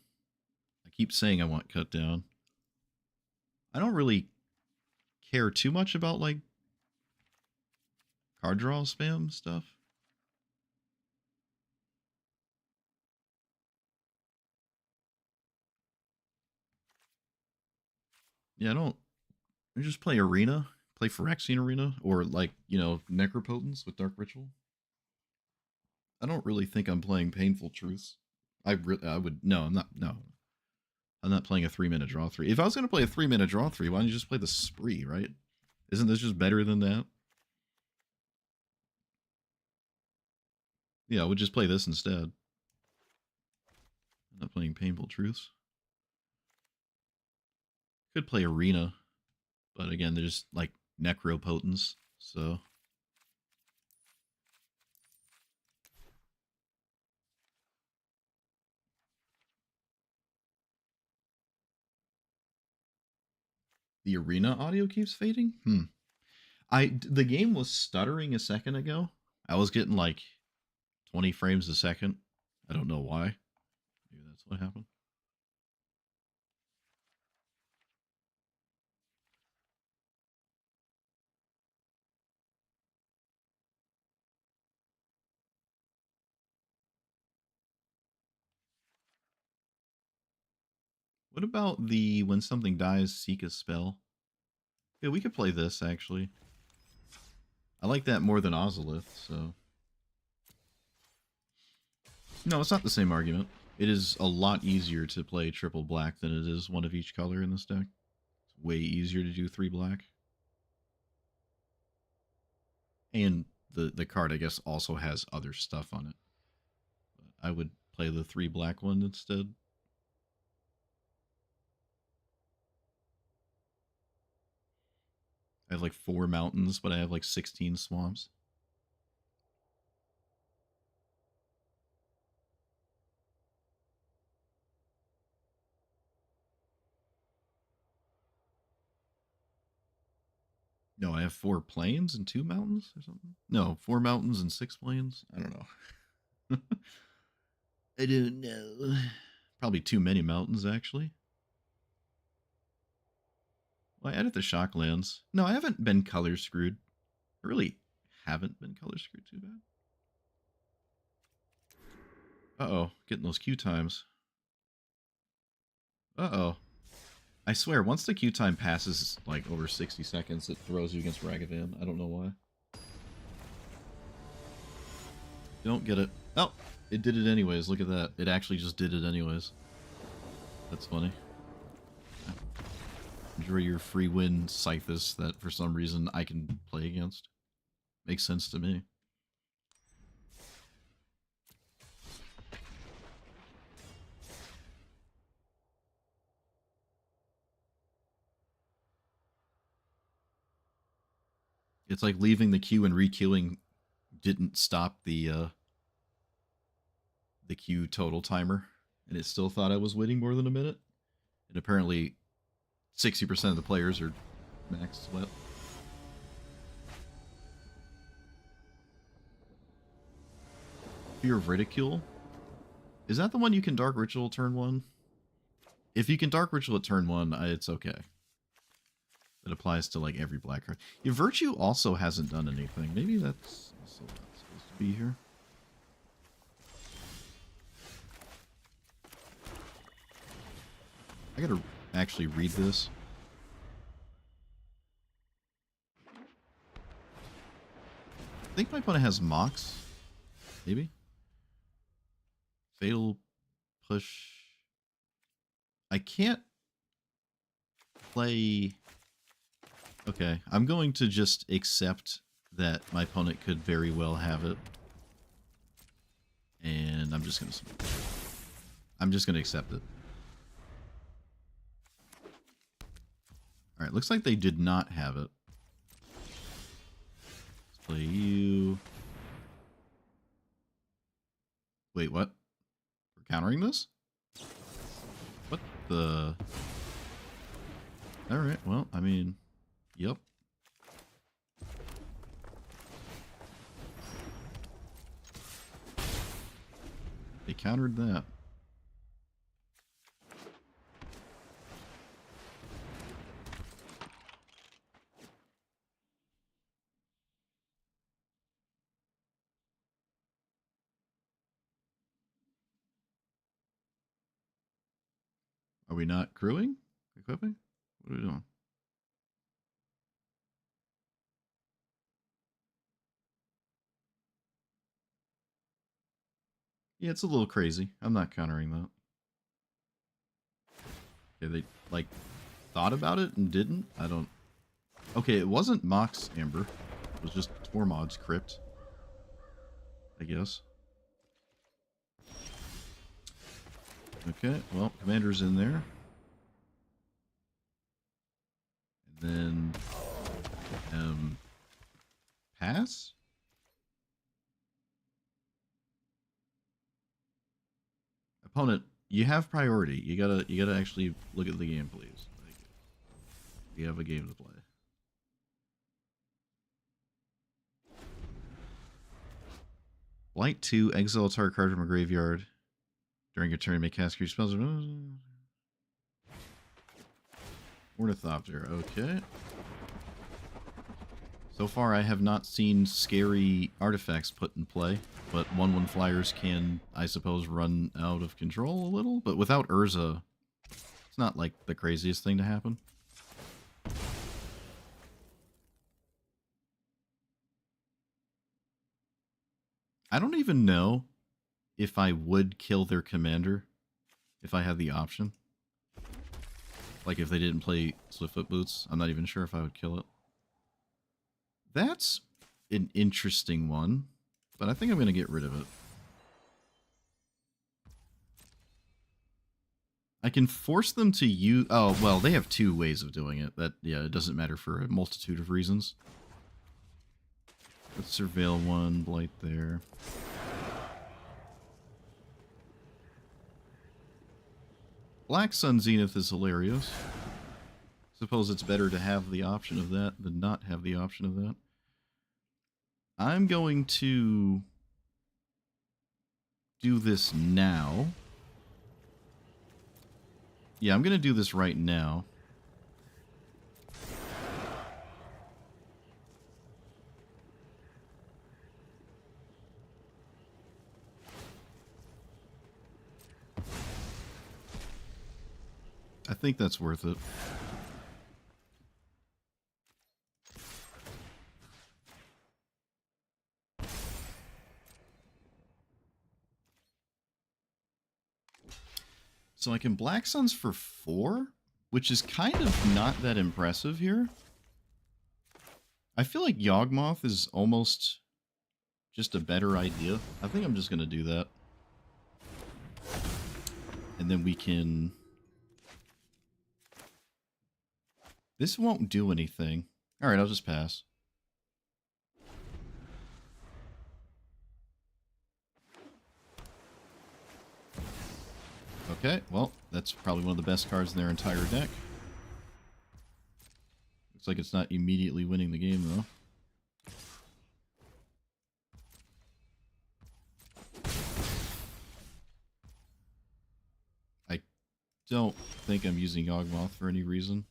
I keep saying I want cut down. I don't really care too much about, like, card draw spam stuff. Yeah, I just play Arena. Play Phyrexian Arena. Or, like, you know, Necropotence with Dark Ritual. I don't really think I'm playing Painful Truths. I would... No, I'm not... No. I'm not playing a 3-minute draw 3. If I was going to play a 3-minute draw 3, why don't you just play the Spree, right? Isn't this just better than that? Yeah, I would just play this instead. I'm not playing Painful Truths. Could play Arena, but again, they're just like Necropotence, so. The Arena audio keeps fading? The game was stuttering a second ago. I was getting like 20 frames a second. I don't know why. Maybe that's what happened. What about the when something dies, seek a spell? Yeah, we could play this actually. I like that more than Ozolith, so. No, it's not the same argument. It is a lot easier to play triple black than it is one of each color in this deck. It's way easier to do 3 black. And the card, I guess, also has other stuff on it. But I would play the 3 black one instead. I have like 4 mountains, but I have like 16 swamps. No, I have 4 plains and 2 mountains or something. No, 4 mountains and 6 plains. I don't know. I don't know. Probably too many mountains, actually. Well, I added the Shocklands. No, I haven't been color screwed. I really haven't been color screwed too bad. Uh-oh, getting those queue times. Uh-oh. I swear, once the queue time passes, like, over 60 seconds, it throws you against Ragavan. I don't know why. Don't get it. Oh, it did it anyways. Look at that. It actually just did it anyways. That's funny. Enjoy your free win Scythus that for some reason I can play against. Makes sense to me. It's like leaving the queue and re-queuing didn't stop the queue total timer, and it still thought I was waiting more than a minute. And apparently 60% of the players are max sweat. Fear of Ridicule? Is that the one you can Dark Ritual turn 1? If you can Dark Ritual at turn 1, it's okay. It applies to like every black card. Your Virtue also hasn't done anything. Maybe that's also not supposed to be here. I gotta actually read this. I think my opponent has Mox. Maybe. Fatal Push. I can't play... Okay, I'm going to just accept that my opponent could very well have it. And I'm just gonna accept it. Alright, looks like they did not have it. Let's play you. Wait, what? We're countering this? What the... Alright, well, I mean, yep. They countered that. Are we not crewing? Equipping? What are we doing? Yeah, it's a little crazy. I'm not countering that. Okay, they, like, thought about it and didn't? I don't... Okay, it wasn't Mox Amber. It was just Tormod's Crypt. I guess. Okay, well, Commander's in there. And then... pass? Opponent, you have priority. You gotta actually look at the game, please. Like, you have a game to play. Blight 2, exile a target card from a graveyard. During your turn, make cast your spells. Ornithopter, okay. So far, I have not seen scary artifacts put in play, but 1/1 flyers can, I suppose, run out of control a little. But without Urza, it's not like the craziest thing to happen. I don't even know if I would kill their commander if I had the option. Like if they didn't play Swiftfoot Boots, I'm not even sure if I would kill it. That's an interesting one, but I think I'm going to get rid of it. I can force them to use... Oh, well, they have two ways of doing it. That, yeah, it doesn't matter for a multitude of reasons. Let's surveil one, blight there. Black Sun Zenith is hilarious. Suppose it's better to have the option of that than not have the option of that. I'm going to do this now. Yeah, I'm going to do this right now. I think that's worth it. So I can Black Suns for 4, which is kind of not that impressive here. I feel like Yawgmoth is almost just a better idea. I think I'm just going to do that. And then we can... This won't do anything. Alright, I'll just pass. Okay, well, that's probably one of the best cards in their entire deck. Looks like it's not immediately winning the game, though. I don't think I'm using Yawgmoth for any reason.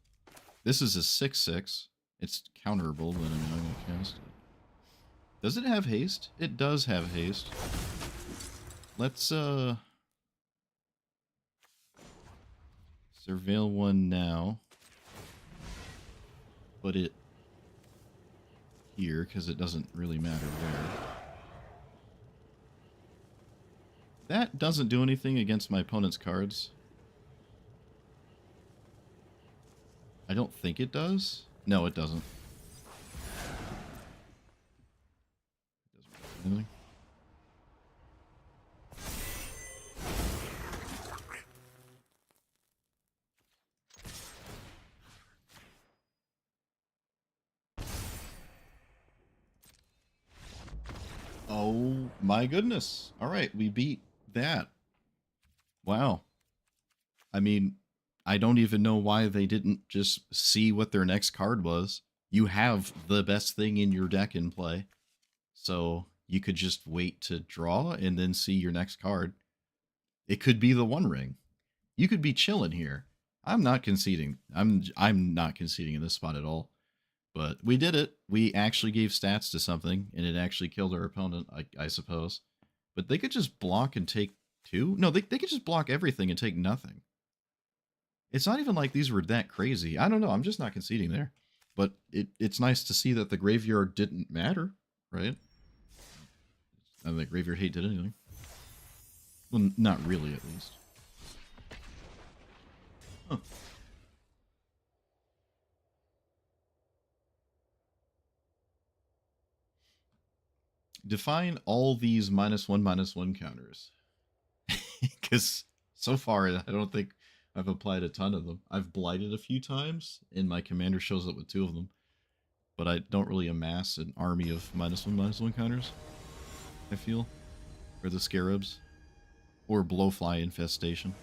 This is a 6/6. It's counterable, but I mean, I'm going to cast it. Does it have haste? It does have haste. Let's, surveil one now. Put it here, because it doesn't really matter where. That doesn't do anything against my opponent's cards. I don't think it does. No, it doesn't. It doesn't do anything. My goodness. All right, we beat that. Wow. I mean, I don't even know why they didn't just see what their next card was. You have the best thing in your deck in play. So you could just wait to draw and then see your next card. It could be the One Ring. You could be chilling here. I'm not conceding. I'm not conceding in this spot at all. But we did it. We actually gave stats to something, and it actually killed our opponent, I suppose. But they could just block and take 2? No, they could just block everything and take nothing. It's not even like these were that crazy. I don't know. I'm just not conceding there. But it's nice to see that the graveyard didn't matter, right? I don't think graveyard hate did anything. Well, not really, at least. Huh. Define all these -1/-1 counters. Because so far, I don't think I've applied a ton of them. I've blighted a few times, and my commander shows up with 2 of them. But I don't really amass an army of -1/-1 counters, I feel. Or the Scarabs. Or Blowfly Infestation.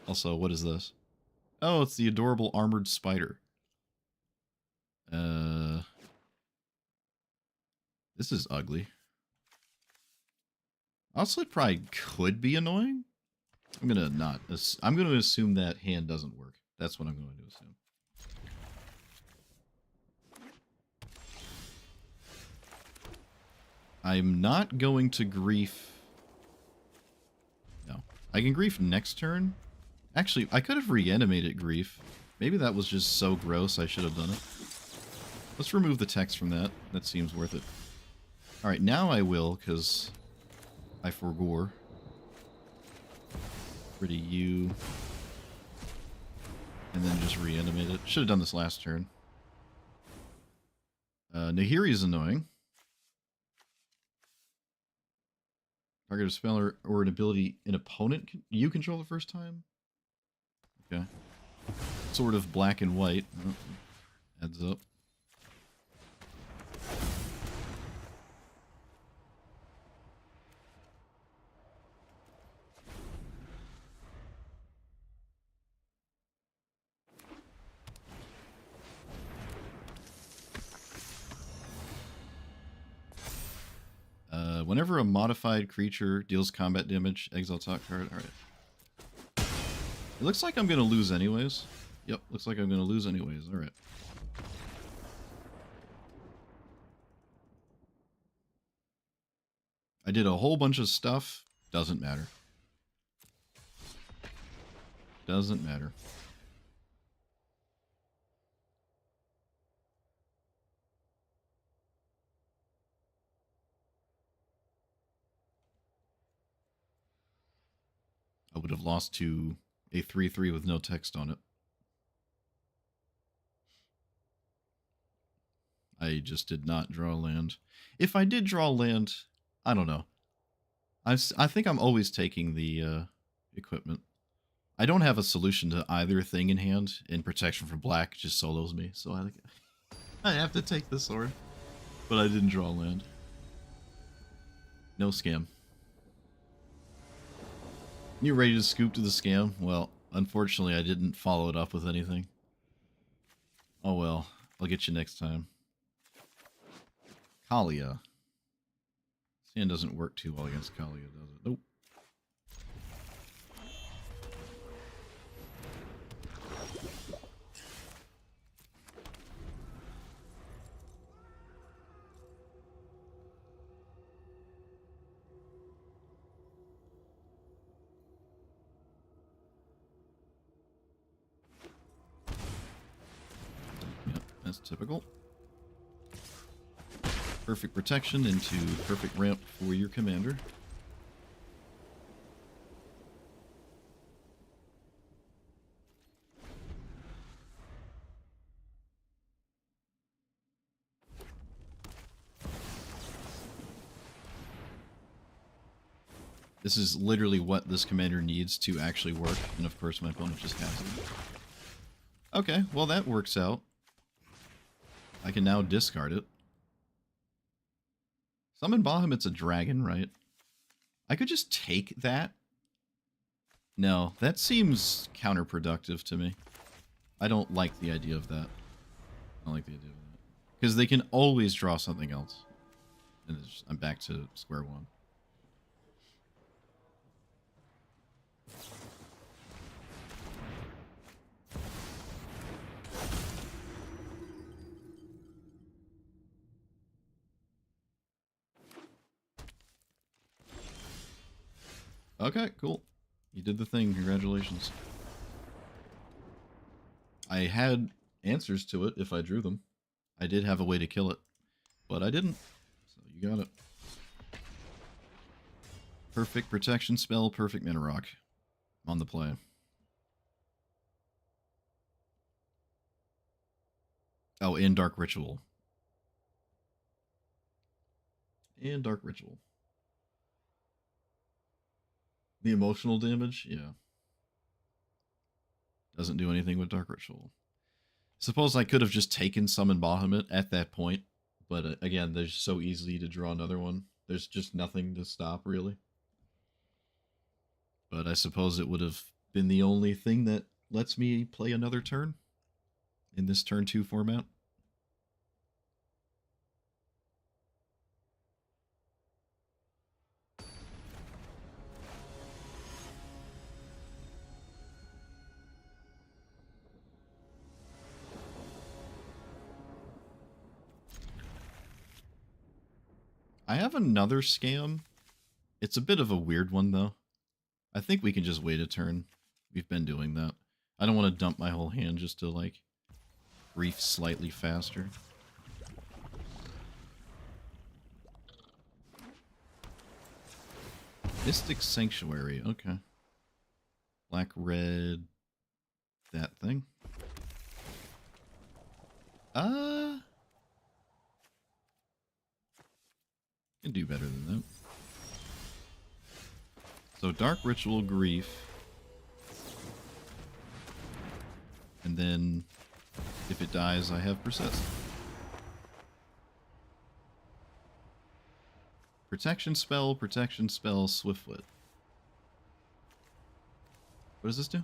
Also, what is this? Oh, it's the adorable armored spider. This is ugly. Also, it probably could be annoying. I'm gonna assume that hand doesn't work. That's what I'm going to assume. I'm not going to grief. No. I can grief next turn. Actually, I could have reanimated grief. Maybe that was just so gross I should have done it. Let's remove the text from that. That seems worth it. Alright, now I will, because I forgore. Pretty you. And then just reanimate it. Should have done this last turn. Nahiri is annoying. Target a spell or an ability an opponent you control the first time? Okay. Sort of black and white. Oh, heads up. Whenever a modified creature deals combat damage, exile top card. Alright. It looks like I'm going to lose anyways. Yep, looks like I'm going to lose anyways. Alright. I did a whole bunch of stuff. Doesn't matter. Doesn't matter. I would have lost to a 3/3 with no text on it. I just did not draw land. If I did draw land, I don't know. I think I'm always taking the equipment. I don't have a solution to either thing in hand, and protection from black just solos me, so I have to take the sword. But I didn't draw land. No scam. You ready to scoop to the scam? Well, unfortunately, I didn't follow it up with anything. Oh well, I'll get you next time. Kalia. Sand doesn't work too well against Kalia, does it? Nope. Yep, that's typical. Perfect protection into perfect ramp for your commander. This is literally what this commander needs to actually work, and of course my opponent just has it. Okay, well that works out. I can now discard it. Summon Bahamut's a dragon, right? I could just take that. No, that seems counterproductive to me. I don't like the idea of that. I don't like the idea of that. Because they can always draw something else. And I'm back to square one. Okay, cool. You did the thing. Congratulations. I had answers to it if I drew them. I did have a way to kill it, but I didn't. So you got it. Perfect protection spell, perfect mana rock. On the play. Oh, and Dark Ritual. And Dark Ritual. The emotional damage? Yeah. Doesn't do anything with Dark Ritual. Suppose I could have just taken Summon Bahamut at that point, but again, there's so easy to draw another one. There's just nothing to stop, really. But I suppose it would have been the only thing that lets me play another turn in this turn 2 format. I have another scam. It's a bit of a weird one, though. I think we can just wait a turn. We've been doing that. I don't want to dump my whole hand just to, like, grief slightly faster. Mystic Sanctuary, okay. Black, red, that thing. Can do better than that. So Dark Ritual, Grief. And then, if it dies, I have Persist. Protection spell, Swiftfoot. What does this do?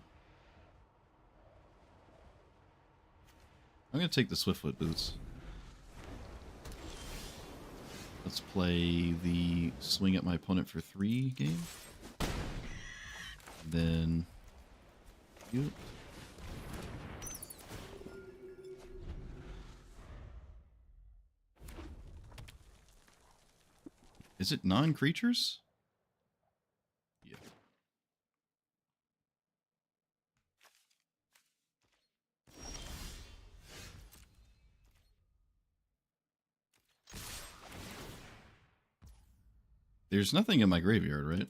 I'm going to take the Swiftfoot boots. Let's play the swing at my opponent for 3 game. Then... you. Is it non-creatures? Yeah. There's nothing in my graveyard, right?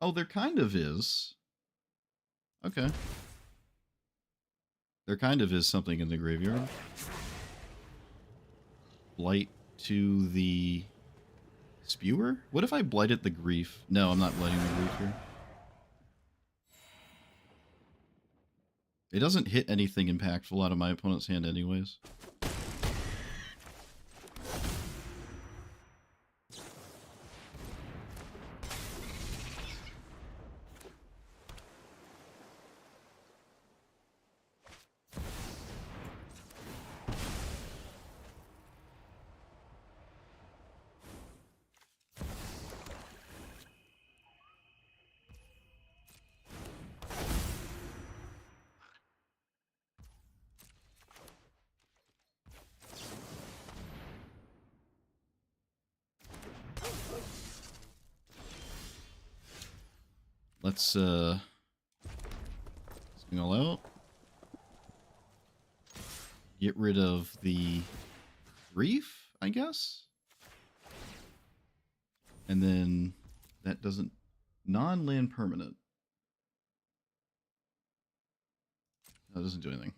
Oh, there kind of is. Okay. There kind of is something in the graveyard. Blight to the Spewer? What if I blighted the Grief? No, I'm not blighting the Grief here. It doesn't hit anything impactful out of my opponent's hand anyways. Let's swing all out. Get rid of the Grief, I guess? And then that doesn't... non-land permanent. That doesn't do anything.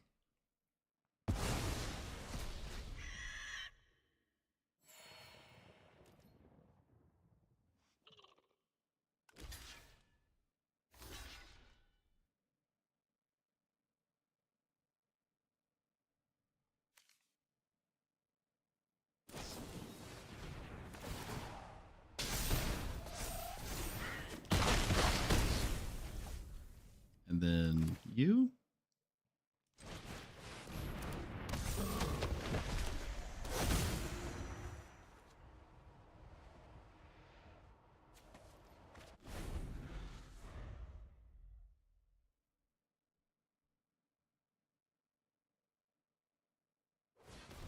you?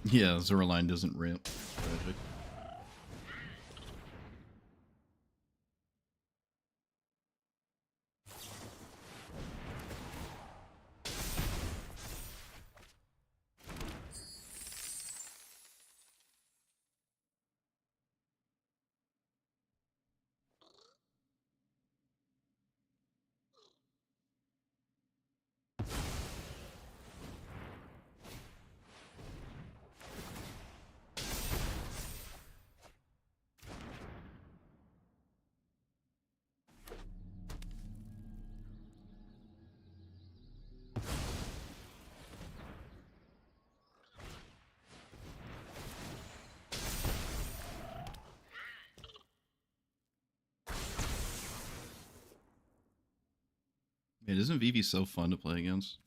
Yeah, Zoraline doesn't ramp. Tragic. Man, isn't Vivi so fun to play against?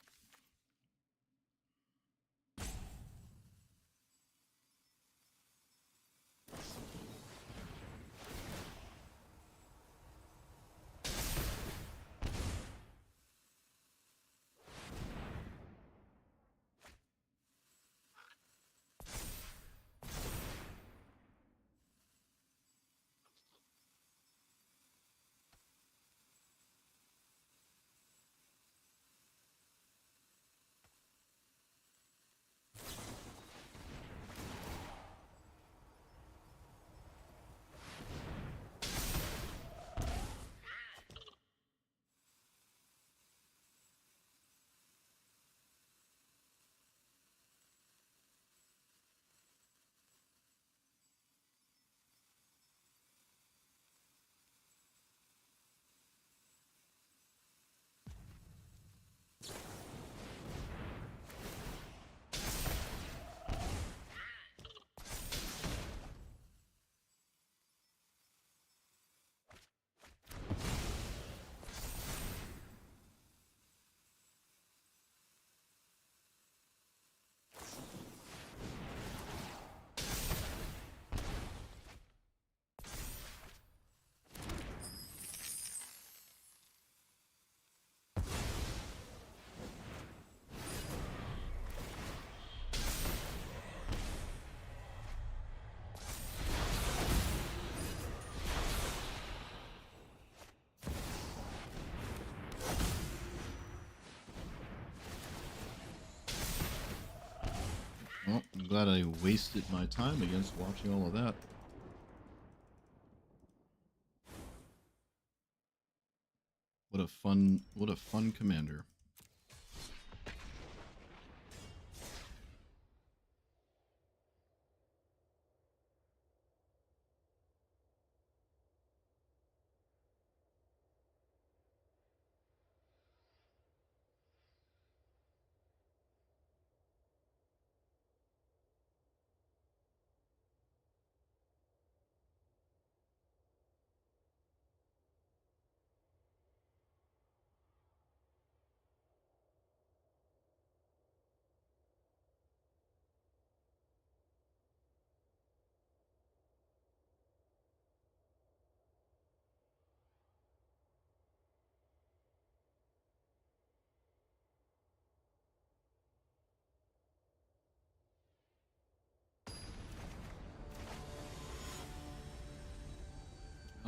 Well, I'm glad I wasted my time against watching all of that. What a fun commander.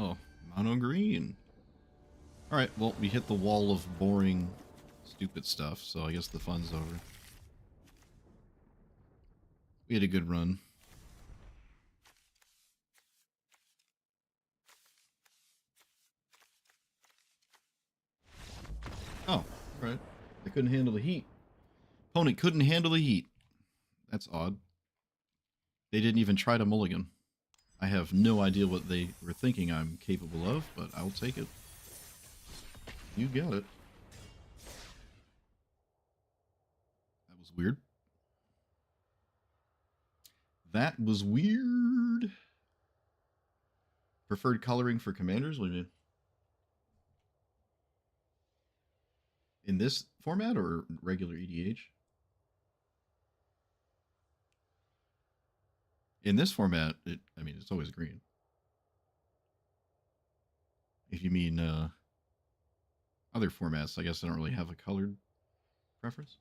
Oh, mono green. Alright, well, we hit the wall of boring, stupid stuff, so I guess the fun's over. We had a good run. Oh, alright. They couldn't handle the heat. Opponent couldn't handle the heat. That's odd. They didn't even try to mulligan. I have no idea what they were thinking I'm capable of, but I'll take it. You got it. That was weird. That was weird. Preferred coloring for commanders? What do you mean? In this format or regular EDH? In this format, I mean, it's always green. If you mean other formats, I guess I don't really have a colored preference.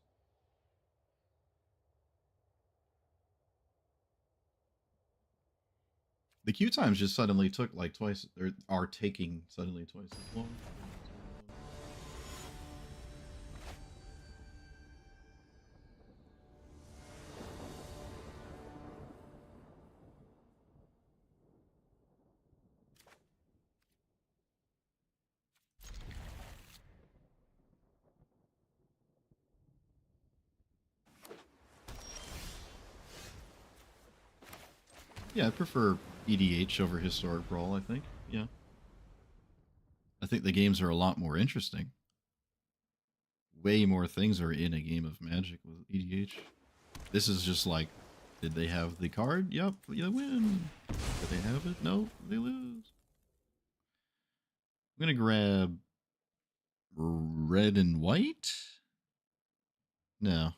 The queue times just suddenly took like twice, or are taking suddenly twice as long. Yeah, I prefer EDH over Historic Brawl, I think. Yeah. I think the games are a lot more interesting. Way more things are in a game of Magic with EDH. This is just like, did they have the card? Yep, they win. Did they have it? No, they lose. I'm gonna grab red and white? No.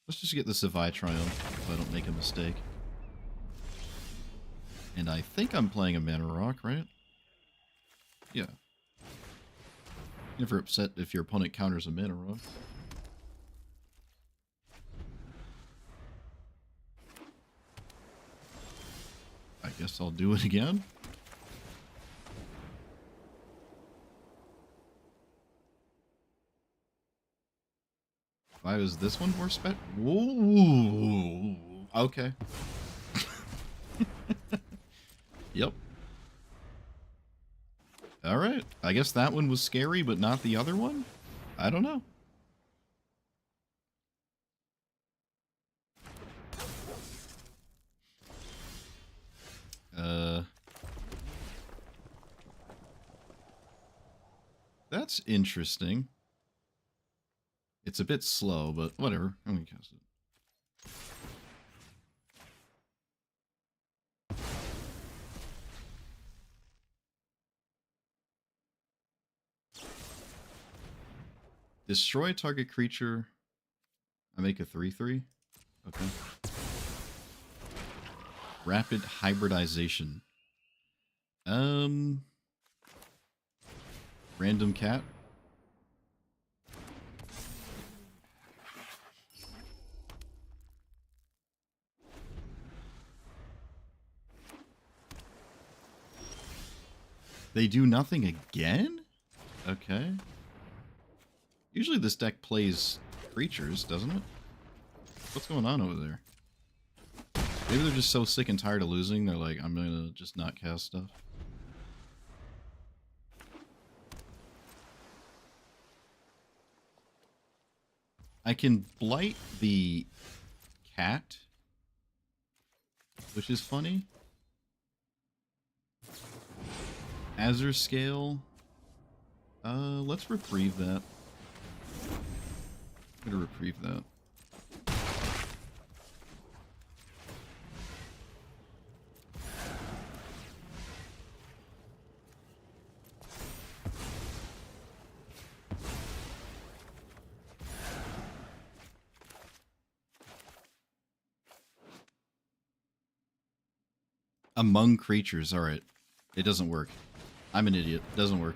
Let's just get the Savai Triumph so I don't make a mistake. And I think I'm playing a Mana Rock, right? Yeah. Never upset if your opponent counters a Mana Rock. I guess I'll do it again. Why was this one more spec? Whoa. Okay. Yep. Alright. I guess that one was scary, but not the other one? I don't know. That's interesting. It's a bit slow, but whatever. I'm gonna cast it. Destroy target creature. I make a 3/3. Okay. Rapid hybridization. Random cat. They do nothing again? Okay. Usually this deck plays creatures, doesn't it? What's going on over there? Maybe they're just so sick and tired of losing, they're like, I'm gonna just not cast stuff. I can blight the cat, which is funny. Azure Scale. Let's reprieve that. I'm gonna reprieve that. Among creatures. Alright. It doesn't work. I'm an idiot. It doesn't work.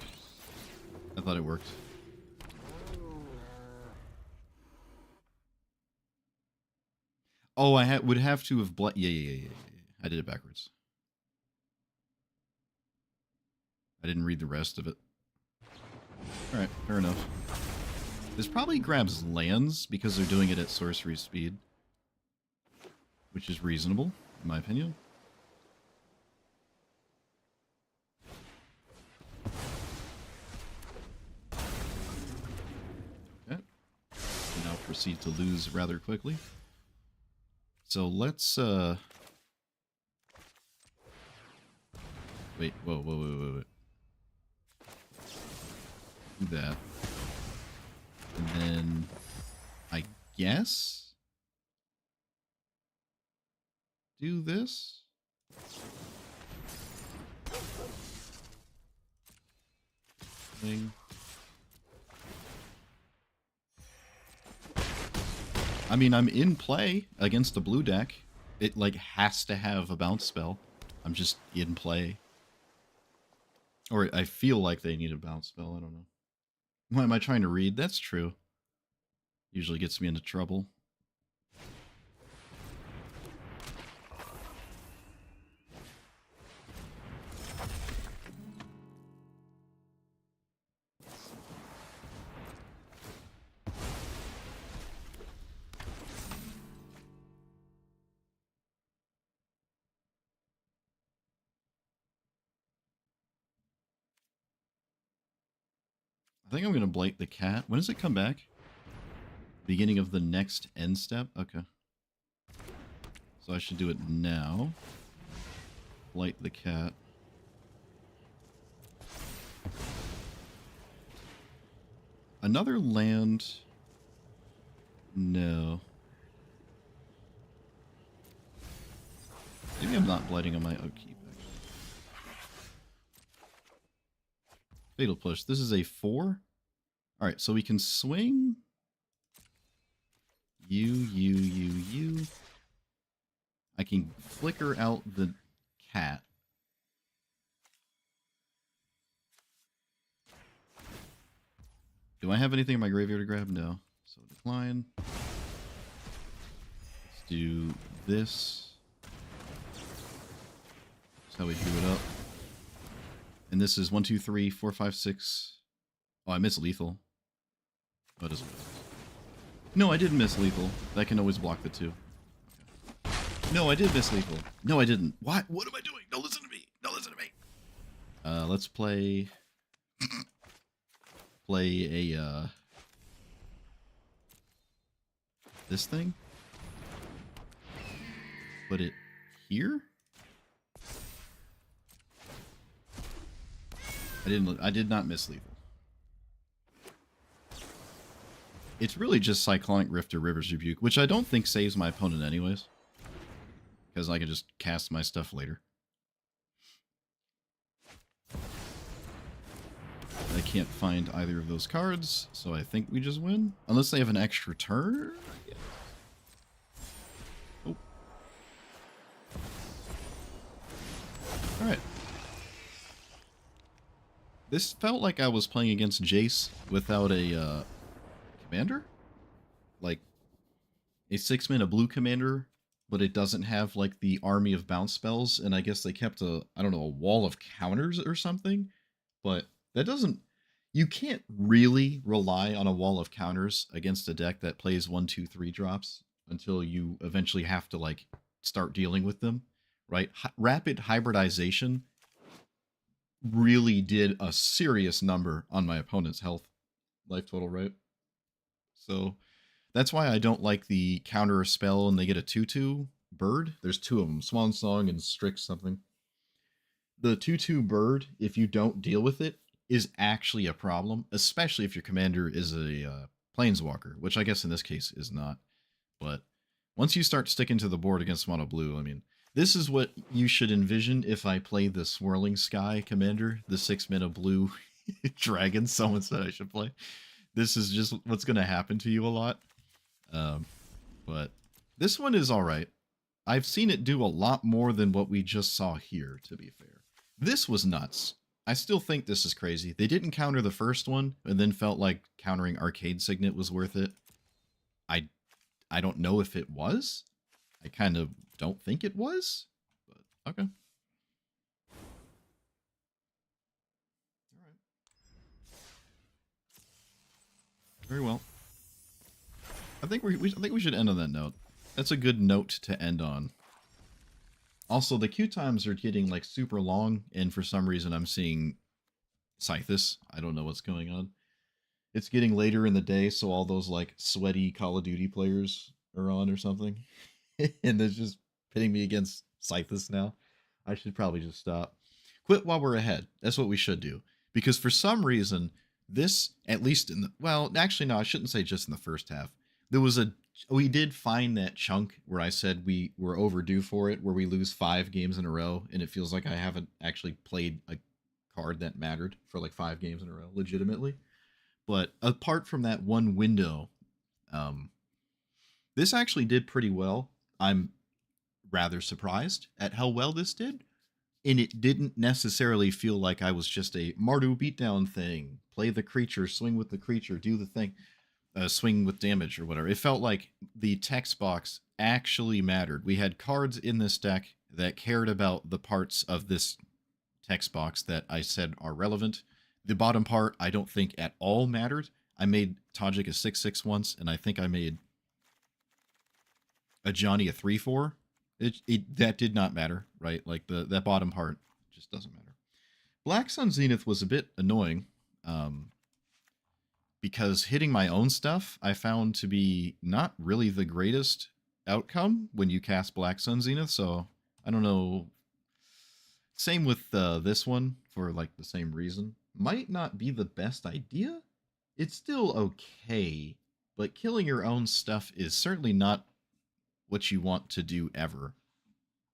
I thought it worked. Oh, I would have to have yeah. I did it backwards. I didn't read the rest of it. Alright, fair enough. This probably grabs lands because they're doing it at sorcery speed. Which is reasonable, in my opinion. Okay. We now proceed to lose rather quickly. So let's wait, whoa. Do that. And then I guess do this. Thing. I mean, I'm in play against the blue deck. It, like, has to have a bounce spell. I'm just in play. Or I feel like they need a bounce spell. I don't know. Why am I trying to read? That's true. Usually gets me into trouble. I think I'm going to Blight the Cat. When does it come back? Beginning of the next end step? Okay. So I should do it now. Blight the Cat. Another land... No. Maybe I'm not blighting on my upkeep, actually. Fatal Push. This is a 4? Alright, so we can swing... You. I can flicker out the cat. Do I have anything in my graveyard to grab? No. So decline. Let's do this. That's how we drew it up. And this is 1, 2, 3, 4, 5, 6. Oh, I missed lethal. Oh, it doesn't matter. No, I didn't miss lethal. That can always block the 2. Okay. No, I did miss lethal. No, I didn't. What? What am I doing? Don't listen to me. Don't listen to me. Let's play... play a, this thing? Put it here? I did not miss lethal. It's really just Cyclonic Rift or River's Rebuke, which I don't think saves my opponent anyways. Because I can just cast my stuff later. I can't find either of those cards, so I think we just win. Unless they have an extra turn? Yeah. Oh. Alright. This felt like I was playing against Jace without a commander? Like, a 6-mana blue commander, but it doesn't have, like, the army of bounce spells, and I guess they kept a, I don't know, a wall of counters or something? But that doesn't... You can't really rely on a wall of counters against a deck that plays 1, 2, 3 drops until you eventually have to, like, start dealing with them, right? Rapid hybridization really did a serious number on my opponent's health. Life total, right? So that's why I don't like the counter spell and they get a 2/2 bird. There's 2 of them, Swan Song and Strix something. The 2/2 bird, if you don't deal with it, is actually a problem, especially if your commander is a planeswalker, which I guess in this case is not. But once you start sticking to the board against mono blue, I mean, this is what you should envision if I play the Swirling Sky commander, the 6-mana blue dragon someone said I should play. This is just what's going to happen to you a lot. But this one is alright. I've seen it do a lot more than what we just saw here, to be fair. This was nuts. I still think this is crazy. They didn't counter the first one, and then felt like countering Arcade Signet was worth it. I don't know if it was. I kind of don't think it was. But, okay. Alright. Very well. I think we should end on that note. That's a good note to end on. Also, the queue times are getting, like, super long, and for some reason I'm seeing Scythus. I don't know what's going on. It's getting later in the day, so all those, like, sweaty Call of Duty players are on or something. And they're just pitting me against Scythus now. I should probably just stop. Quit while we're ahead. That's what we should do. Because for some reason, this, at least in the... Well, actually, no, I shouldn't say just in the first half. There was a... We did find that chunk where I said we were overdue for it, where we lose 5 games in a row, and it feels like I haven't actually played a card that mattered for like 5 games in a row, legitimately. But apart from that one window, This actually did pretty well. I'm rather surprised at how well this did. And it didn't necessarily feel like I was just a Mardu beatdown thing. Play the creature, swing with the creature, do the thing, swing with damage or whatever. It felt like the text box actually mattered. We had cards in this deck that cared about the parts of this text box that I said are relevant. The bottom part, I don't think at all mattered. I made Tajik a 6/6 once, and I think I made a Johnny a 3/4. That did not matter, right? Like that bottom part just doesn't matter. Black Sun Zenith was a bit annoying, because hitting my own stuff I found to be not really the greatest outcome when you cast Black Sun Zenith. So I don't know. Same with this one for like the same reason. Might not be the best idea. It's still okay, but killing your own stuff is certainly not what you want to do ever.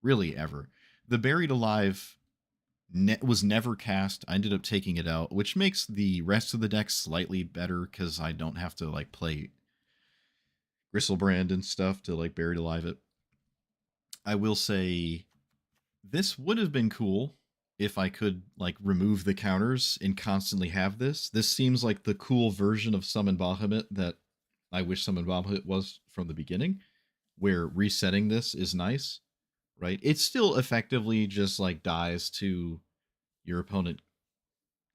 Really ever. The Buried Alive was never cast. I ended up taking it out, which makes the rest of the deck slightly better because I don't have to like play Gristlebrand and stuff to like Buried Alive it. I will say this would have been cool if I could like remove the counters and constantly have this. This seems like the cool version of Summon Bahamut that I wish Summon Bahamut was from the beginning, where resetting this is nice, right? It still effectively just like dies to your opponent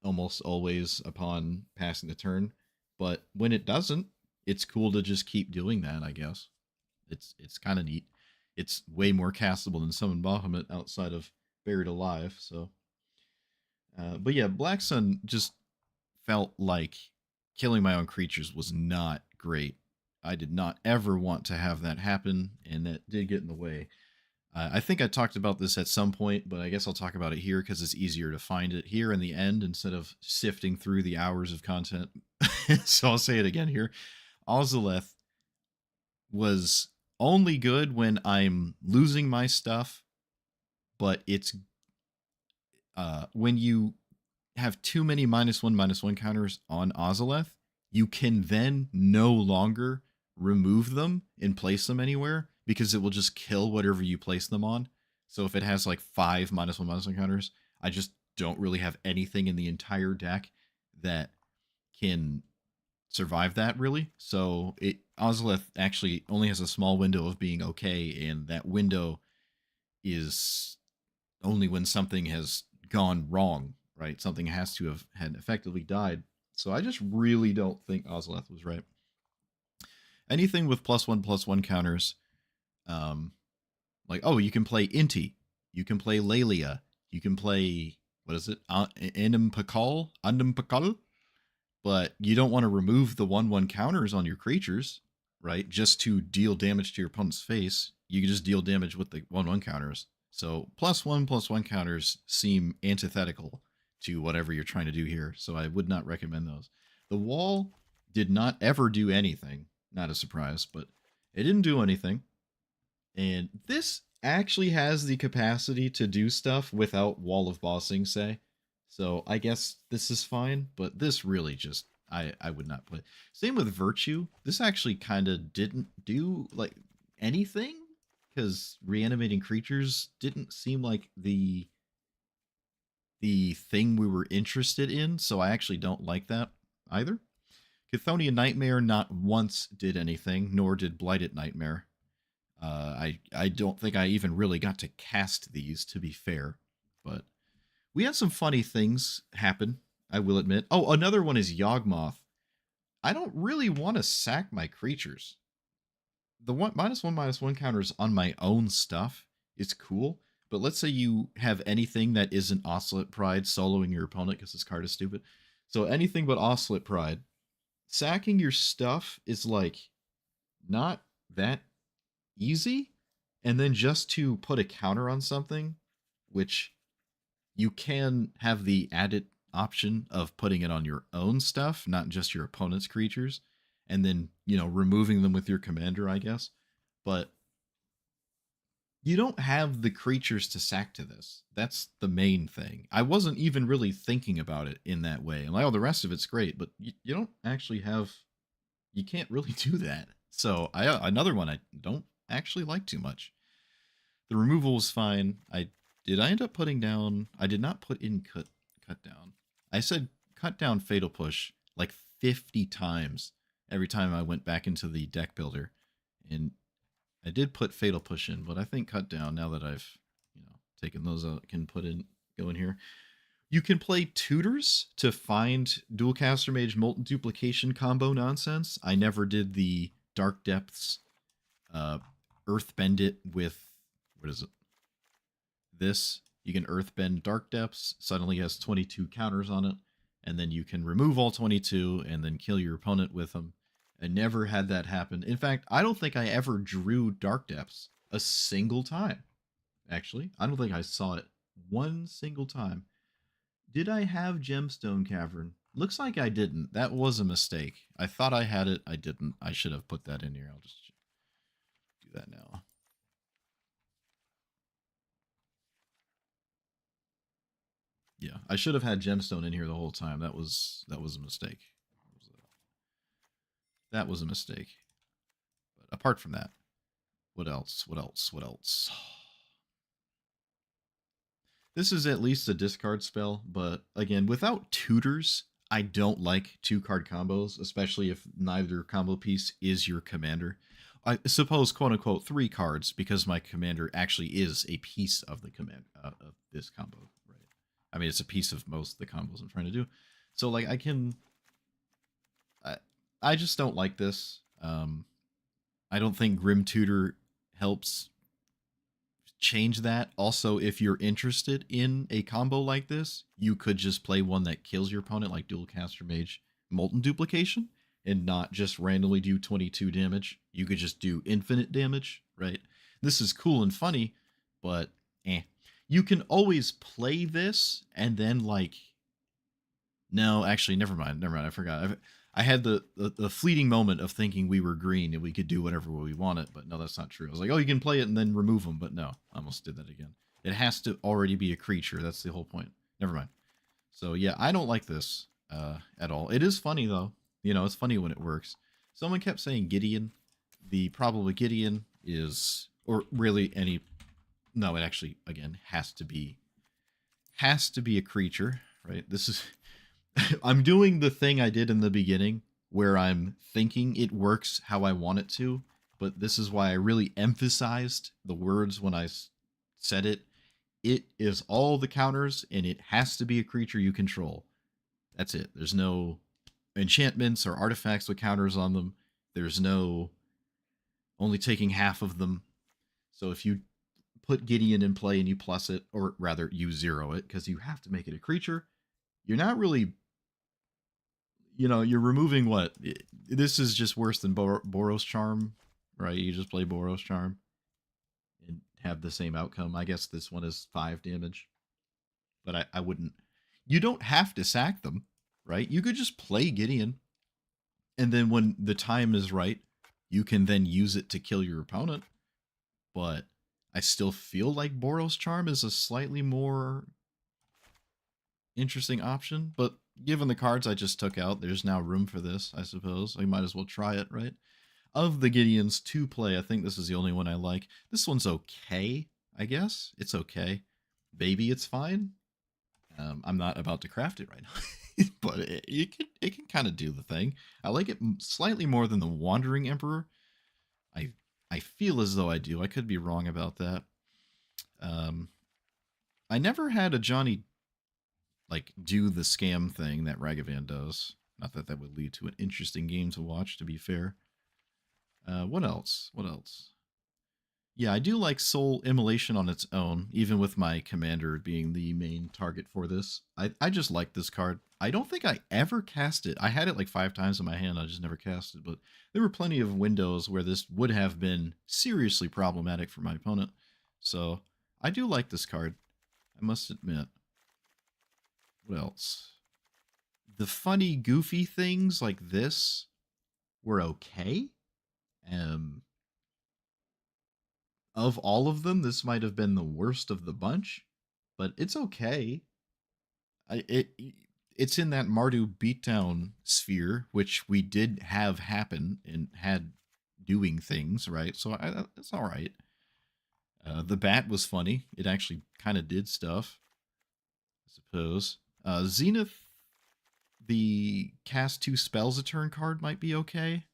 almost always upon passing the turn, but when it doesn't, it's cool to just keep doing that, I guess. It's kind of neat. It's way more castable than Summon Bahamut outside of Buried Alive, so but yeah, Black Sun just felt like killing my own creatures was not great. I did not ever want to have that happen, and that did get in the way. I think I talked about this at some point, but I guess I'll talk about it here because it's easier to find it here in the end instead of sifting through the hours of content. So I'll say it again here. Ozolith was only good when I'm losing my stuff, but it's when you have too many -1/-1 counters on Ozolith, you can then no longer remove them and place them anywhere because it will just kill whatever you place them on. So if it has like 5 -1/-1 counters, I just don't really have anything in the entire deck that can survive that really. So Ozolith actually only has a small window of being okay, and that window is only when something has gone wrong, right? Something has to have had effectively died. So I just really don't think Ozolith was right. Anything with +1/+1 counters, like, oh, you can play Inti, you can play Lelia, you can play, what is it, Andam Pakal, but you don't want to remove the 1/1 counters on your creatures, right? Just to deal damage to your opponent's face. You can just deal damage with the 1/1 counters. So +1/+1 counters seem antithetical to whatever you're trying to do here. So I would not recommend those. The wall did not ever do anything. Not a surprise, but it didn't do anything. And this actually has the capacity to do stuff without Wall of Bossing, say. So I guess this is fine, but this really just, I would not play. Same with Virtue. This actually kind of didn't do like anything because reanimating creatures didn't seem like the thing we were interested in, so I actually don't like that either. Chthonian Nightmare not once did anything, nor did Blighted Nightmare. I don't think I even really got to cast these, to be fair, but we had some funny things happen, I will admit. Oh, another one is Yawgmoth. I don't really want to sack my creatures. The -1/-1 counters on my own stuff is cool, but let's say you have anything that isn't Oscillate Pride soloing your opponent because this card is stupid. So anything but Oscillate Pride. Sacking your stuff is like not that easy, and then just to put a counter on something, which you can have the added option of putting it on your own stuff, not just your opponent's creatures, and then, you know, removing them with your commander, I guess. But you don't have the creatures to sack to this. That's the main thing. I wasn't even really thinking about it in that way. And like, oh, the rest of it's great, but you don't actually have, you can't really do that. So another one I don't actually like too much. The removal was fine. I end up putting down. I did not put in cut down. I said cut down fatal push like 50 times every time I went back into the deck builder, and I did put fatal push in, but I think cut down, now that I've taken those out, can go in here. You can play tutors to find Dualcaster Mage Molten Duplication combo nonsense. I never did the Dark Depths Earthbend it with, what is it? This. You can Earthbend Dark Depths, suddenly has 22 counters on it, and then you can remove all 22 and then kill your opponent with them. I never had that happen. In fact, I don't think I ever drew Dark Depths a single time. Actually, I don't think I saw it one single time. Did I have Gemstone Cavern? Looks like I didn't. That was a mistake. I thought I had it. I didn't. I should have put that in here. I'll just do that now. Yeah, I should have had Gemstone in here the whole time. That was a mistake. That was a mistake. But apart from that, what else? What else? What else? This is at least a discard spell, but again, without tutors, I don't like 2-card combos, especially if neither combo piece is your commander. I suppose, quote unquote, 3 cards, because my commander actually is a piece of the command of this combo, right? I mean, it's a piece of most of the combos I'm trying to do. So, like, I just don't like this. I don't think Grim Tutor helps change that. Also, if you're interested in a combo like this, you could just play one that kills your opponent, like Dualcaster Mage Molten Duplication, and not just randomly do 22 damage. You could just do infinite damage, right? This is cool and funny, but you can always play this and then, like, no, actually, never mind. I forgot. I had the fleeting moment of thinking we were green and we could do whatever we wanted, but no, that's not true. I was like, oh, you can play it and then remove them, but no, I almost did that again. It has to already be a creature. That's the whole point. Never mind. So yeah, I don't like this at all. It is funny though. It's funny when it works. Someone kept saying Gideon. The problem with Gideon is, or really any, no, it actually, again, has to be a creature, right? This is, I'm doing the thing I did in the beginning where I'm thinking it works how I want it to, but this is why I really emphasized the words when I said it. It is all the counters, and it has to be a creature you control. That's it. There's no enchantments or artifacts with counters on them. There's no only taking half of them. So if you put Gideon in play and you plus it, or rather you 0 it, because you have to make it a creature, you're not really, you're removing what? This is just worse than Boros Charm, right? You just play Boros Charm and have the same outcome. I guess this one is 5 damage, but I wouldn't. You don't have to sack them, right? You could just play Gideon, and then when the time is right, you can then use it to kill your opponent. But I still feel like Boros Charm is a slightly more interesting option, but given the cards I just took out, there's now room for this, I suppose. I might as well try it, right? Of the Gideons to play, I think this is the only one I like. This one's okay, I guess. It's okay. Baby, it's fine. I'm not about to craft it right now, but it can kind of do the thing. I like it slightly more than the Wandering Emperor. I feel as though I do. I could be wrong about that. I never had a Johnny do the scam thing that Ragavan does. Not that that would lead to an interesting game to watch, to be fair. What else? What else? Yeah, I do like Soul Immolation on its own, even with my commander being the main target for this. I just like this card. I don't think I ever cast it. I had it like 5 times in my hand. I just never cast it. But there were plenty of windows where this would have been seriously problematic for my opponent. So I do like this card, I must admit. What else? The funny, goofy things like this were okay. Of all of them, this might have been the worst of the bunch, but it's okay. It's in that Mardu beatdown sphere, which we did have happen and had doing things, right? So it's all right. The bat was funny. It actually kind of did stuff, I suppose. Zenith, the cast 2 spells a turn card might be okay.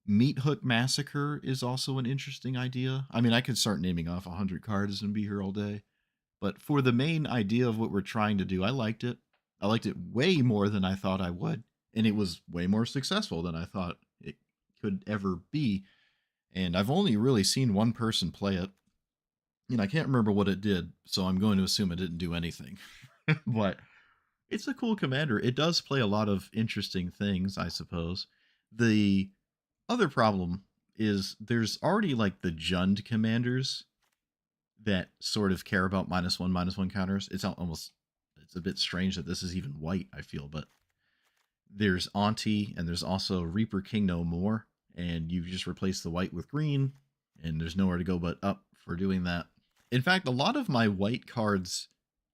Meat Hook Massacre is also an interesting idea. I mean, I could start naming off 100 cards and be here all day. But for the main idea of what we're trying to do, I liked it. I liked it way more than I thought I would. And it was way more successful than I thought it could ever be. And I've only really seen one person play it. And I can't remember what it did, so I'm going to assume it didn't do anything. But it's a cool commander. It does play a lot of interesting things, I suppose. The other problem is there's already like the Jund commanders that sort of care about -1/-1 counters. It's a bit strange that this is even white, I feel, but there's Auntie and there's also Reaper King No More, and you just replace the white with green, and there's nowhere to go but up for doing that. In fact, a lot of my white cards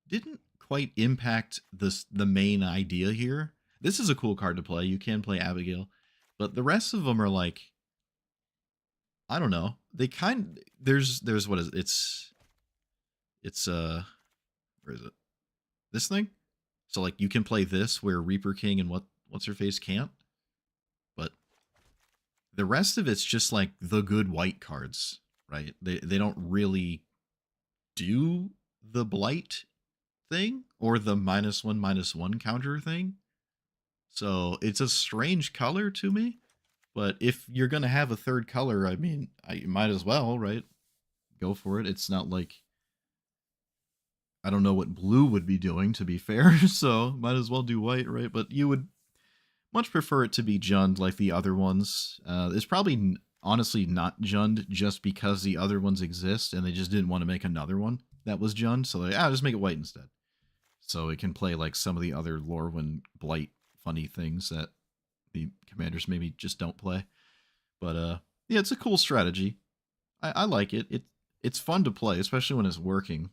didn't quite impact the main idea here. This is a cool card to play. You can play Abigail, but the rest of them are like, I don't know. They there's what is it? It's where is it? This thing? So like you can play this where Reaper King and what's her face can't. But the rest of it's just like the good white cards, right? They don't really do the blight thing or the -1/-1 counter thing. So it's a strange color to me. But if you're gonna have a third color, I mean, you might as well, right? Go for it. It's not like I don't know what blue would be doing, to be fair, so might as well do white, right? But you would much prefer it to be Jund like the other ones. It's probably honestly not Jund just because the other ones exist and they just didn't want to make another one that was Jund, so they just make it white instead. So it can play like some of the other Lorwyn Blight funny things that the commanders maybe just don't play. But yeah, it's a cool strategy. I like it. It's fun to play, especially when it's working.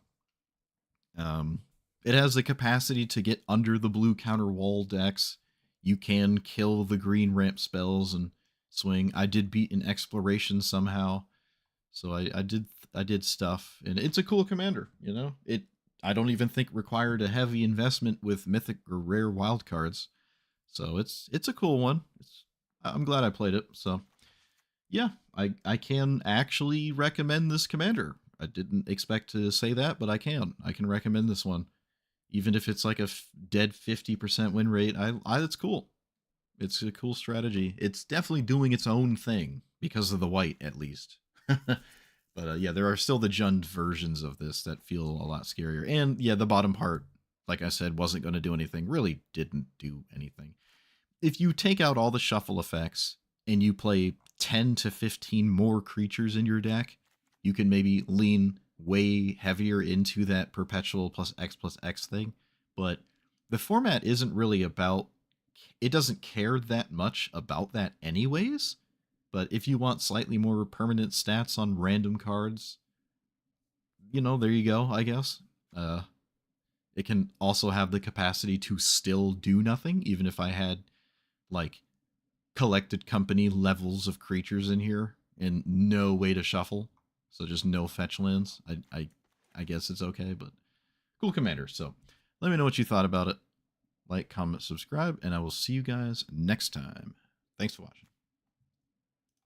It has the capacity to get under the blue counter wall decks. You can kill the green ramp spells and swing. I did beat an exploration somehow, so I did stuff, and it's a cool commander. You know, I don't even think required a heavy investment with mythic or rare wild cards, so it's a cool one. I'm glad I played it. So yeah, I can actually recommend this commander. I didn't expect to say that, but I can recommend this one. Even if it's like a dead 50% win rate, it's cool. It's a cool strategy. It's definitely doing its own thing because of the white, at least. But yeah, there are still the Jund versions of this that feel a lot scarier. And yeah, the bottom part, like I said, wasn't going to do anything. Really didn't do anything. If you take out all the shuffle effects and you play 10 to 15 more creatures in your deck, you can maybe lean way heavier into that perpetual plus X thing. But the format isn't really about, it doesn't care that much about that anyways. But if you want slightly more permanent stats on random cards, you know, there you go, I guess. It can also have the capacity to still do nothing, even if I had like collected company levels of creatures in here and no way to shuffle. So just no fetch lands. I guess it's okay, but cool commander. So let me know what you thought about it. Like, comment, subscribe, and I will see you guys next time. Thanks for watching.